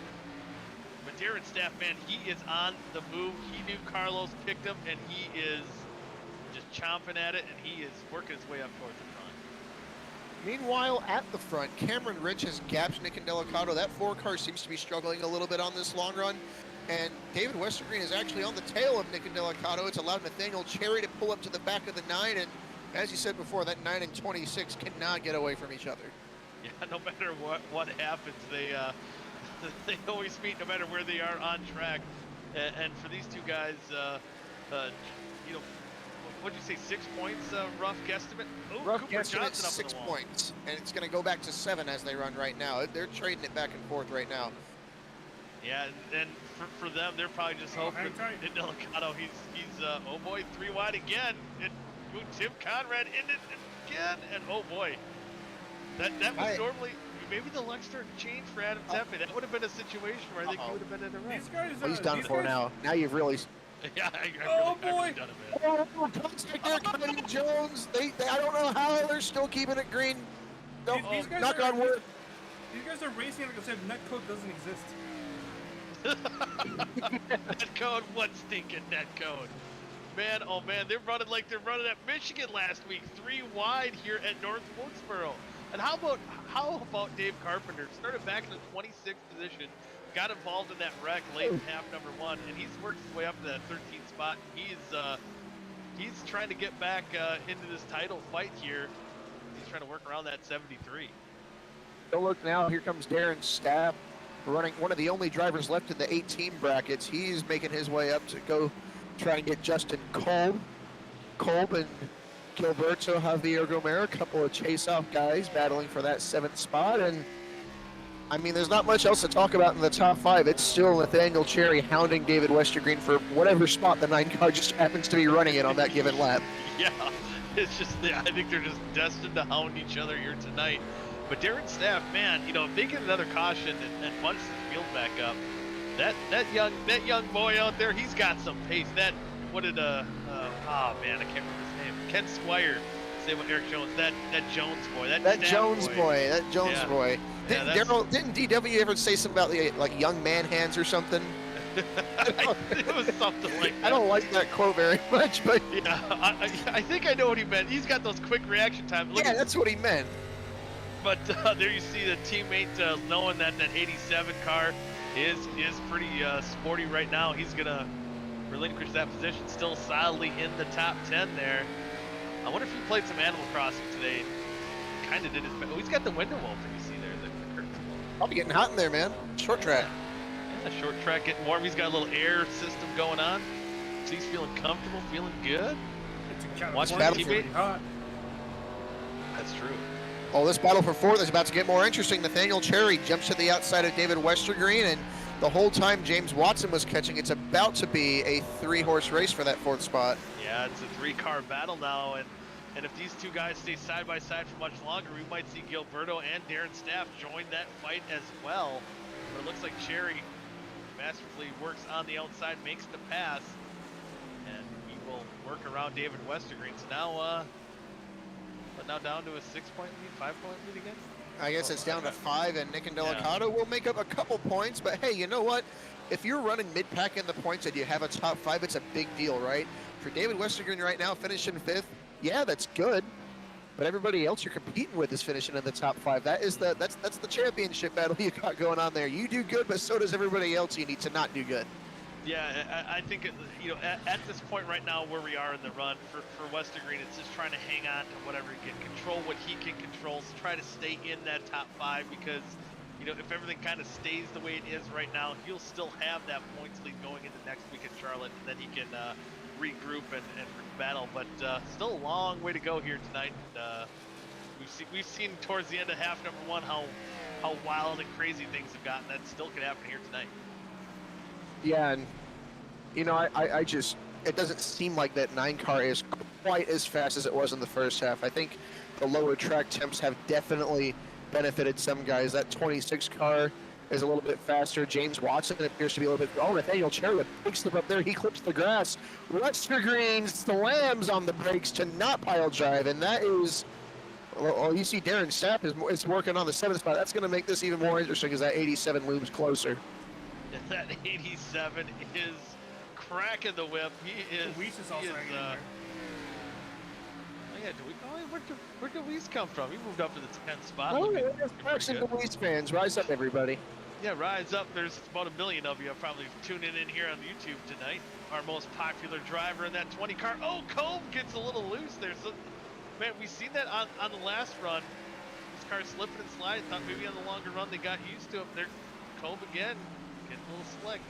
But Darren Staff, man, he is on the move. He knew Carlos picked him, and he is just chomping at it, and he is working his way up towards the front. Meanwhile, at the front, Cameron Rich has gapped Nick and Delicato. That 4 car seems to be struggling a little bit on this long run. And David Westergreen is actually on the tail of Nick and Delicato. It's allowed Nathaniel Cherry to pull up to the back of the 9. And as you said before, that 9 and 26 cannot get away from each other. Yeah, no matter what happens, they always meet no matter where they are on track. And for these two guys, you know, what'd you say, 6 points, rough guesstimate? Oh, Rough Cooper guesstimate, Johnson up 6 on the wall. points. And it's going to go back to 7 as they run right now. They're trading it back and forth right now. Yeah, and for them, they're probably just hoping hang tight. in Delicado, he's oh boy, 3 wide again. And Tim Conrad in it again, and oh boy, that was normally maybe the luck started to change for Adam Tempe. That would have been a situation where I think he would have been in a wreck. These guys, Well, he's done these for guys- now. Now you've really. Yeah, I Oh, really boy. done it, man. Oh, contact there, Kennedy Jones. They I don't know how they're still keeping it green. No, These guys knock are- on wood. These guys are racing like I said. Netcode doesn't exist. Net code, what stinking net code? Man, oh man, they're running like they're running at Michigan last week, 3 wide here at North Woodsboro. And how about Dave Carpenter? Started back in the 26th position, got involved in that wreck late in half number 1, and he's worked his way up to that 13th spot. He's trying to get back into this title fight here. He's trying to work around that 73. Go look now. Here comes Darren Stapp, running one of the only drivers left in the 18 brackets. He's making his way up to go try and get Justin Kolb. Kolb and Gilberto Javier Gomera, a couple of chase-off guys battling for that 7th spot. And I mean, there's not much else to talk about in the top 5. It's still Nathaniel Cherry hounding David Westergreen for whatever spot the 9 car just happens to be running in on that given lap. Yeah, it's just, I think they're just destined to hound each other here tonight. But Darren Staff, man, you know, if they get another caution and bunch the field back up, that young boy out there, he's got some pace. Oh man, I can't remember his name. Ken Squire, say about Eric Jones. That Jones boy. That Jones boy. That Jones Yeah. boy. Yeah, Didn't DW ever say something about the like young man hands or something? it was something like that. I don't like that quote very much, but Yeah, I think I know what he meant. He's got those quick reaction times. Look yeah, at- that's what he meant. But there you see the teammate knowing that 87 car is pretty sporty right now. He's gonna relinquish that position, still solidly in the top 10 there. I wonder if he played some Animal Crossing today. Kind of did his best. Oh, he's got the window open. You see there, the curtains open. Probably getting hot in there, man. Short track. Yeah, short track getting warm. He's got a little air system going on. So he's feeling comfortable, feeling good. It's a Watch California, battle it's really hot. That's true. Oh, this battle for 4th is about to get more interesting. Nathaniel Cherry jumps to the outside of David Westergreen, and the whole time James Watson was catching, it's about to be a 3-horse race for that 4th spot. Yeah, it's a 3-car battle now, and if these two guys stay side by side for much longer, we might see Gilberto and Darren Staff join that fight as well. But it looks like Cherry masterfully works on the outside, makes the pass, and he will work around David Westergreen. So now, but now down to a 6-point lead, 5-point lead again. I guess it's down to 5, and Nick and Delicado will make up a couple points, but hey, you know what? If you're running mid-pack in the points and you have a top 5, it's a big deal, right? For David Westergreen right now, finishing 5th, yeah, that's good. But everybody else you're competing with is finishing in the top 5. That's the championship battle you got going on there. You do good, but so does everybody else. You need to not do good. Yeah, I think, you know, at this point right now where we are in the run, for Westergreen, it's just trying to hang on to whatever he can control, what he can control, so try to stay in that top 5 because, you know, if everything kind of stays the way it is right now, he'll still have that points lead going into next week at Charlotte, and then he can regroup and battle. But still a long way to go here tonight. We've seen towards the end of half number 1 how wild and crazy things have gotten. That still could happen here tonight. Yeah, and you know, I just, it doesn't seem like that 9 car is quite as fast as it was in the first half. I think the lower track temps have definitely benefited some guys. That 26 car is a little bit faster. James Watson appears to be a little bit. Oh, Nathaniel Cherry, a big slip up there. He clips the grass. Westergreen slams on the brakes to not pile drive, and that is. Well, you see Darren Stapp is working on the 7th spot. That's going to make this even more interesting as that 87 looms closer. That 87 is cracking the whip. He is. Luis is also hanging in there. Oh yeah, where did Luis come from? He moved up to the 10th spot. Oh, Looking there's pretty and good. Luis fans. Rise up, everybody. Yeah, rise up. There's about 1 million of you probably tuning in here on YouTube tonight. Our most popular driver in that 20 car. Oh, Combe gets a little loose there. So, man, we seen that on the last run. This car slipping and sliding. Thought maybe on the longer run they got used to it. There, Combe again, getting a little slick.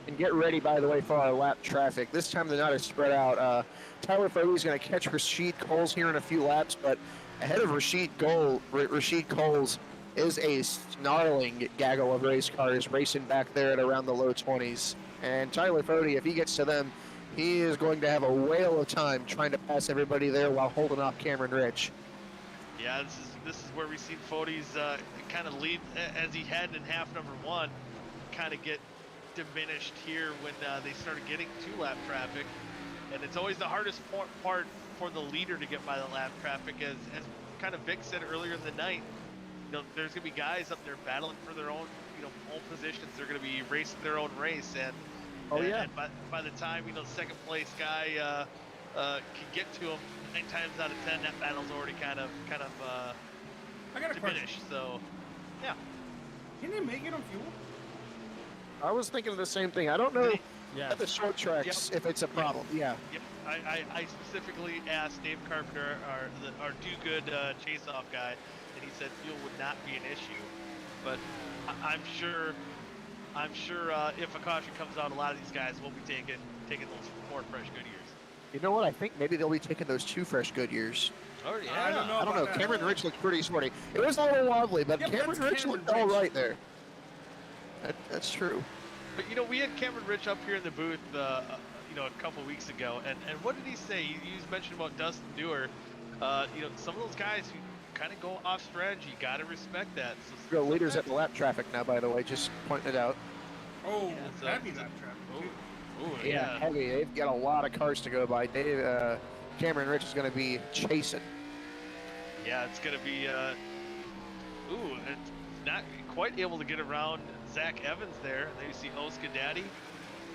And get ready, by the way, for our lap traffic. This time they're not as spread out. Tyler Foley is going to catch Rashid Coles here in a few laps, but ahead of Rashid Coles is a snarling gaggle of race cars racing back there at around the low 20s. And Tyler Fody, if he gets to them, he is going to have a whale of time trying to pass everybody there while holding off Cameron Rich. Yeah, this is where we've seen Fody's kind of lead as he had in half number one, kind of get diminished here when they started getting to lap traffic. And it's always the hardest part for the leader to get by the lap traffic, as kind of Vic said earlier in the night. You know, there's gonna be guys up there battling for their own, own positions. They're gonna be racing their own race, and and by the time second place guy can get to him, 9 times out of 10 that battle's already kind of I got a diminished. question. So yeah, Can they make it on fuel? I was thinking of the same thing. I don't know Yeah. at the short tracks if it's a problem. Yeah. Yep. I specifically asked Dave Carpenter, our do-good chase-off guy, and he said fuel would not be an issue. But I'm sure if a caution comes out, a lot of these guys will be taking those 4 fresh Goodyears. You know what? I think maybe they'll be taking those 2 fresh Goodyears. Oh yeah. I don't know. I don't know. about that. Cameron Rich looked pretty sporty. It was a little wobbly, but Yeah, but Cameron that's Rich Cameron looked all Rich. right there. That's true. But we had Cameron Rich up here in the booth, a couple weeks ago, and what did he say? He mentioned about Dustin Dewar. Some of those guys who kind of go off strategy, gotta respect that. So Real leaders at the lap traffic now, by the way, just pointing it out. Oh, Yeah, so- heavy lap traffic. Ooh, Yeah, heavy. They've got a lot of cars to go by. Cameron Rich is going to be chasing. Yeah, it's gonna be. It's not quite able to get around Zach Evans there. And then you see OSCA Daddy,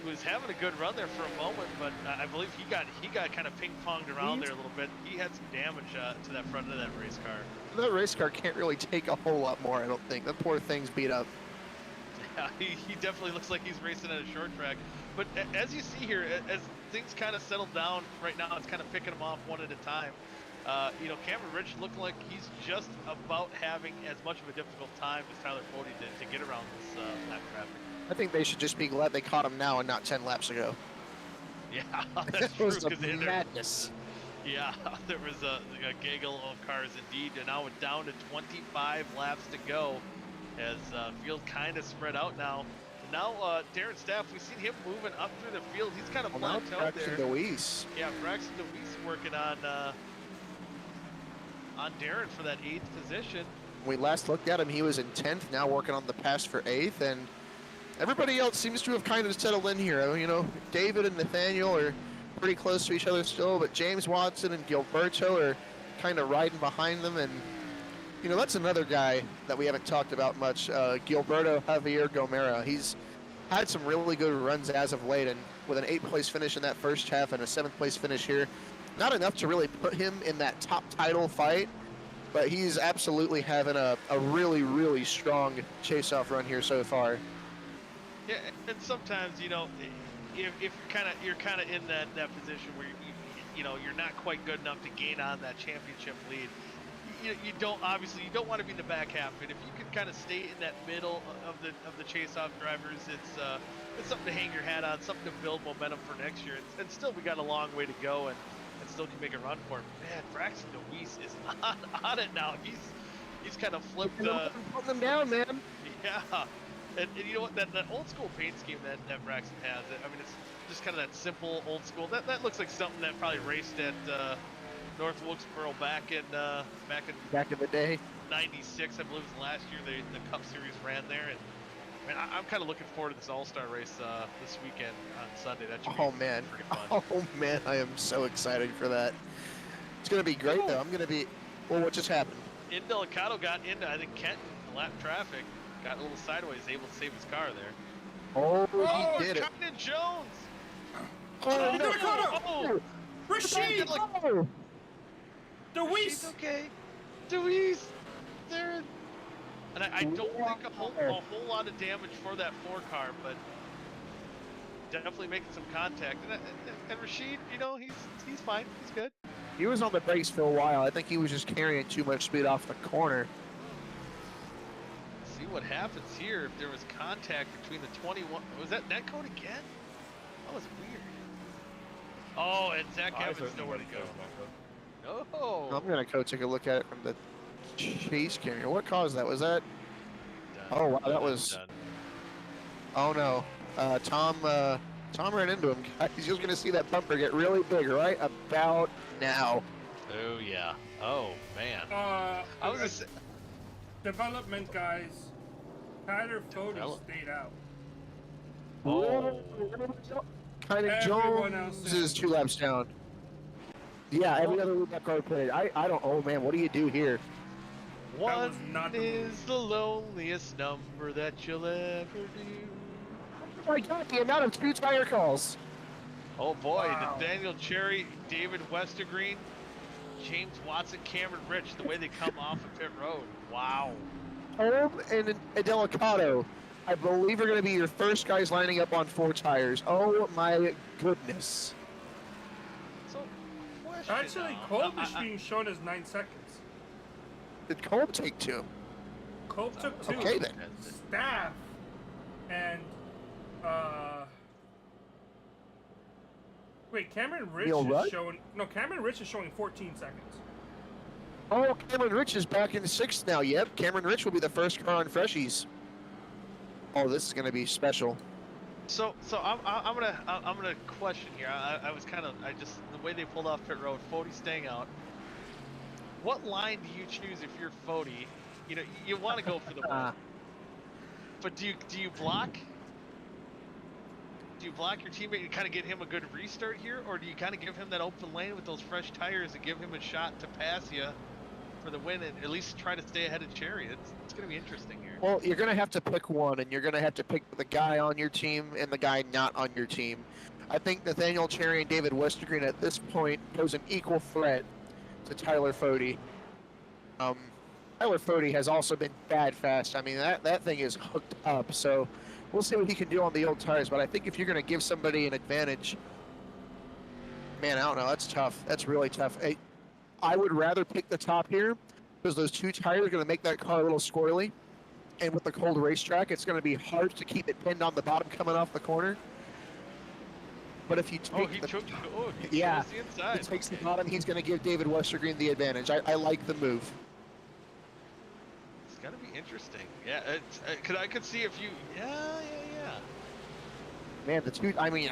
who was having a good run there for a moment, but I believe he got kind of ping-ponged around there a little bit. He had some damage to that front of that race car. That race car can't really take a whole lot more, I don't think. That poor thing's beat up. Yeah, he definitely looks like he's racing at a short track. But as you see here, as things kind of settle down right now, it's kind of picking them off one at a time. Cameron Rich looked like he's just about having as much of a difficult time as Tyler Fody did to get around this lap traffic. I think they should just be glad they caught him now and not 10 laps ago. Yeah, that's It true. was a 'Cause madness. Yeah, there was a gaggle of cars indeed, and now it's down to 25 laps to go as field kind of spread out now. And now Darren Staff, we've seen him moving up through the field. He's kind of Well, now plateaued Braxton there. DeWeese. Yeah, Braxton DeWeese working on Darren for that 8th position. When we last looked at him, he was in 10th, now working on the pass for 8th, and everybody else seems to have kind of settled in here. David and Nathaniel are pretty close to each other still, but James Watson and Gilberto are kind of riding behind them, and that's another guy that we haven't talked about much, Gilberto Javier Gomera. He's had some really good runs as of late, and with an 8th place finish in that first half and a 7th place finish here, not enough to really put him in that top title fight, but he's absolutely having a really, really strong chase-off run here so far. Yeah, and sometimes if you're kind of in that position where you're not quite good enough to gain on that championship lead. You don't want to be in the back half, but if you can kind of stay in that middle of the chase-off drivers, it's something to hang your hat on, something to build momentum for next year. And still, we got a long way to go, and still can make a run for it. Man, Braxton DeWeese is on it now. He's kind of flipped. Putting them down, man. Yeah, and you know what? That old school paint scheme that Braxton has. I mean, it's just kind of that simple old school. That looks like something that probably raced at North Wilkesboro back in the day. '96, I believe was the last year the Cup Series ran there. And man, I'm kind of looking forward to this All-Star race this weekend on Sunday. That should be man. pretty fun. Oh man, I am so excited for that. It's gonna be great though. Well, what just happened? In Delicado got into, I think, Kenton, lap traffic, got a little sideways, able to save his car there. Oh, Oh, he did it. Kenton Jones! Oh, no. Oh, Rashid! Oh, DeWeese! he's okay. Deweese, there. And I don't think a whole lot of damage for that 4 car, but definitely making some contact. And Rashid, he's fine. He's good. he was on the brakes for a while. I think he was just carrying too much speed off the corner. See what happens here if there was contact between the 21. Was that netcode again? That was weird. Oh, and Zach Evans nowhere to go. No. I'm gonna go take a look at it from the chase carrier. What caused that? Was that? Done. Oh, wow, that Done, was- done. Oh no. Tom ran into him. He's just gonna see that bumper get really big right about now. Oh yeah. Oh man. I was gonna say, Development guys. Tyler Fody Develop- stayed out. oh. Kind of Everyone else Jones in. is 2 laps down. Yeah, every other lap car played. I don't. Oh man, what do you do here? One was not the is move. the loneliest number that you'll ever do. Oh my God, the amount of 2 tire calls. Oh boy, Wow. Nathaniel Cherry, David Westergreen, James Watson, Cameron Rich, the way they come off of pit road. Wow. Holm and Delicato, I believe, are going to be your first guys lining up on 4 tires. Oh my goodness. So, question Actually, now. Kolb is being shown as 9 seconds. Did Kolb take 2? Kolb took 2. Okay then. Staff and wait, Cameron Rich Neil is Rudd? showing. No, Cameron Rich is showing 14 seconds. Oh, Cameron Rich is back in 6th now. Yep, Cameron Rich will be the first car on Freshies. Oh, this is going to be special. So I'm gonna question here. I was kind of the way they pulled off pit road, Fody staying out. What line do you choose if you're Fody? You know, you want to go for the win, but do you block? Do you block your teammate and kind of get him a good restart here, or do you kind of give him that open lane with those fresh tires and give him a shot to pass you for the win and at least try to stay ahead of Cherry? It's going to be interesting here. Well, you're going to have to pick one, and you're going to have to pick the guy on your team and the guy not on your team. I think Nathaniel Cherry and David Westergreen at this point pose an equal threat to Tyler Fody. Tyler Fody has also been bad fast. I mean, that thing is hooked up, so we'll see what he can do on the old tires, but I think if you're going to give somebody an advantage, man, I don't know, that's tough. That's really tough. I would rather pick the top here, because those 2 tires are going to make that car a little squirrely. And with the cold racetrack, it's going to be hard to keep it pinned on the bottom coming off the corner. But if you take He the, chose yeah, the inside. he takes the bottom, he's going to give David Westergreen the advantage. I like the move. It's gonna be interesting. Yeah, cause I could see if you. Yeah. Man, I mean,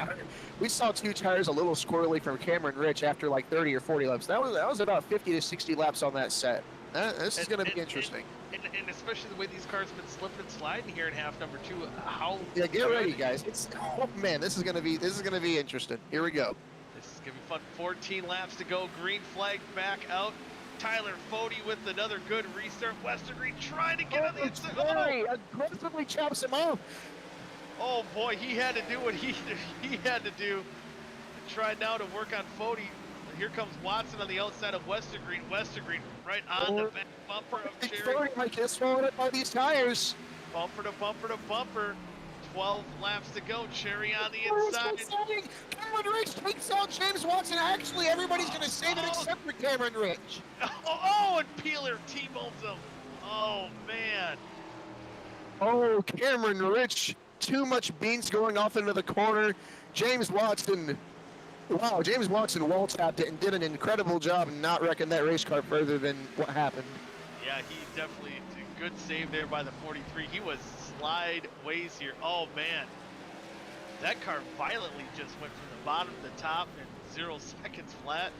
we saw 2 tires a little squirrely from Cameron Rich after like 30 or 40 laps. That was about 50 to 60 laps on that set. This is going to be interesting. And especially the way these cars have been slipping and sliding here in half number 2. How? Yeah, get ready, guys. Oh man, this is gonna be interesting. Here we go. This is gonna be fun. 14 laps to go. Green flag back out. Tyler Fody with another good restart. Westergreen trying to get on the inside. Cherry aggressively chops him off. Oh boy, he had to do what he had to do. Try now to work on Fody. Here comes Watson on the outside of Westergreen. Westergreen right on the back bumper of Cherry. Fody might get swallowed up by these tires. Bumper to bumper to bumper. 12 laps to go. Cherry on the inside. Cameron Rich takes out James Watson. Actually, everybody's going to save it except for Cameron Rich. Oh, and Peeler T-bones him. Oh, man. Oh, Cameron Rich. Too much beans going off into the corner. James Watson. Wow, James Watson wall tapped it and did an incredible job not wrecking that race car further than what happened. Yeah, he definitely did a good save there by the 43. He was slide ways here. Oh, man. That car violently just went from the bottom to the top in 0 seconds flat.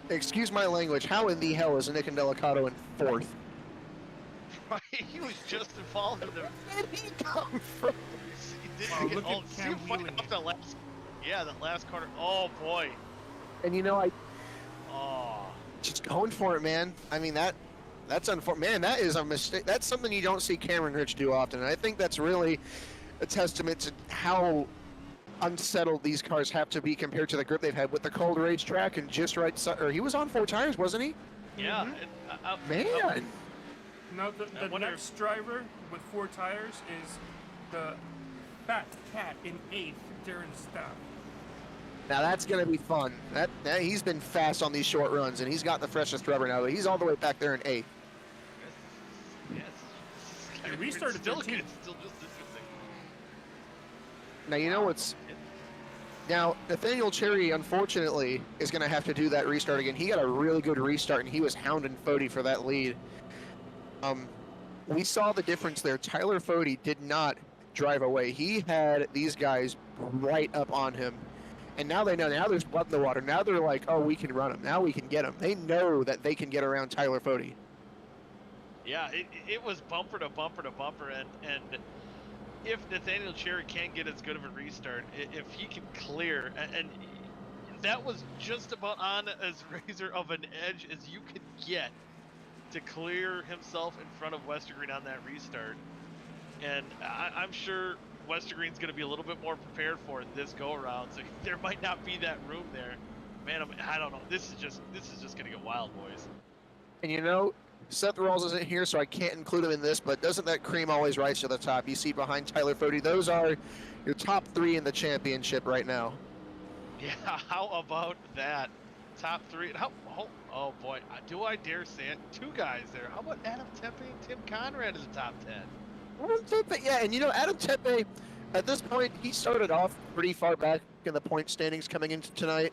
Excuse my language. How in the hell is Nick and Delicato in 4th? Right, he was just involved in the... Where did he come from? He Wow, didn't get look all... at See Cam him fighting wheeling off it. that last... Yeah, that last corner. Oh, boy. And you know, Oh. just going for it, man. I mean, that's unfortunate. Man, that is a mistake. That's something you don't see Cameron Rich do often. And I think that's really a testament to how unsettled these cars have to be compared to the grip they've had with the cold racetrack and just right. Or he was on 4 tires, wasn't he? Yeah. Mhm. Man. Now I the wonder next driver with 4 tires is the Fat Cat in 8th, Darren Stapp. Now that's gonna be fun. That he's been fast on these short runs, and he's got the freshest rubber now. But he's all the way back there in 8th. Yes. He restarted still, 13th. It's still just interesting. Now you know what's Now, Nathaniel Cherry, unfortunately, is going to have to do that restart again. He got a really good restart, and he was hounding Fody for that lead. We saw the difference there. Tyler Fody did not drive away. He had these guys right up on him. And now they know. Now there's blood in the water. Now they're like, oh, we can run him. Now we can get him. They know that they can get around Tyler Fody. Yeah, it was bumper to bumper to bumper, and if Nathaniel Cherry can't get as good of a restart, if he can clear, and that was just about on as razor of an edge as you could get to clear himself in front of Westergreen on that restart. And I'm sure Westergreen's going to be a little bit more prepared for it this go around, so there might not be that room there. Man, I don't know. This is just going to get wild, boys. And you know, Seth Rawls isn't here, so I can't include him in this, but doesn't that cream always rise to the top? You see behind Tyler Fody, those are your top 3 in the championship right now. Yeah, how about that? Top 3. Oh boy, do I dare say it? 2 guys there. How about Adam Tempe and Tim Conrad as a top 10? Adam Tempe, yeah, and you know, Adam Tempe, at this point, he started off pretty far back in the point standings coming into tonight,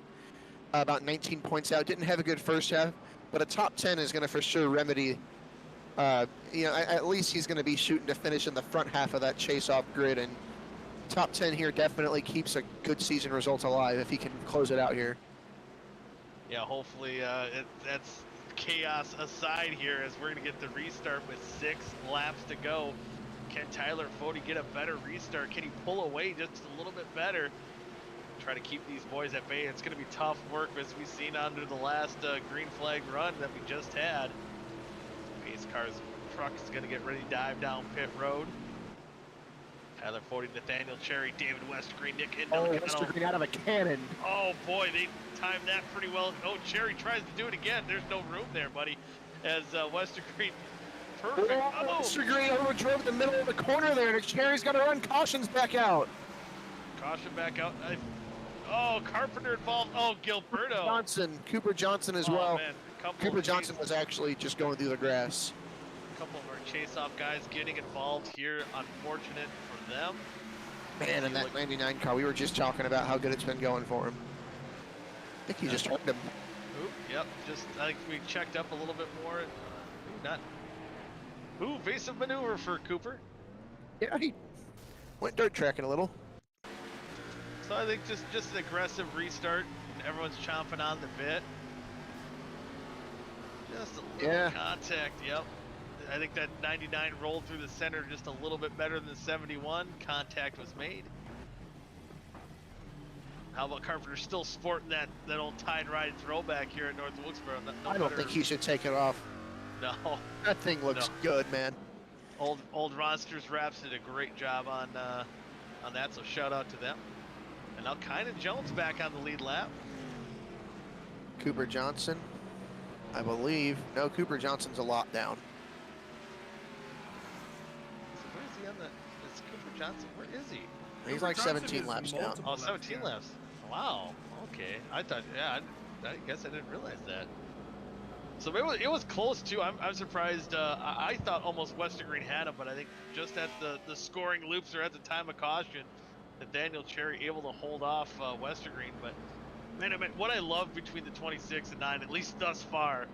about 19 points out. Didn't have a good first half. But a top 10 is going to for sure remedy, you know, at least he's going to be shooting to finish in the front half of that chase-off grid. And top 10 here definitely keeps a good season result alive if he can close it out here. Yeah, hopefully that's chaos aside here as we're going to get the restart with 6 laps to go. Can Tyler Fody get a better restart? Can he pull away just a little bit better? Try to keep these boys at bay. It's going to be tough work as we've seen under the last green flag run that we just had. Pace car's truck is going to get ready to dive down pit road. Tyler Fody, Nathaniel Cherry, David Westergreen, Nick Hindle. Oh, Westergreen out of a cannon. Oh boy, they timed that pretty well. Oh, Cherry tries to do it again. There's no room there, buddy. As Westergreen, perfect. Oh, Westergreen overdrove the middle of the corner there, and Cherry's got to run cautions back out. Caution back out. Oh, Carpenter involved. Oh, Gilberto. Cooper Johnson as well. Man. Cooper Johnson was actually just going through the grass. A couple of our chase-off guys getting involved here. Unfortunate for them. Man, in that 99 car, we were just talking about how good it's been going for him. I think he just hurt him. Oop, yep. Just I think we checked up a little bit more. Evasive maneuver for Cooper. Yeah, he went dirt tracking a little. So I think just an aggressive restart. Everyone's chomping on the bit. Just a little contact, yep. I think that 99 rolled through the center just a little bit better than 71. Contact was made. How about Carpenter still sporting that old Tide Ride throwback here at North Wilkesboro? I don't think he should take it off. No. That thing looks good, man. Old Ronsters Raps did a great job on that, so shout out to them. And now Kynan Jones back on the lead lap. Cooper Johnson, I believe. No, Cooper Johnson's a lot down. So where is he on the? It's Cooper Johnson. Where is he? He's like 17 laps down. Oh, 17 laps. Wow. Okay. I thought. Yeah. I guess I didn't realize that. So it was close too. I'm surprised. I thought almost Westergreen had him, but I think just at the scoring loops or at the time of caution, Nathaniel Cherry able to hold off Westergreen. But man, what I love between the 26 and 9, at least thus far,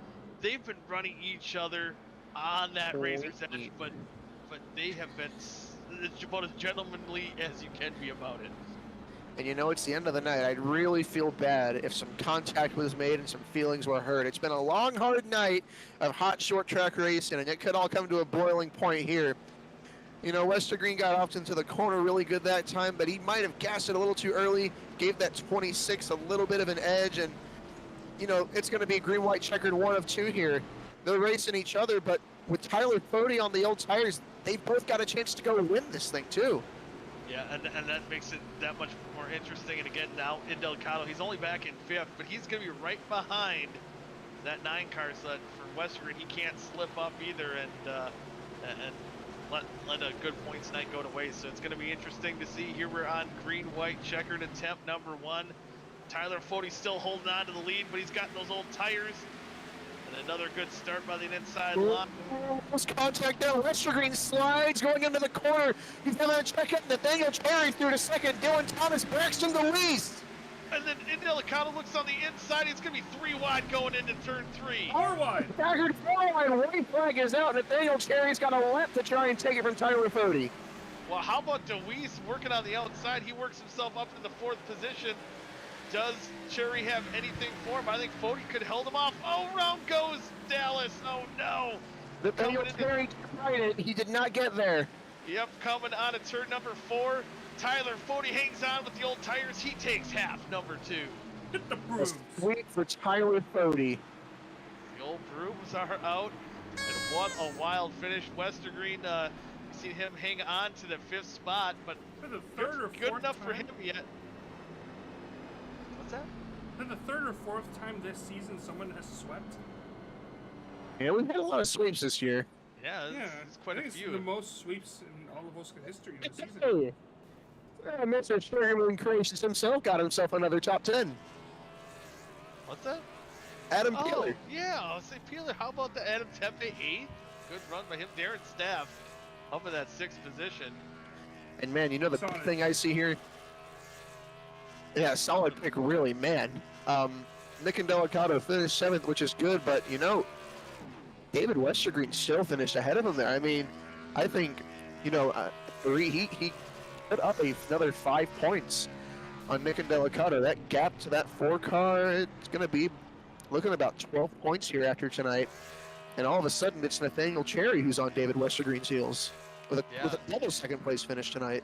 they've been running each other on that razor's edge, but they have been about as gentlemanly as you can be about it. And you know, it's the end of the night. I'd really feel bad if some contact was made and some feelings were hurt. It's been a long, hard night of hot short track racing, and it could all come to a boiling point here. You know, Westergreen got off into the corner really good that time, but he might have gassed it a little too early, gave that 26 a little bit of an edge, and, you know, it's going to be green-white checkered 1 of 2 here. They're racing each other, but with Tyler Fody on the old tires, they've both got a chance to go win this thing, too. Yeah, and that makes it that much more interesting. And again, now in Delgado, he's only back in 5th, but he's going to be right behind that 9 car. So that for Westergreen, he can't slip up either and let a good points night go to waste. So it's going to be interesting to see. Here we're on green-white checkered attempt number 1. Tyler Fody still holding on to the lead, but he's got those old tires. And another good start by the inside line. Almost contact there. Westergreen slides going into the corner. He's having a check it. Nathaniel Cherry through to second. Dylan Thomas Braxton the least. And then Indelicado looks on the inside. It's going to be 3 wide going into turn 3. 4 wide. Staggered 4 line, white flag is out. Nathaniel Cherry's got a lap to try and take it from Tyler Fody. Well, how about DeWeese working on the outside? He works himself up to the 4th position. Does Cherry have anything for him? I think Fody could have held him off. Oh, round goes Dallas. Oh, no. Nathaniel Cherry tried it. He did not get there. Yep, coming on to turn number 4. Tyler Fody hangs on with the old tires. He takes half number 2. Hit the brooms. Sweet for Tyler Fody. The old brooms are out. And what a wild finish. Westergreen, seen him hang on to the 5th spot, but For the third or good fourth enough for time? him yet. What's that? For the third or fourth time this season someone has swept. Yeah, we've had a lot of sweeps this year. Yeah, Yeah, it's quite I a think few. it's the most sweeps in all of OSCA history this season. Hey, Mr. Sugarmoon Gracious himself got himself another top 10. What's that? Adam Oh, Peeler. yeah, I'll say Peeler. How about the Adam Tempe 8th? Good run by him. Darren Staff up in that 6th position. And man, you know the Solid. big thing I see here? Yeah, solid pick, really, man. Nick and Delicado finished 7th, which is good, but you know, David Westergreen still finished ahead of him there. I mean, I think, you know, he put up another 5 points on Nick and Delicado. That gap to that 4 car, it's going to be looking about 12 points here after tonight. And all of a sudden, it's Nathaniel Cherry who's on David Westergreen's heels with a double 2nd place finish tonight.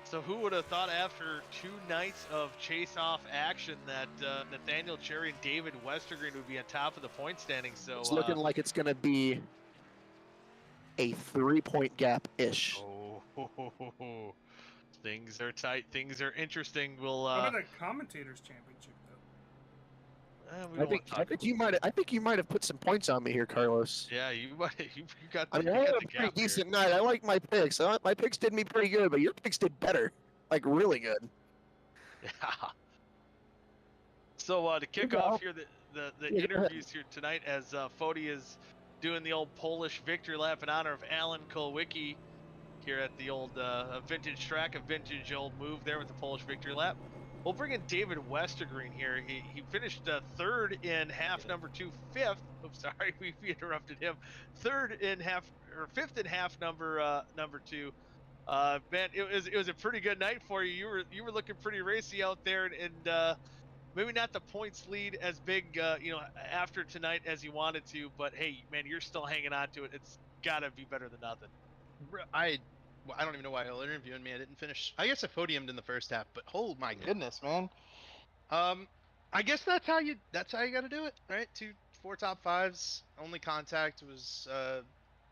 So who would have thought after 2 nights of chase-off action that Nathaniel Cherry and David Westergreen would be on top of the point standing? So It's looking like it's going to be a 3-point gap-ish. Oh, things are tight. Things are interesting. We'll. How about the commentators championship though? We don't wanna talk I think you might have put some points on me here, Carlos. Yeah, you might. You got. I The, mean, you I got had the a gap pretty here. decent night. I like my picks. My picks did me pretty good, but your picks did better. Like, really good. Yeah. So to kick Good off call. here, the Yeah, go ahead. interviews here tonight, as Fody is doing the old Polish victory lap in honor of Alan Kulwicki here at the old vintage track, a vintage old move there with the Polish victory lap. We'll bring in David Westergreen here. He finished 3rd in half number 2, 5th. Oops, sorry, we interrupted him. 3rd in half, or 5th in half number 2. Ben, it was a pretty good night for you. You were looking pretty racy out there, and maybe not the points lead as big, after tonight as you wanted to. But hey, man, you're still hanging on to it. It's gotta be better than nothing. I don't even know why you're interviewing me. I didn't finish. I guess I podiumed in the first half, but oh my goodness, man. I guess that's how you got to do it, right? 4 top 5s. Only contact was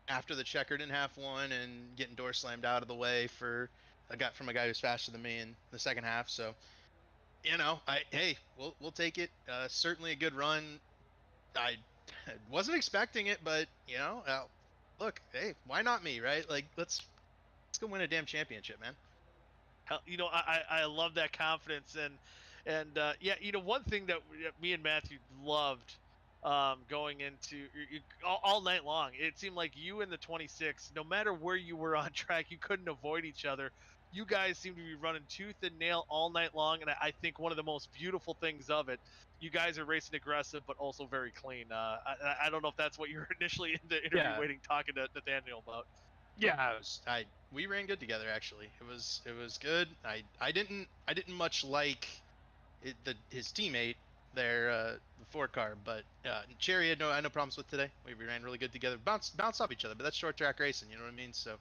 after the checkered in half 1 and getting door slammed out of the way from a guy who's faster than me in the second half. So, you know, we'll take it. Certainly a good run. I wasn't expecting it, but you know, look, hey, why not me, right? Like, let's go win a damn championship, man. Hell, you know, I love that confidence, and yeah, you know, one thing that me and Matthew loved going into all night long, it seemed like you and the 26, no matter where you were on track, you couldn't avoid each other. You guys seem to be running tooth and nail all night long, and I think one of the most beautiful things of it, you guys are racing aggressive, but also very clean. I don't know if that's what you were initially in the interview Yeah. waiting talking to Nathaniel about. Yeah, we ran good together actually. It was good. I didn't much like his teammate there, the 4 car, but Cherry I had no problems with today. We ran really good together. Bounced off each other, but that's short track racing, you know what I mean? So,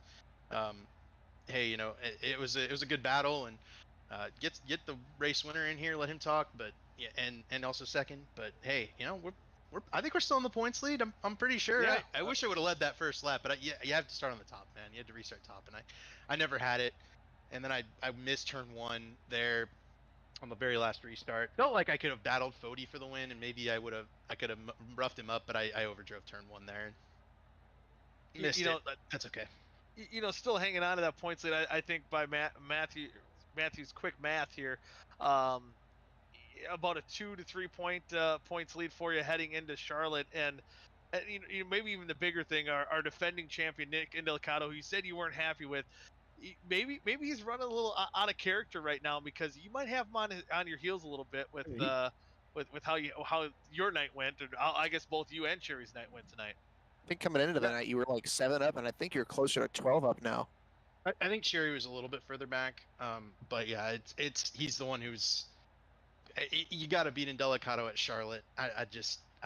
hey, you know, it was a good battle, and get the race winner in here, let him talk, but yeah, and also second. But hey, you know, I think we're still in the points lead. I'm pretty sure. Yeah. I wish I would have led that first lap, but you have to start on the top, man. You had to restart top, and I never had it, and then I missed turn 1 there on the very last restart. Felt like I could have battled Fody for the win, and maybe I could have roughed him up, but I overdrove turn 1 there and missed You know, it. But that's okay. you know, still hanging on to that points lead. I think by Matthew's quick math here, about a 2 to 3 points lead for you heading into Charlotte, and you know, maybe even the bigger thing, our defending champion Nick Indelicado, who you said you weren't happy with. maybe he's running a little out of character right now because you might have him on your heels a little bit with how your night went, or I guess both you and Sherry's night went tonight. I think coming into the night, you were like 7 up, and I think you're closer to 12 up now. I think Sherry was a little bit further back, but yeah, he's the one who's. You got to beat in Delicato at Charlotte. I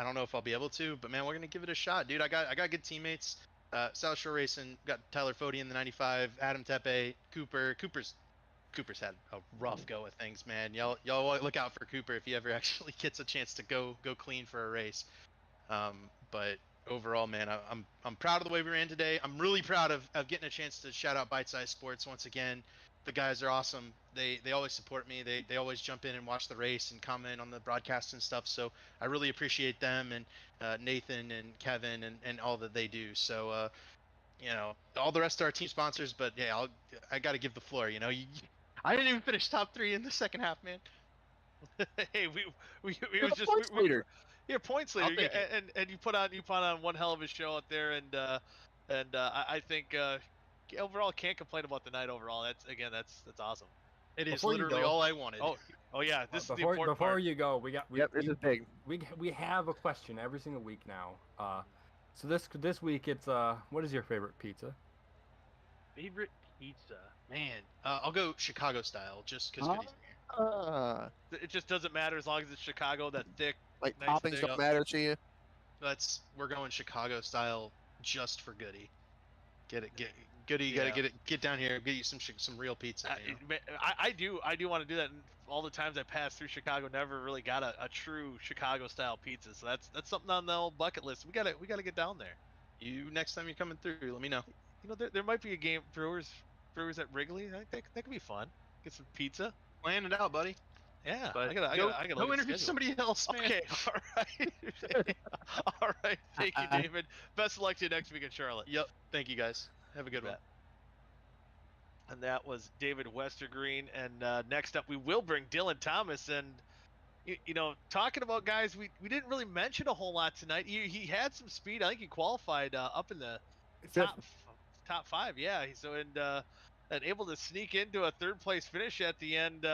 don't know if I'll be able to, but man, we're gonna give it a shot, dude. I got good teammates. South Shore Racing got Tyler Fody in the 95, Adam Tepe, Cooper's had a rough go of things, man. Y'all look out for Cooper if he ever actually gets a chance to go clean for a race. But overall, man, I'm proud of the way we ran today. I'm really proud of getting a chance to shout out Bite Size Sports once again. The guys are awesome. They always support me. They always jump in and watch the race and comment on the broadcast and stuff. So I really appreciate them and Nathan and Kevin and all that they do. So all the rest of our team sponsors. But yeah, I got to give the floor. I didn't even finish top 3 in the second half, man. Hey, we You're was the just points leader. Yeah, points I'll leader. take Yeah, it. and you put on one hell of a show out there, and I think overall can't complain about the night overall. That's awesome. It is Before you literally go- all I wanted. Oh yeah, this is the before important before part. you go, Yep, this is big. we have a question every single week now. So this week it's what is your favorite pizza? Favorite pizza, man. I'll go Chicago style, just because Goody's here. It just doesn't matter as long as it's Chicago. That thick. Like Nice toppings thing. don't matter to you. We're going Chicago style just for Goody. Goody. You Yeah. gotta get down here, get you some real pizza. I do want to do that. And all the times I passed through Chicago, never really got a true Chicago style pizza. So that's something on the old bucket list. We gotta get down there. You next time you're coming through, let me know. There might be a game Brewers at Wrigley. I think that could be fun. Get some pizza. Plan it out, buddy. Yeah, But I gotta go look at the interview schedule. somebody else, man. Okay, all right. All right, thank you, David. Best of luck to you next week in Charlotte. Yep. Thank you guys. Have a good one. Bet. And that was David Westergreen. And next up, we will bring Dylan Thomas. And talking about guys we didn't really mention a whole lot tonight. He had some speed. I think he qualified up in the top 5. Yeah. And able to sneak into a 3rd place finish at the end.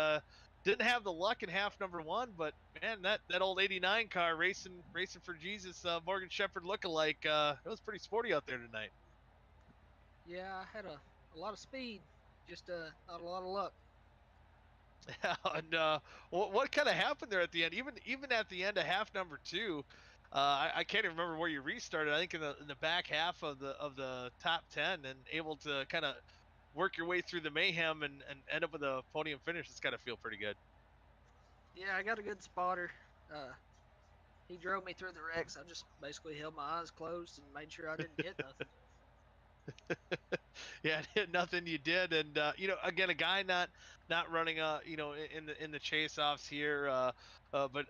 Didn't have the luck in half number 1, but man, that old 89 car racing for Jesus, Morgan Shepherd lookalike, it was pretty sporty out there tonight. Yeah, I had a lot of speed, just not a lot of luck. Yeah, and what kind of happened there at the end? Even at the end of half number 2, I can't even remember where you restarted. I think in the back half of the top 10, and able to kind of work your way through the mayhem and end up with a podium finish. It's got to feel pretty good. Yeah, I got a good spotter. He drove me through the wrecks. I just basically held my eyes closed and made sure I didn't hit nothing. Yeah, nothing you did, and again, a guy not running in the chase offs here, but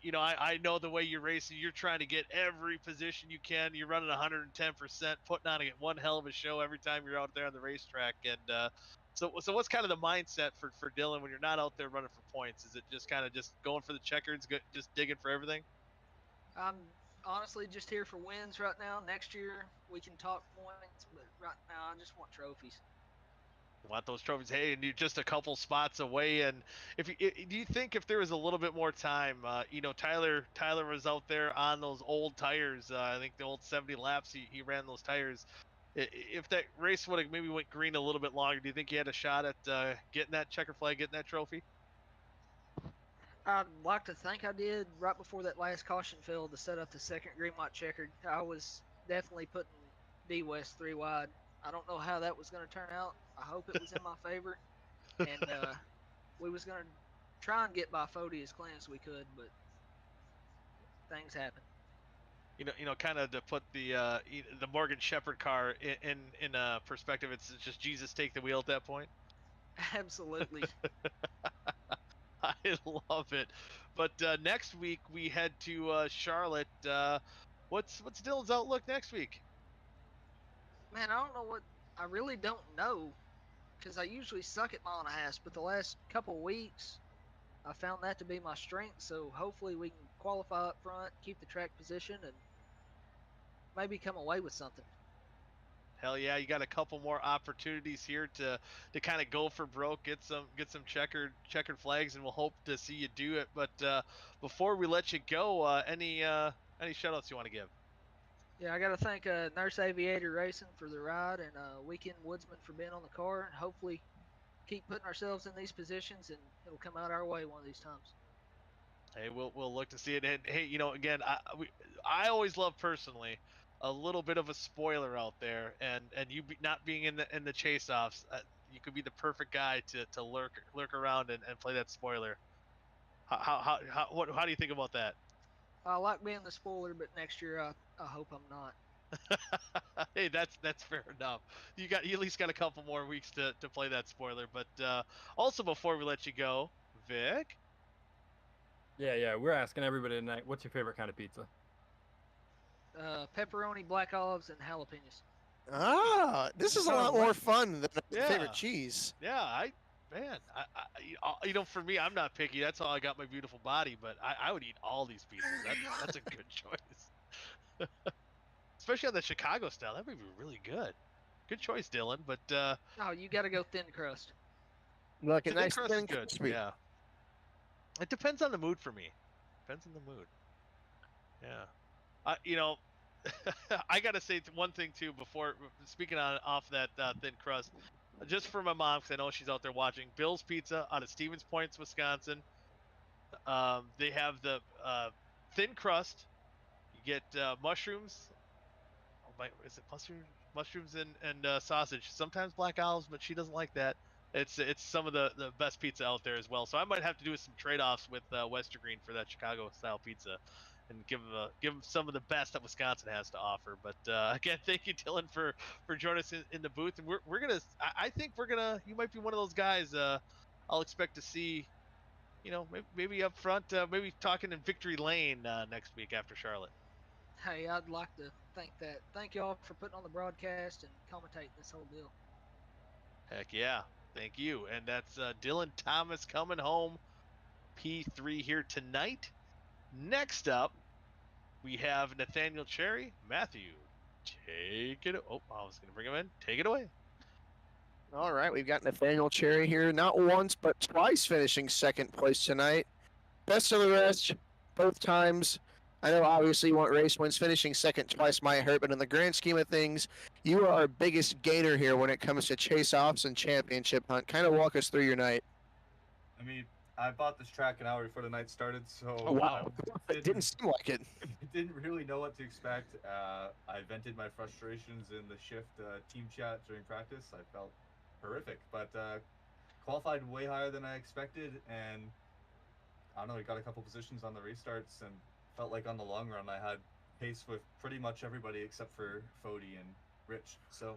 I know the way you're racing. You're trying to get every position you can. You're running 110%, putting on one hell of a show every time you're out there on the racetrack. And so what's kind of the mindset for Dylan when you're not out there running for points? Is it just kind of just going for the checkers, just digging for everything? I'm honestly just here for wins right now. Next year we can talk points, but right now I just want trophies. Want those trophies? Hey, and you're just a couple spots away. And do you think if there was a little bit more time, Tyler was out there on those old tires. I think the old 70 laps he ran those tires. If that race would have maybe went green a little bit longer, do you think he had a shot at getting that checker flag, getting that trophy? I'd like to think I did right before that last caution field to set up the second green light checkered. I was definitely putting D West 3 wide. I don't know how that was going to turn out. I hope it was in my favor. And we was going to try and get by Fody as clean as we could, but things happen. Kind of to put the Morgan Shepherd car in perspective, it's just Jesus take the wheel at that point. Absolutely. I love it. But next week we head to Charlotte. What's Dylan's outlook next week? Man, I really don't know, because I usually suck at mile and a half, but the last couple of weeks I found that to be my strength. So hopefully we can qualify up front, keep the track position, and maybe come away with something. Hell yeah, you got a couple more opportunities here to kind of go for broke, get some checkered flags, and we'll hope to see you do it. But before we let you go, any shout outs you want to give? Yeah, I got to thank Nurse Aviator Racing for the ride and Weekend Woodsman for being on the car, and hopefully keep putting ourselves in these positions, and it'll come out our way one of these times. Hey, we'll look to see it. And hey, again, I always love personally a little bit of a spoiler out there, and you not being in the chase offs, you could be the perfect guy to lurk around and play that spoiler. How do you think about that? I like being the spoiler, but next year I hope I'm not. Hey, that's fair enough. You at least got a couple more weeks to play that spoiler. But also before we let you go, Vic. Yeah, we're asking everybody tonight, what's your favorite kind of pizza? Pepperoni, black olives, and jalapenos. Ah, this is a lot more fun than my Yeah. favorite cheese. Yeah, for me, I'm not picky. That's how I got my beautiful body. But I would eat all these pizzas. That's a good choice. Especially on the Chicago style, that would be really good. Good choice, Dylan. But Oh, you got to go thin crust. Like a thin nice crust is thin good. crispy. Yeah. It depends on the mood for me. Depends on the mood. Yeah. I gotta say one thing too before speaking off that thin crust, just for my mom because I know she's out there watching. Bill's Pizza out of Stevens Point, Wisconsin. They have the thin crust. You get mushrooms. Oh my, is it mushrooms and sausage? Sometimes black olives, but she doesn't like that. It's some of the best pizza out there as well. So I might have to do some trade-offs with Westergreen for that Chicago style pizza, and give them some of the best that Wisconsin has to offer. But again, thank you, Dylan, for joining us in the booth. And we're gonna. I think we're gonna. You might be one of those guys. I'll expect to see. Maybe up front. Maybe talking in Victory Lane next week after Charlotte. Hey, I'd like to think that. Thank y'all for putting on the broadcast and commentating this whole deal. Heck yeah. Thank you. And that's Dylan Thomas coming home P3 here tonight. Next up, we have Nathaniel Cherry. Matthew, take it. Oh, I was going to bring him in. Take it away. All right, we've got Nathaniel Cherry here, not once but twice finishing second place tonight. Best of the rest, both times. I know obviously you want race wins. Finishing second twice might hurt, but in the grand scheme of things, you are our biggest gainer here when it comes to chase-offs and championship hunt. Kind of walk us through your night. I mean, I bought this track an hour before the night started, so Oh, wow. It didn't seem like it. Didn't really know what to expect. I vented my frustrations in the shift team chat during practice. I felt horrific, but qualified way higher than I expected, and I don't know, we got a couple positions on the restarts, and felt like on the long run I had pace with pretty much everybody except for Fody and Rich. So,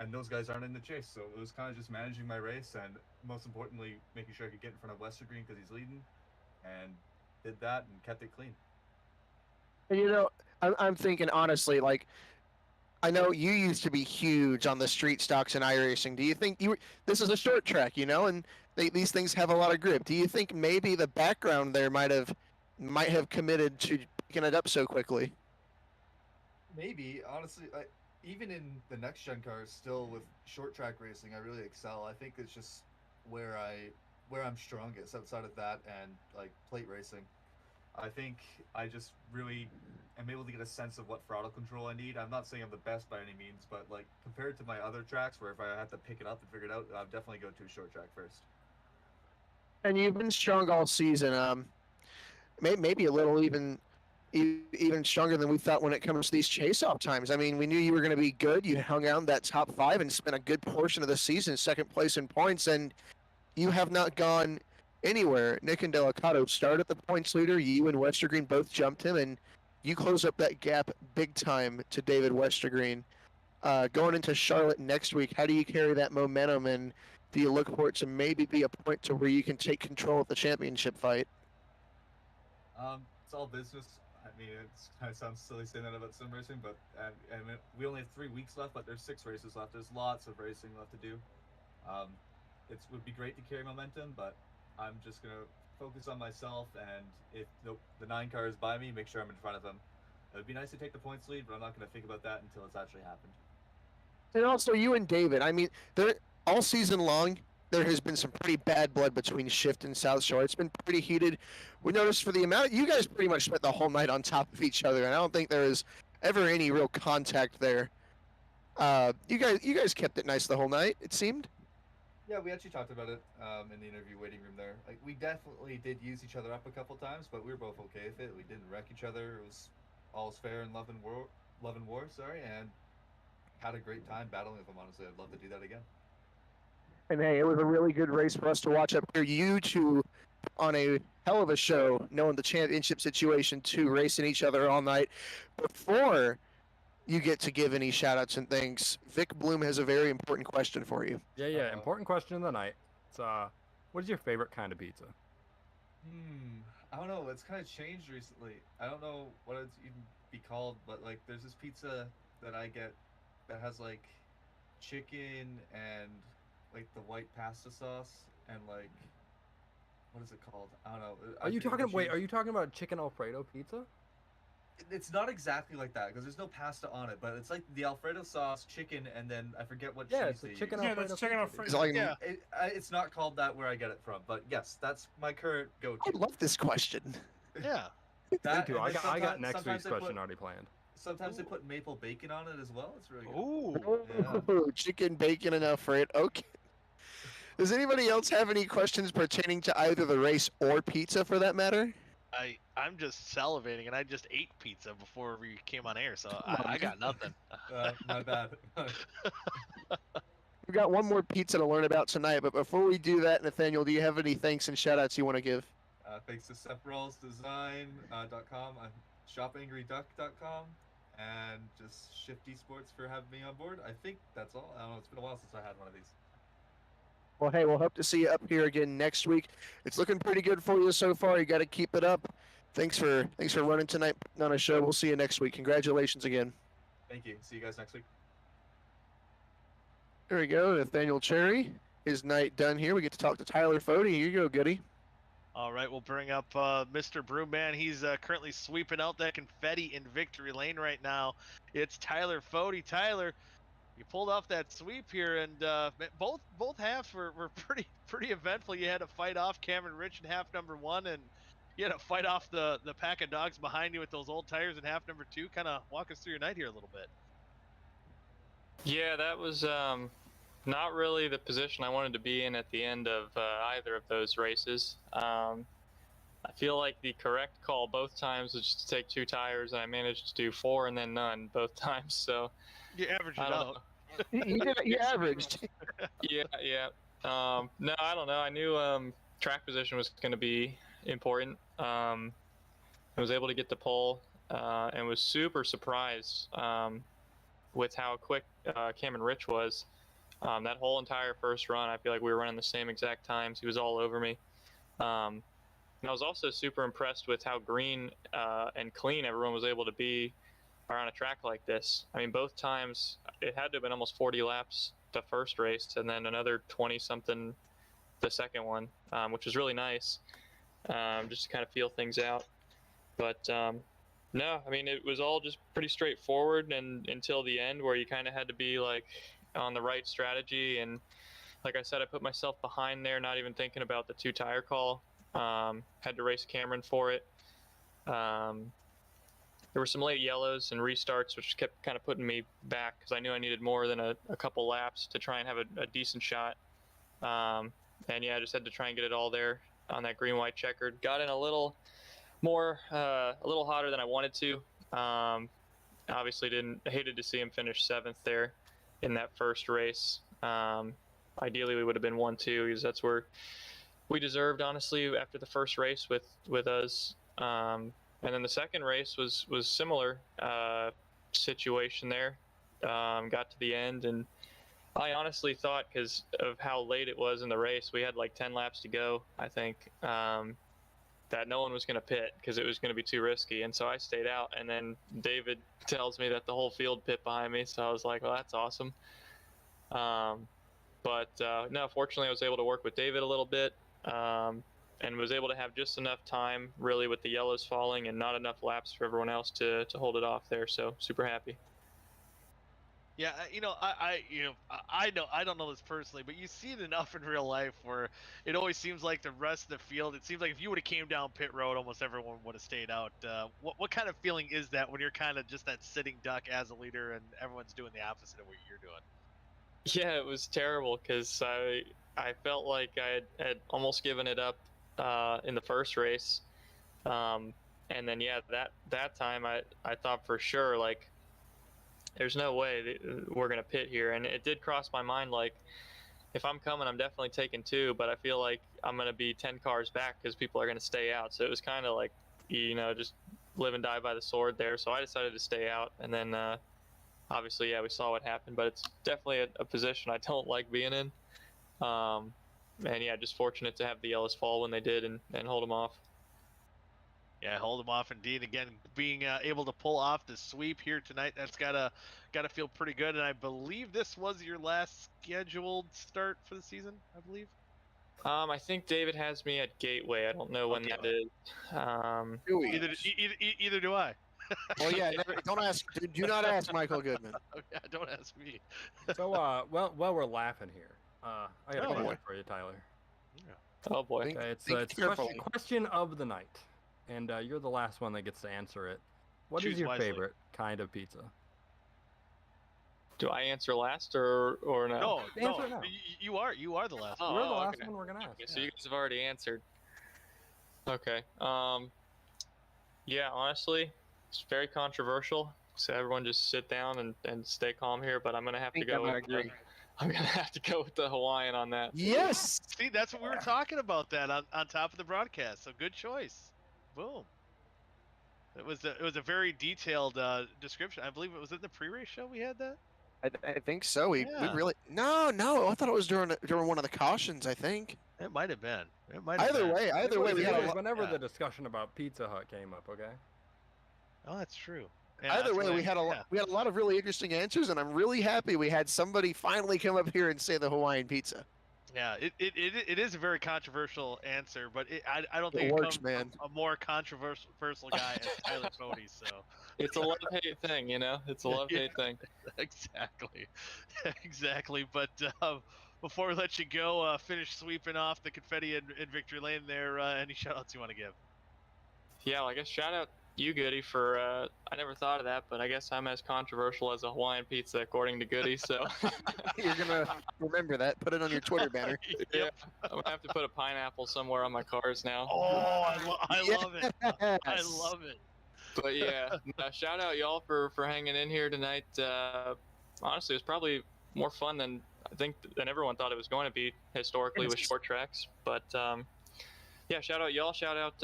and those guys aren't in the chase, so it was kind of just managing my race, and most importantly, making sure I could get in front of Westergreen because he's leading, and did that and kept it clean. You know, I'm thinking honestly, like, I know you used to be huge on the street stocks and iRacing. Do you think this is a short track, and these things have a lot of grip. Do you think maybe the background there might have committed to picking it up so quickly? Maybe, honestly, even in the next gen cars, still with short track racing, I really excel. I think it's just where I'm strongest outside of that and like plate racing. I think I just really am able to get a sense of what throttle control I need. I'm not saying I'm the best by any means, but like compared to my other tracks where if I had to pick it up and figure it out, I'd definitely go to a short track first. And you've been strong all season. Maybe a little even stronger than we thought when it comes to these chase-off times. I mean, we knew you were going to be good. You hung out in that top 5 and spent a good portion of the season second place in points, and you have not gone anywhere. Nick and Delicato started the points leader. You and Westergreen both jumped him, and you close up that gap big time to David Westergreen. Going into Charlotte next week, how do you carry that momentum, and do you look for it to maybe be a point to where you can take control of the championship fight? It's all business. I mean, it kind of sounds silly saying that about sim racing, but I mean, we only have 3 weeks left, but there's 6 races left. There's lots of racing left to do. It would be great to carry momentum, but I'm just gonna focus on myself, and if the 9 car is by me, make sure I'm in front of them. It would be nice to take the points lead, but I'm not gonna think about that until it's actually happened. And also you and David. I mean, there all season long there has been some pretty bad blood between Shift and South Shore. It's been pretty heated. We noticed for the amount you guys pretty much spent the whole night on top of each other, and I don't think there was ever any real contact there. You guys kept it nice the whole night. It seemed. Yeah, we actually talked about it in the interview waiting room there. Like, we definitely did use each other up a couple times, but we were both okay with it. We didn't wreck each other. It was all's fair in love and war. Sorry, and had a great time battling with them. Honestly, I'd love to do that again. And hey, it was a really good race for us to watch up here. You two on a hell of a show, knowing the championship situation too, racing each other all night. Before you get to give any shout outs and things, Vic Bloom has a very important question for you. Yeah. Important question of the night. It's what is your favorite kind of pizza? I don't know. It's kind of changed recently. I don't know what it's even be called, but like, there's this pizza that I get that has like chicken and like the white pasta sauce and like, what is it called? I don't know. Are you talking about chicken Alfredo pizza? It's not exactly like that because there's no pasta on it, but it's like the Alfredo sauce, chicken, and then I forget what cheese it's they a chicken use. Yeah, Alfredo that's chicken pizza. Alfredo. Is it like, Yeah. It's not called that where I get it from, but yes, that's my current go-to. I love this question. Yeah. Me That, too. and then I got sometimes- next sometimes week's they question put- already planned. Sometimes they put maple bacon on it as well. It's really good. Ooh. Yeah. Ooh, chicken, bacon, and Alfredo. Okay. Does anybody else have any questions pertaining to either the race or pizza, for that matter? I'm just salivating, and I just ate pizza before we came on air, so on, I got nothing. My bad. We've got one more pizza to learn about tonight, but before we do that, Nathaniel, do you have any thanks and shout outs you want to give? Thanks to SethRawlsDesign.com, ShopAngryDuck.com, and just Shifty Sports for having me on board. I think that's all. I don't know. It's been a while since I had one of these. Well, hey, we'll hope to see you up here again next week. It's looking pretty good for you so far. You got to keep it up. Thanks for running tonight on a show. We'll see you next week. Congratulations again. Thank you. See you guys next week. There we go, Nathaniel Cherry. His night done here. We get to talk to Tyler Fody. Here you go, Goody. All right, we'll bring up Mr. Broomman. He's currently sweeping out that confetti in victory lane right now. It's Tyler Fody. Tyler, you pulled off that sweep here, and both halves were pretty eventful. You had to fight off Cameron Rich in half number 1, and you had to fight off the pack of dogs behind you with those old tires in half number 2. Kind of walk us through your night here a little bit. Yeah, that was not really the position I wanted to be in at the end of either of those races. I feel like the correct call both times was just to take 2 tires, and I managed to do 4 and then none both times. So You averaged it out. You averaged. Yeah. No, I don't know. I knew track position was going to be important. I was able to get the pole and was super surprised with how quick Cameron Rich was. That whole entire first run, I feel like we were running the same exact times. He was all over me. And I was also super impressed with how green and clean everyone was able to be around a track like this. I mean, both times it had to have been almost 40 laps the first race, and then another 20 something the second one, which was really nice, just to kind of feel things out. But no, I mean, it was all just pretty straightforward, and until the end where you kind of had to be like on the right strategy. And like I said, I put myself behind there, not even thinking about the 2 tire call. Had to race Cameron for it. There were some late yellows and restarts, which kept kind of putting me back because I knew I needed more than a couple laps to try and have a decent shot. And yeah, I just had to try and get it all there on that green-white checkered. Got in a little more, a little hotter than I wanted to. Obviously hated to see him finish 7th there in that first race. Ideally we would have been 1-2 because that's where we deserved, honestly, after the first race with us. And then the second race was similar situation there. Got to the end, and I honestly thought, because of how late it was in the race, we had like 10 laps to go, I think, that no one was going to pit because it was going to be too risky. And so I stayed out, and then David tells me that the whole field pit behind me. So I was like, well, that's awesome. But no, fortunately I was able to work with David a little bit, and was able to have just enough time really with the yellows falling and not enough laps for everyone else to hold it off there. So super happy. Yeah, I know I don't know this personally, but you see it enough in real life where it always seems like the rest of the field. It seems like if you would have came down pit road, almost everyone would have stayed out. What kind of feeling is that when you're kind of just that sitting duck as a leader and everyone's doing the opposite of what you're doing? Yeah, it was terrible because I felt like I had almost given it up in the first race, and then yeah, that time I thought for sure like there's no way that we're gonna pit here, and it did cross my mind like if I'm coming, I'm definitely taking two, but I feel like I'm gonna be 10 cars back because people are gonna stay out. So it was kind of like just live and die by the sword there. So I decided to stay out, and then obviously yeah, we saw what happened, but it's definitely a position I don't like being in. And yeah, just fortunate to have the yellows fall when they did and hold them off. Yeah, hold them off indeed. Again, being able to pull off the sweep here tonight, that's gotta feel pretty good. And I believe this was your last scheduled start for the season. I believe. I think David has me at Gateway. I don't know when that is. Either do I. Well, yeah. Don't ask. Do not ask Michael Goodman. Yeah, don't ask me. So, while we're laughing here, I got a question for you, Tyler. Oh boy. Okay, it's question of the night, and you're the last one that gets to answer it. What is your favorite kind of pizza? Do I answer last or no? No. You are the last. You're the last one we're gonna ask. Okay, so you guys have already answered. Okay. Yeah, honestly, it's very controversial. So everyone just sit down and stay calm here. But I'm gonna have to go. I'm gonna have to go with the Hawaiian on that. Yes. See, that's what we were talking about that on top of the broadcast. So good choice. Boom. It was a very detailed description. I believe it was in the pre-race show we had that. I think so. We really no. I thought it was during one of the cautions. I think it might have been. Either way, we had whenever the discussion about Pizza Hut came up. Okay. Oh, that's true. Yeah, either way, we had a lot of really interesting answers, and I'm really happy we had somebody finally come up here and say the Hawaiian pizza. Yeah, it is a very controversial answer, but I don't think it works, man. A more controversial guy as Tyler Cody. So it's a love-hate thing, It's a love-hate thing. Exactly. But before we let you go, finish sweeping off the confetti in victory lane there. Any shout-outs you want to give? Yeah, well, I guess shout out you, Goody, for I never thought of that, but I guess I'm as controversial as a Hawaiian pizza according to Goody, so you're gonna remember that. Put it on your Twitter banner. Yeah, I'm gonna have to put a pineapple somewhere on my cars now. Oh, I love it. I love it. But yeah, shout out y'all for hanging in here tonight. Honestly, it was probably more fun than everyone thought it was going to be historically with short tracks, but yeah, shout out y'all. Shout out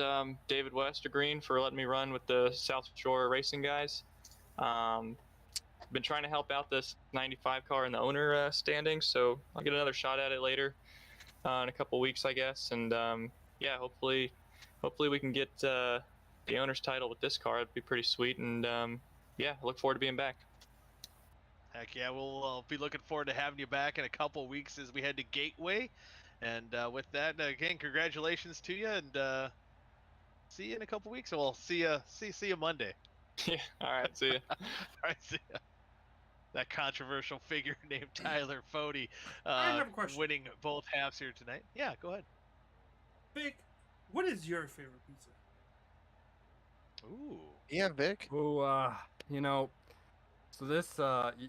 David Westergreen for letting me run with the South Shore Racing guys. Been trying to help out this 95 car in the owner standings, so I'll get another shot at it later in a couple weeks, I guess. And yeah, hopefully we can get the owner's title with this car. It'd be pretty sweet. And yeah, I look forward to being back. Heck yeah, we'll be looking forward to having you back in a couple weeks as we head to Gateway. And with that, again, congratulations to you, and see you in a couple weeks. So we'll see you Monday. Yeah. All right. See you. All right. See ya. That controversial figure named Tyler Fody, I have a question. winning both halves here tonight. Yeah, go ahead. Vic, what is your favorite pizza? Ooh. Yeah, Vic. Oh, so this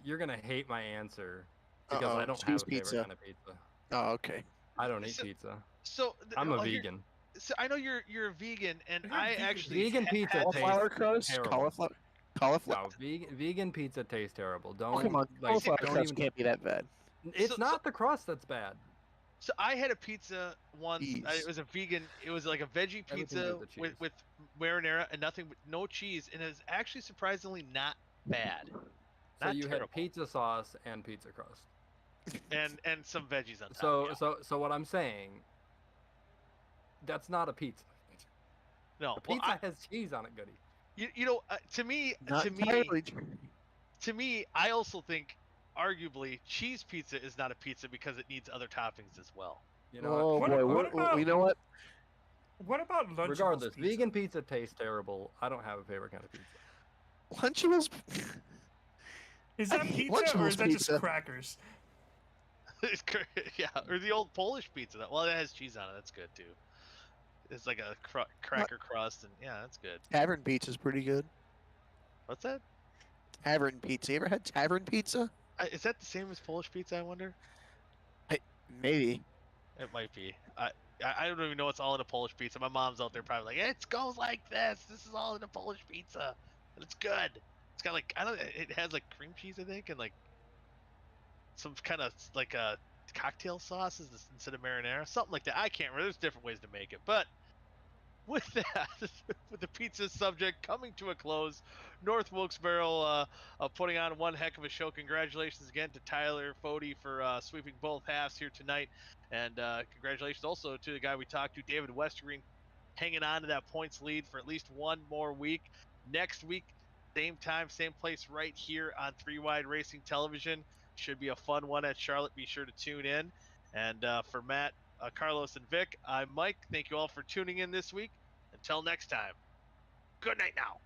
you're gonna hate my answer because I don't have a favorite kind of pizza. Oh, okay. I don't eat pizza. So I'm a vegan. So I know you're a vegan, and I actually vegan pizza cauliflower crust, cauliflower. No, vegan pizza tastes terrible. Don't come on, cauliflower crust can't be that bad. It's not the crust that's bad. So I had a pizza once. It was a vegan. It was like a veggie pizza with marinara and no cheese, and it was actually surprisingly not bad. So you had pizza sauce and pizza crust. and some veggies on top. So what I'm saying, that's not a pizza. No, pizza has cheese on it, Goody. To me, I also think arguably cheese pizza is not a pizza because it needs other toppings as well. What about Lunchables? Regardless, pizza? vegan pizza tastes terrible. I don't have a favorite kind of pizza. Lunchables. Is that I hate pizza or is Lunchables that just pizza. crackers? Yeah, or the old Polish pizza. Well, that has cheese on it. That's good too. It's like a cracker crust, and yeah, that's good. Tavern pizza is pretty good. What's that? Tavern pizza. You ever had tavern pizza? Is that the same as Polish pizza? I wonder. Maybe. It might be. I don't even know what's all in a Polish pizza. My mom's out there probably like, it goes like this. This is all in a Polish pizza, and it's good. It's got like I don't. It has like cream cheese, I think, and like some kind of like cocktail sauces instead of marinara, something like that. I can't remember. There's different ways to make it, but with that, with the pizza subject coming to a close, North Wilkes-Barre putting on one heck of a show. Congratulations again to Tyler Fody for sweeping both halves here tonight, and congratulations also to the guy we talked to, David Westergreen, hanging on to that points lead for at least one more week. Next week, same time, same place, right here on 3 Wide Racing Television. Should be a fun one at Charlotte. Be sure to tune in. And for Matt, Carlos, and Vic, I'm Mike. Thank you all for tuning in this week. Until next time, good night now.